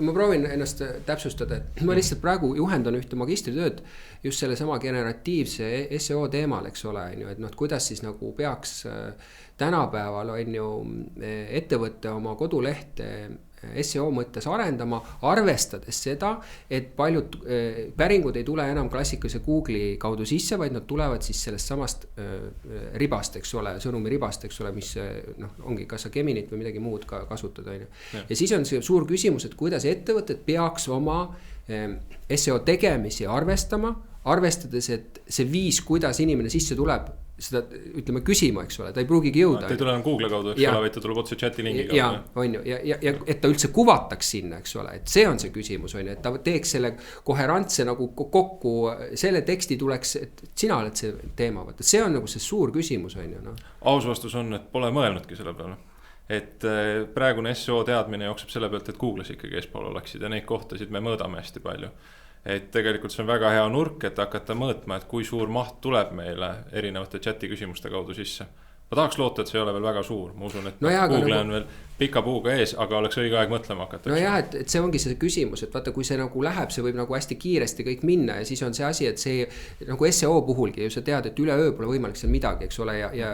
ma proovin ennast täpsustada, et ma lihtsalt praegu juhendan ühte magistritööd just selle sama generatiivse SEO teemal, eks ole, et kuidas siis nagu peaks tänapäeval on ju ettevõtte oma kodulehte SEO mõttes arendama, arvestades seda, et paljud päringud ei tule enam klassikalise Google'i kaudu sisse, vaid nad tulevad siis sellest samast ribast, eks ole, sõnumi ribast, eks ole, mis ongi kas sa Geminit või midagi muud ka kasutada. Ja siis on see suur küsimus, et kuidas ettevõtted peaks oma SEO tegemisi arvestades, et see viis, kuidas inimene sisse tuleb, seda ütleme küsima, eks ole, ta ei pruugigi jõuda. Ta ei tule enam Google kaudu, eks ole, vaid ta tuleb otse chati lingi kaudu. Ja, on ju, ja et ta üldse kuvataks sinna, eks ole, et see on see küsimus, on ju, et ta teeks selle koherantse nagu kokku, selle teksti tuleks, et sina oled see teema, vaata, see on nagu see suur küsimus, on ju. Aus vastus on, et pole mõelnudki selle peale. Et praegune SEO teadmine jookseb selle pealt, et Google'is ikkagi eespool oleksid ja neid kohtasid me mõõdame hästi palju. Et tegelikult see on väga hea nurk, et hakata mõõtma, et kui suur maht tuleb meile erinevate chati küsimuste kaudu sisse. Ma tahaks loota, et see ei ole veel väga suur. Ma usun, et Google on veel pika puuga ees, aga oleks õige aeg mõtlema hakata. No jah, et see ongi see küsimus, et vaata, kui see nagu läheb, see võib nagu hästi kiiresti kõik minna ja siis on see asi, et see nagu SEO puhulgi ju sa tead, et üle öö pole võimalik seal midagi, eks ole, ja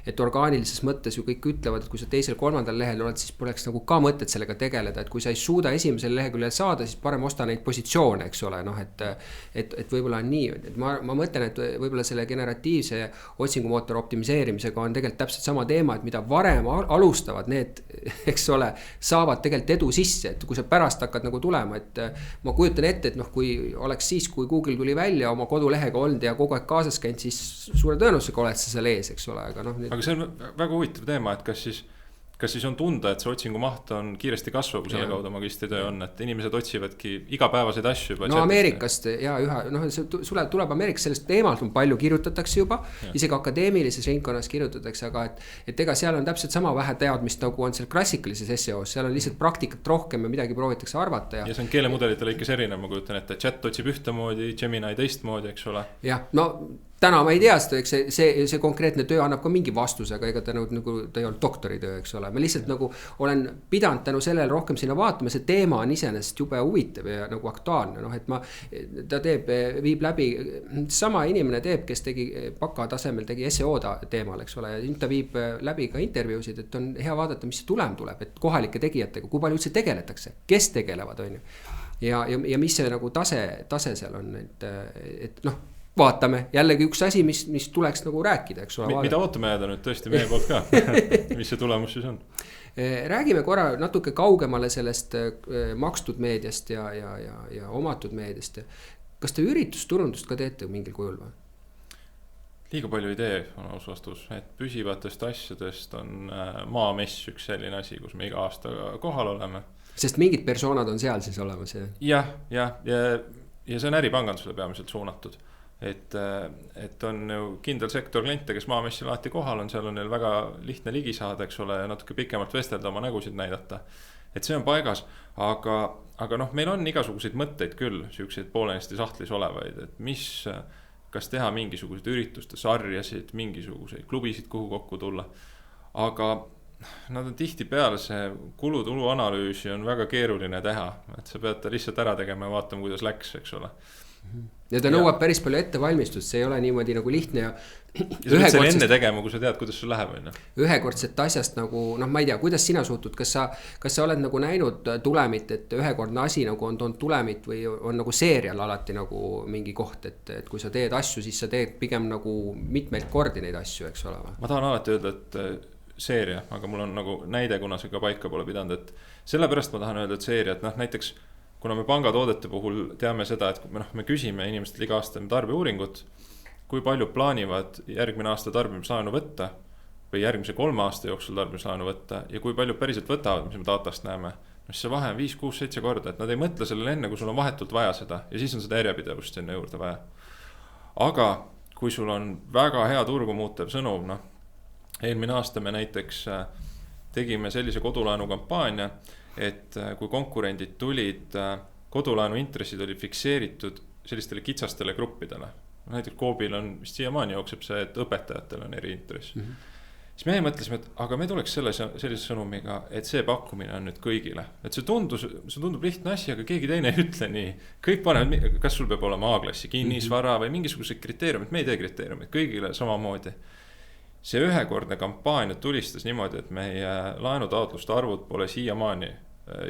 et orgaanilises mõttes ju kõik ütlevad, et kui sa teisel, kolmandal lehel oled, siis poleks nagu ka mõtet sellega tegeleda, et kui sa ei suuda esimesel leheküljel saada, siis parem osta neid positsioone, eks ole, et võibolla on nii, et ma mõtlen, et võibolla selle generatiivse otsingumootor optimiseerimisega on tegelikult täpselt sama teema, et mida varem alustavad need, eks ole, saavad tegelikult edu sisse, et kui sa pärast hakkad nagu tulema, et ma kujutan ette, et kui oleks siis, kui Google tuli välja oma kodulehega olnud ja kogu aeg kaasas käinud, siis suure tõenäosusega oled sa seal ees, eks ole, aga Aga see on väga huvitav teema, et kas siis kas siis on tunda, et see otsingu maht on kiiresti kasvav, kui selle kaudu magistritöö on, et inimesed otsivadki igapäevaseid asju juba. No Ameerikast ja see tuleb Ameerikast, sellest teemalt on palju kirjutatakse juba, isegi akadeemilises ringkonnas kirjutatakse, aga et ega seal on täpselt sama vähe teadmist, nagu on seal klassikalises SEO-s, seal on lihtsalt praktikat rohkem ja midagi proovitakse arvata. Ja see on keelemudelite lõikes erinev, ma kujutan ette, chat otsib ühtemoodi, Gemini teistmoodi, eks ole. Jah, no täna ma ei tea seda, eks see konkreetne töö annab ka mingi vastuse, aga ega ta nagu ta ei olnud doktoritöö, eks ole. Ma lihtsalt nagu olen pidanud tänu sellele rohkem sinna vaatama, see teema on iseenesest jube huvitav ja nagu aktuaalne, et ta viib läbi, sama inimene teeb, kes tegi baka tasemel, tegi SEO teemal, eks ole, ja nüüd ta viib läbi ka intervjuusid, et on hea vaadata, mis see tulem tuleb, et kohalike tegijatega, kui palju üldse tegeletakse, kes tegelevad, on ju. Ja mis see nagu tase seal on, et noh, vaatame jällegi üks asi, mis tuleks nagu rääkida, eks ole. Mida ootame jääda nüüd tõesti meie poolt ka, mis see tulemus siis on? Räägime korra natuke kaugemale sellest makstud meediast ja omatud meediast. Kas te üritusturundust ka teete mingil kujul või? Liiga palju ei tee, on aus vastus, et püsivatest asjadest on maamess üks selline asi, kus me iga aasta kohal oleme. Sest mingid persoonad on seal siis olemas, jah? Ja see on äripangandusele peamiselt suunatud. Et on ju kindel sektor kliente, kes maamessil alati kohal on, seal on neil väga lihtne ligi saada, eks ole, ja natuke pikemalt vestelda, oma nägusid näidata. Et see on paigas, aga noh, meil on igasuguseid mõtteid küll, siukseid poolenisti sahtlis olevaid, et kas teha mingisuguseid ürituste sarjasid, mingisuguseid klubisid, kuhu kokku tulla. Aga nad on tihti peale, see kulu-tulu analüüsi on väga keeruline teha, et sa pead lihtsalt ära tegema ja vaatama, kuidas läks, eks ole. Ja ta nõuab päris palju ettevalmistust, see ei ole niimoodi nagu lihtne ja sa pead selle enne tegema, kui sa tead, kuidas sul läheb. Ühekordset asjast nagu, ma ei tea, kuidas sina suhtud, kas sa oled nagu näinud tulemit, et ühekordne asi nagu on toonud tulemit või on nagu seerial alati nagu mingi koht, et kui sa teed asju, siis sa teed pigem nagu mitmeid kordi neid asju, eks ole. Ma tahan alati öelda, et seeria, aga mul on nagu näide, kuna see ka paika pole pidanud, et sellepärast ma tahan öelda, et seeria, et näiteks kuna me pangatoodete puhul teame seda, et me küsime inimestele iga aasta tarbeuuringut, kui palju plaanivad järgmine aasta tarbimislaenu võtta või järgmise 3 aasta jooksul tarbimislaenu võtta ja kui palju päriselt võtavad, mis me datast näeme. Siis see vahe on 5, 6, 7 korda, et nad ei mõtle sellele enne, kui sul on vahetult vaja seda ja siis on seda järjepidevust sinna juurde vaja. Aga kui sul on väga hea turgu muutev sõnum, eelmine aasta me näiteks tegime sellise kodulaenu kampaania, et kui konkurendid tulid, kodulaenu intressid olid fikseeritud sellistele kitsastele gruppidele. Näiteks Coobil on vist siiamaani jookseb see, et õpetajatel on eri intress. Siis me mõtlesime, et aga me tuleks sellise sõnumiga, et see pakkumine on nüüd kõigile. Et see tundub lihtne asi, aga keegi teine ei ütle nii. Kõik panevad, kas sul peab olema A-klassi kinnisvara või mingisugused kriteeriumid, me ei tee kriteeriumid, kõigile samamoodi. See ühekordne kampaania tulistas niimoodi, et meie laenutaotluste arvud pole siiamaani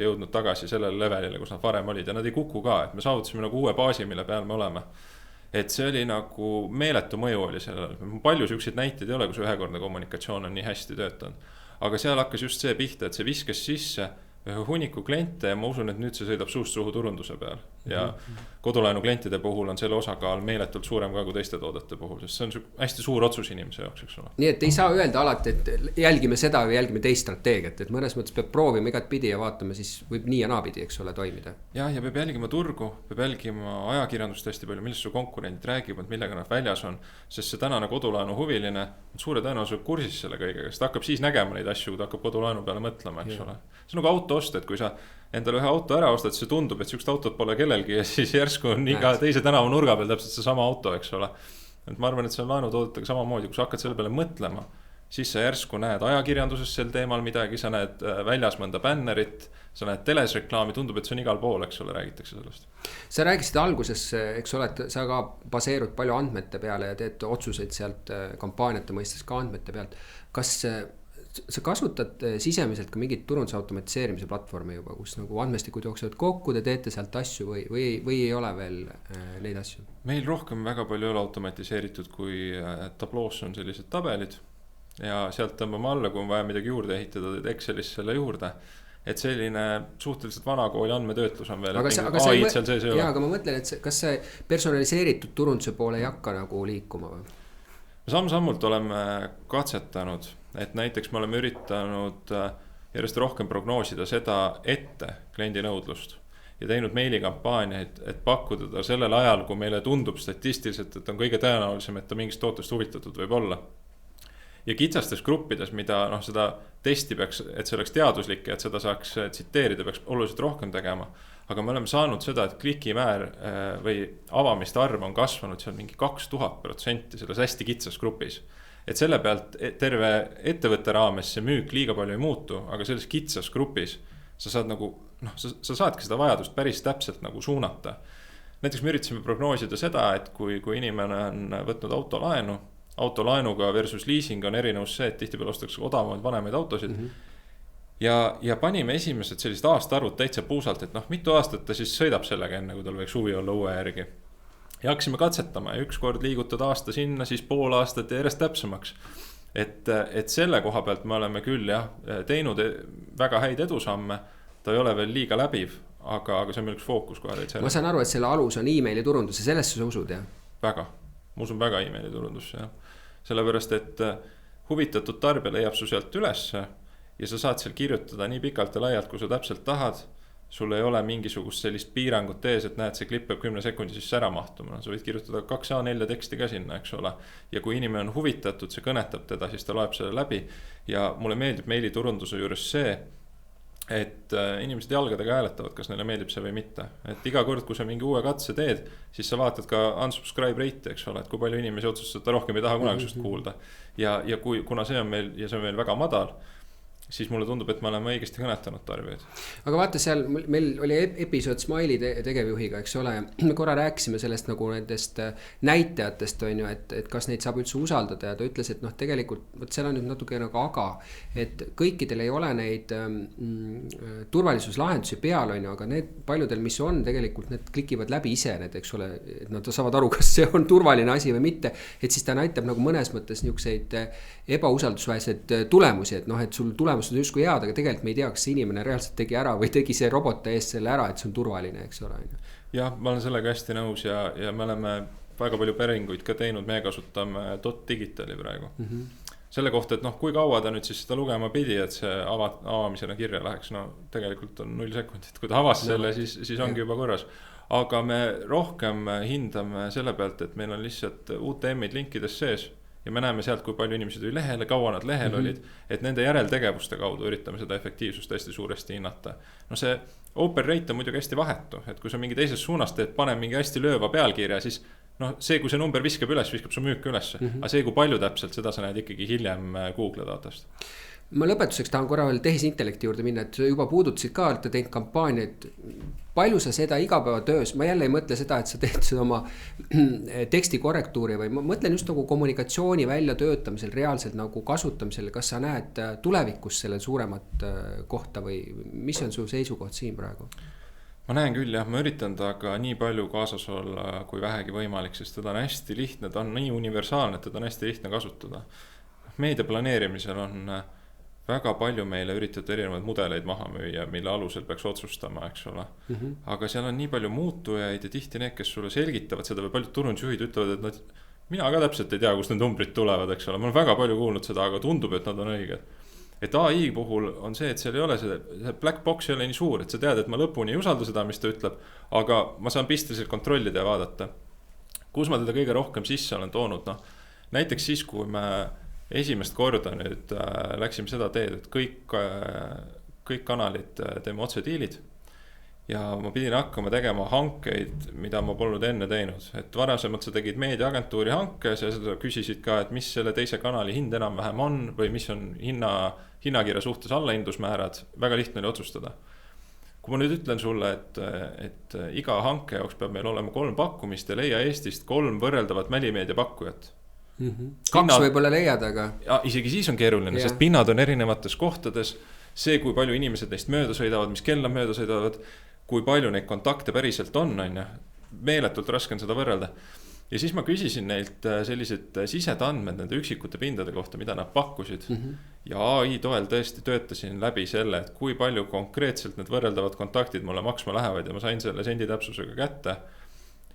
jõudnud tagasi sellele levelile, kus nad varem olid ja nad ei kuku ka, et me saavutasime nagu uue baasi, mille peal me oleme. Et see oli nagu meeletu mõju oli sellele, palju siukseid näiteid ei ole, kus ühekordne kommunikatsioon on nii hästi töötanud. Aga seal hakkas just see pihta, et see viskas sisse ühe hunniku kliente ja ma usun, et nüüd see sõidab suust suhu turunduse peal. Ja kodulaenu klientide puhul on selle osakaal meeletult suurem ka kui teiste toodete puhul, sest see on hästi suur otsus inimese jaoks, eks ole. Nii et ei saa öelda alati, et jälgime seda või jälgime teist strateegiat, et mõnes mõttes peab proovima igat pidi ja vaatama, siis võib nii ja naapidi, eks ole, toimida. Ja peab jälgima turgu, peab jälgima ajakirjandust hästi palju, millest su konkurendid räägivad, millega nad väljas on, sest see tänane kodulaenu huviline on suure tõenäosusega kursis selle kõigega, sest ta hakkab siis nägema neid asju, kui ta hakkab kodulaenu peale mõtlema, eks ole. See on nagu auto osta, et kui sa endale ühe auto ära ostad, see tundub, et siukest autot pole kellelgi ja siis järsku on iga teise tänava nurga peal täpselt see sama auto, eks ole. Et ma arvan, et see on laenutoodetega samamoodi, kui sa hakkad selle peale mõtlema, siis sa järsku näed ajakirjanduses sel teemal midagi, sa näed väljas mõnda bännerit, sa näed telesreklaami, tundub, et see on igal pool, eks ole, räägitakse sellest. Sa räägisid alguses, eks ole, et sa ka baseerud palju andmete peale ja teed otsuseid sealt kampaaniate mõistes ka andmete pealt. Kas sa kasutad sisemiselt ka mingit turunduse automatiseerimise platvormi juba, kus nagu andmestikud jooksevad kokku, te teete sealt asju või ei ole veel neid asju? Meil rohkem väga palju ei ole automatiseeritud, kui tabloos on sellised tabelid ja sealt tõmbame alla, kui on vaja midagi juurde ehitada, teed Excelis selle juurde. Et selline suhteliselt vanakooli andmetöötlus on veel, AI-d seal sees ei ole. Aga ma mõtlen, et kas see personaliseeritud turunduse poole ei hakka nagu liikuma või? samm-sammult oleme katsetanud, et näiteks me oleme üritanud järjest rohkem prognoosida seda ette kliendi nõudlust ja teinud meilikampaaniaid, et pakkuda ta sellel ajal, kui meile tundub statistiliselt, et on kõige tõenäolisem, et ta mingist tootest huvitatud võib olla. Ja kitsastes gruppides, mida seda testi peaks, et see oleks teaduslik ja et seda saaks tsiteerida, peaks oluliselt rohkem tegema. Aga me oleme saanud seda, et klikimäär või avamiste arv on kasvanud seal mingi 2000% selles hästi kitsas grupis. Et selle pealt terve ettevõtte raames see müük liiga palju ei muutu, aga selles kitsas grupis sa saad sa saadki seda vajadust päris täpselt suunata. Näiteks me üritasime prognoosida seda, et kui inimene on võtnud autolaenuga versus leasing on erinevus see, et tihtipeale ostatakse odavamaid vanemaid autosid. Ja panime esimesed sellised aastaarvud täitsa puusalt, et mitu aastat ta siis sõidab sellega enne, kui tal võiks huvi olla uue järgi. Ja hakkasime katsetama ja üks kord liigutada aasta sinna, siis pool aastat ja järjest täpsemaks. Et selle koha pealt me oleme küll teinud väga häid edusamme, ta ei ole veel liiga läbiv, aga see on meil üks fookus kohe täitsa. Ma saan aru, et selle alus on emaili turundus ja sellesse sa usud, jah? Väga, ma usun väga emaili turundusse, jah. Sellepärast, et huvitatud tarbija leiab su sealt ülesse ja sa saad seal kirjutada nii pikalt ja laialt, kui sa täpselt tahad. Sul ei ole mingisugust sellist piirangut ees, et näed, see klipp peab 10 sekundi siis ära mahtuma. Sa võid kirjutada 2 A4 teksti ka sinna, eks ole. Ja kui inimene on huvitatud, see kõnetab teda, siis ta loeb selle läbi. Ja mulle meeldib meiliturunduse juures see, et inimesed jalgadega hääletavad, kas neile meeldib see või mitte. Et iga kord, kui sa mingi uue katse teed, siis sa vaatad ka unsubscribe rate, eks ole, et kui palju inimesi otsustada rohkem ei taha kunagi sust kuulda. Ja kuna see on meil väga madal, siis mulle tundub, et me oleme õigesti kõnetanud tarbijaid. Aga vaata seal, meil oli episood Smiley tegevjuhiga, eks ole, me korra rääkisime sellest nendest näitajatest, on ju, et kas neid saab üldse usaldada ja ta ütles, et tegelikult, seal on nüüd natuke aga, et kõikidel ei ole neid turvalisuslahendusi peal, on ju, aga need paljudel, mis on, tegelikult need klikivad läbi ise, need, eks ole, et nad saavad aru, kas see on turvaline asi või mitte, et siis ta näitab mõnes mõttes niukseid ebausaldusväärseid tulemusi, et et sul tulemused on justkui head, aga tegelikult me ei tea, kas see inimene reaalselt tegi ära või tegi see robota eest selle ära, et see on turvaline, eks ole. Jah, ma olen sellega hästi nõus ja me oleme väga palju päringuid ka teinud, me kasutame .digitali praegu. Selle kohta, et kui kaua ta nüüd siis seda lugema pidi, et see avamisena kirja läheks, tegelikult on 0 sekundit. Kui ta avas selle, siis ongi juba korras. Aga me rohkem hindame selle pealt, et meil on lihtsalt UTM-id linkides sees. Ja me näeme sealt, kui palju inimesed oli lehele, kaua nad lehel olid, et nende järeltegevuste kaudu üritame seda efektiivsust hästi suuresti hinnata. See open rate on muidugi hästi vahetu, et kui sa mingi teises suunas teed, pane mingi hästi lööva pealkirja, siis see, kui see number viskab su müük üles, aga see, kui palju täpselt, seda sa näed ikkagi hiljem Google datast. Ma lõpetuseks tahan korra veel tehisintellekti juurde minna, et juba puudutasid ka, et teinud kampaaniaid. Palju sa seda igapäevatöös, ma jälle ei mõtle seda, et sa teed seda oma teksti korrektuuri või ma mõtlen just kommunikatsiooni välja töötamisel, reaalselt kasutamisel, kas sa näed tulevikus selle suuremat kohta või mis on su seisukoht siin praegu? Ma näen küll, jah, ma üritan taga nii palju kaasas olla kui vähegi võimalik, sest teda on hästi lihtne, ta on nii universaalne, et teda on hästi lihtne kasutada. Meedia planeerimisel on väga palju meile üritatud erinevaid mudeleid maha müüa, mille alusel peaks otsustama, eks ole. Aga seal on nii palju muutujaid ja tihti need, kes sulle selgitavad seda või paljud turundusjuhid ütlevad, et mina ka täpselt ei tea, kust need numbrid tulevad, eks ole. Ma olen väga palju kuulnud seda, aga tundub, et nad on õiged. Et AI puhul on see, et seal ei ole see black box ei ole nii suur, et sa tead, et ma lõpuni ei usalda seda, mis ta ütleb, aga ma saan pisteliselt kontrollida ja vaadata. Kus ma teda kõige rohkem sisse olen toonud? Näiteks siis, kui me esimest korda nüüd läksime seda teed, et kõik kanalid teeme otse diilid ja ma pidin hakkama tegema hankeid, mida ma polnud enne teinud. Et varasemalt sa tegid meediaagentuuri hankes ja sa küsisid ka, et mis selle teise kanali hind enam vähem on või mis on hinnakirja suhtes allahindlusmäärad, väga lihtne oli otsustada. Kui ma nüüd ütlen sulle, et iga hanke jaoks peab meil olema 3 pakkumist ja leia Eestist 3 võrreldavat välimeedia pakkujat. 2 võib-olla leiad, aga isegi siis on keeruline, sest pinnad on erinevates kohtades. See, kui palju inimesed neist mööda sõidavad, mis kella mööda sõidavad, kui palju neid kontakte päriselt on, meeletult raske on seda võrrelda. Ja siis ma küsisin neilt sellised sisedandmed nende üksikute pindade kohta, mida nad pakkusid. Ja AI toel tõesti töötasin läbi selle, et kui palju konkreetselt need võrreldavad kontaktid mulle maksma lähevad ja ma sain selle sendi täpsusega kätte.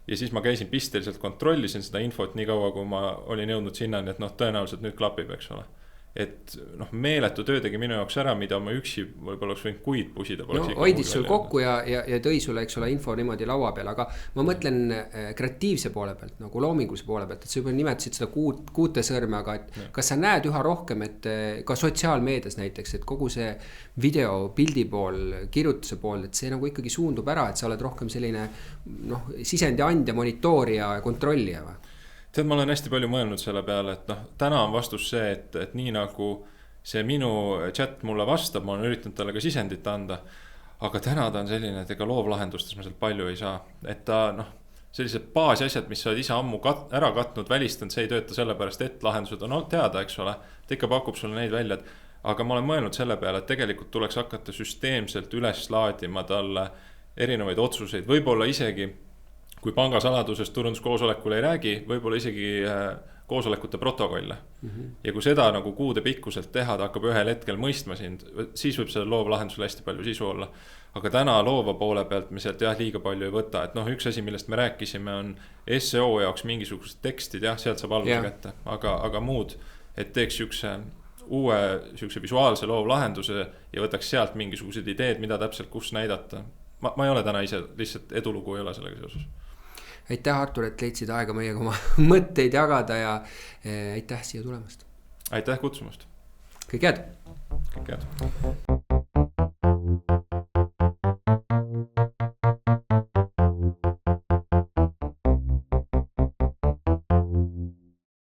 ja siis ma käisin pisteliselt, kontrollisin seda infot nii kaua, kui ma olin jõudnud sinnani, et noh, tõenäoliselt nüüd klapib, eks ole. Et noh, meeletu töö tegi minu jaoks ära, mida ma üksi võib-olla oleks võinud kuid pusida. No hoidis sul kokku ja tõi sulle, eks ole, info niimoodi laua peal, aga ma mõtlen kreatiivse poole pealt, nagu loomingulise poole pealt, et sa juba nimetasid seda kuute sõrme, aga et kas sa näed üha rohkem, et ka sotsiaalmeedias näiteks, et kogu see video, pildi pool, kirjutuse pool, et see nagu ikkagi suundub ära, et sa oled rohkem selline noh, sisendi andja, monitoorija ja kontrollija või? Tead, ma olen hästi palju mõelnud selle peale, et noh, täna on vastus see, et nii nagu see minu chat mulle vastab, ma olen üritanud talle ka sisendit anda, aga täna ta on selline, et ega loovlahendustes ma sealt palju ei saa. Et ta noh, sellised baasasjad, mis sa oled ise ammu ära katnud, välistanud, see ei tööta sellepärast, et lahendused on teada, eks ole. Ta ikka pakub sulle neid välja, aga ma olen mõelnud selle peale, et tegelikult tuleks hakata süsteemselt üles laadima talle erinevaid otsuseid, võib-olla isegi kui pangasaladusest turunduskoosolekul ei räägi, võib-olla isegi koosolekute protokolle. Ja kui seda nagu kuude pikkuselt teha, ta hakkab ühel hetkel mõistma sind, siis võib selle loovlahendusel hästi palju sisu olla. Aga täna loova poole pealt me sealt liiga palju ei võta. Et noh, üks asi, millest me rääkisime, on SEO jaoks mingisugused tekstid, sealt saab alguse kätte. Aga muud, et teeks uue visuaalse loovlahenduse ja võtaks sealt mingisugused ideed, mida täpselt kus näidata. Ma ei ole täna ise, lihtsalt edulugu ei ole sellega seoses. Aitäh, Artur, et leidsid aega meiega oma mõtteid jagada ja aitäh siia tulemast. Aitäh kutsumast. Kõik head. Kõik head.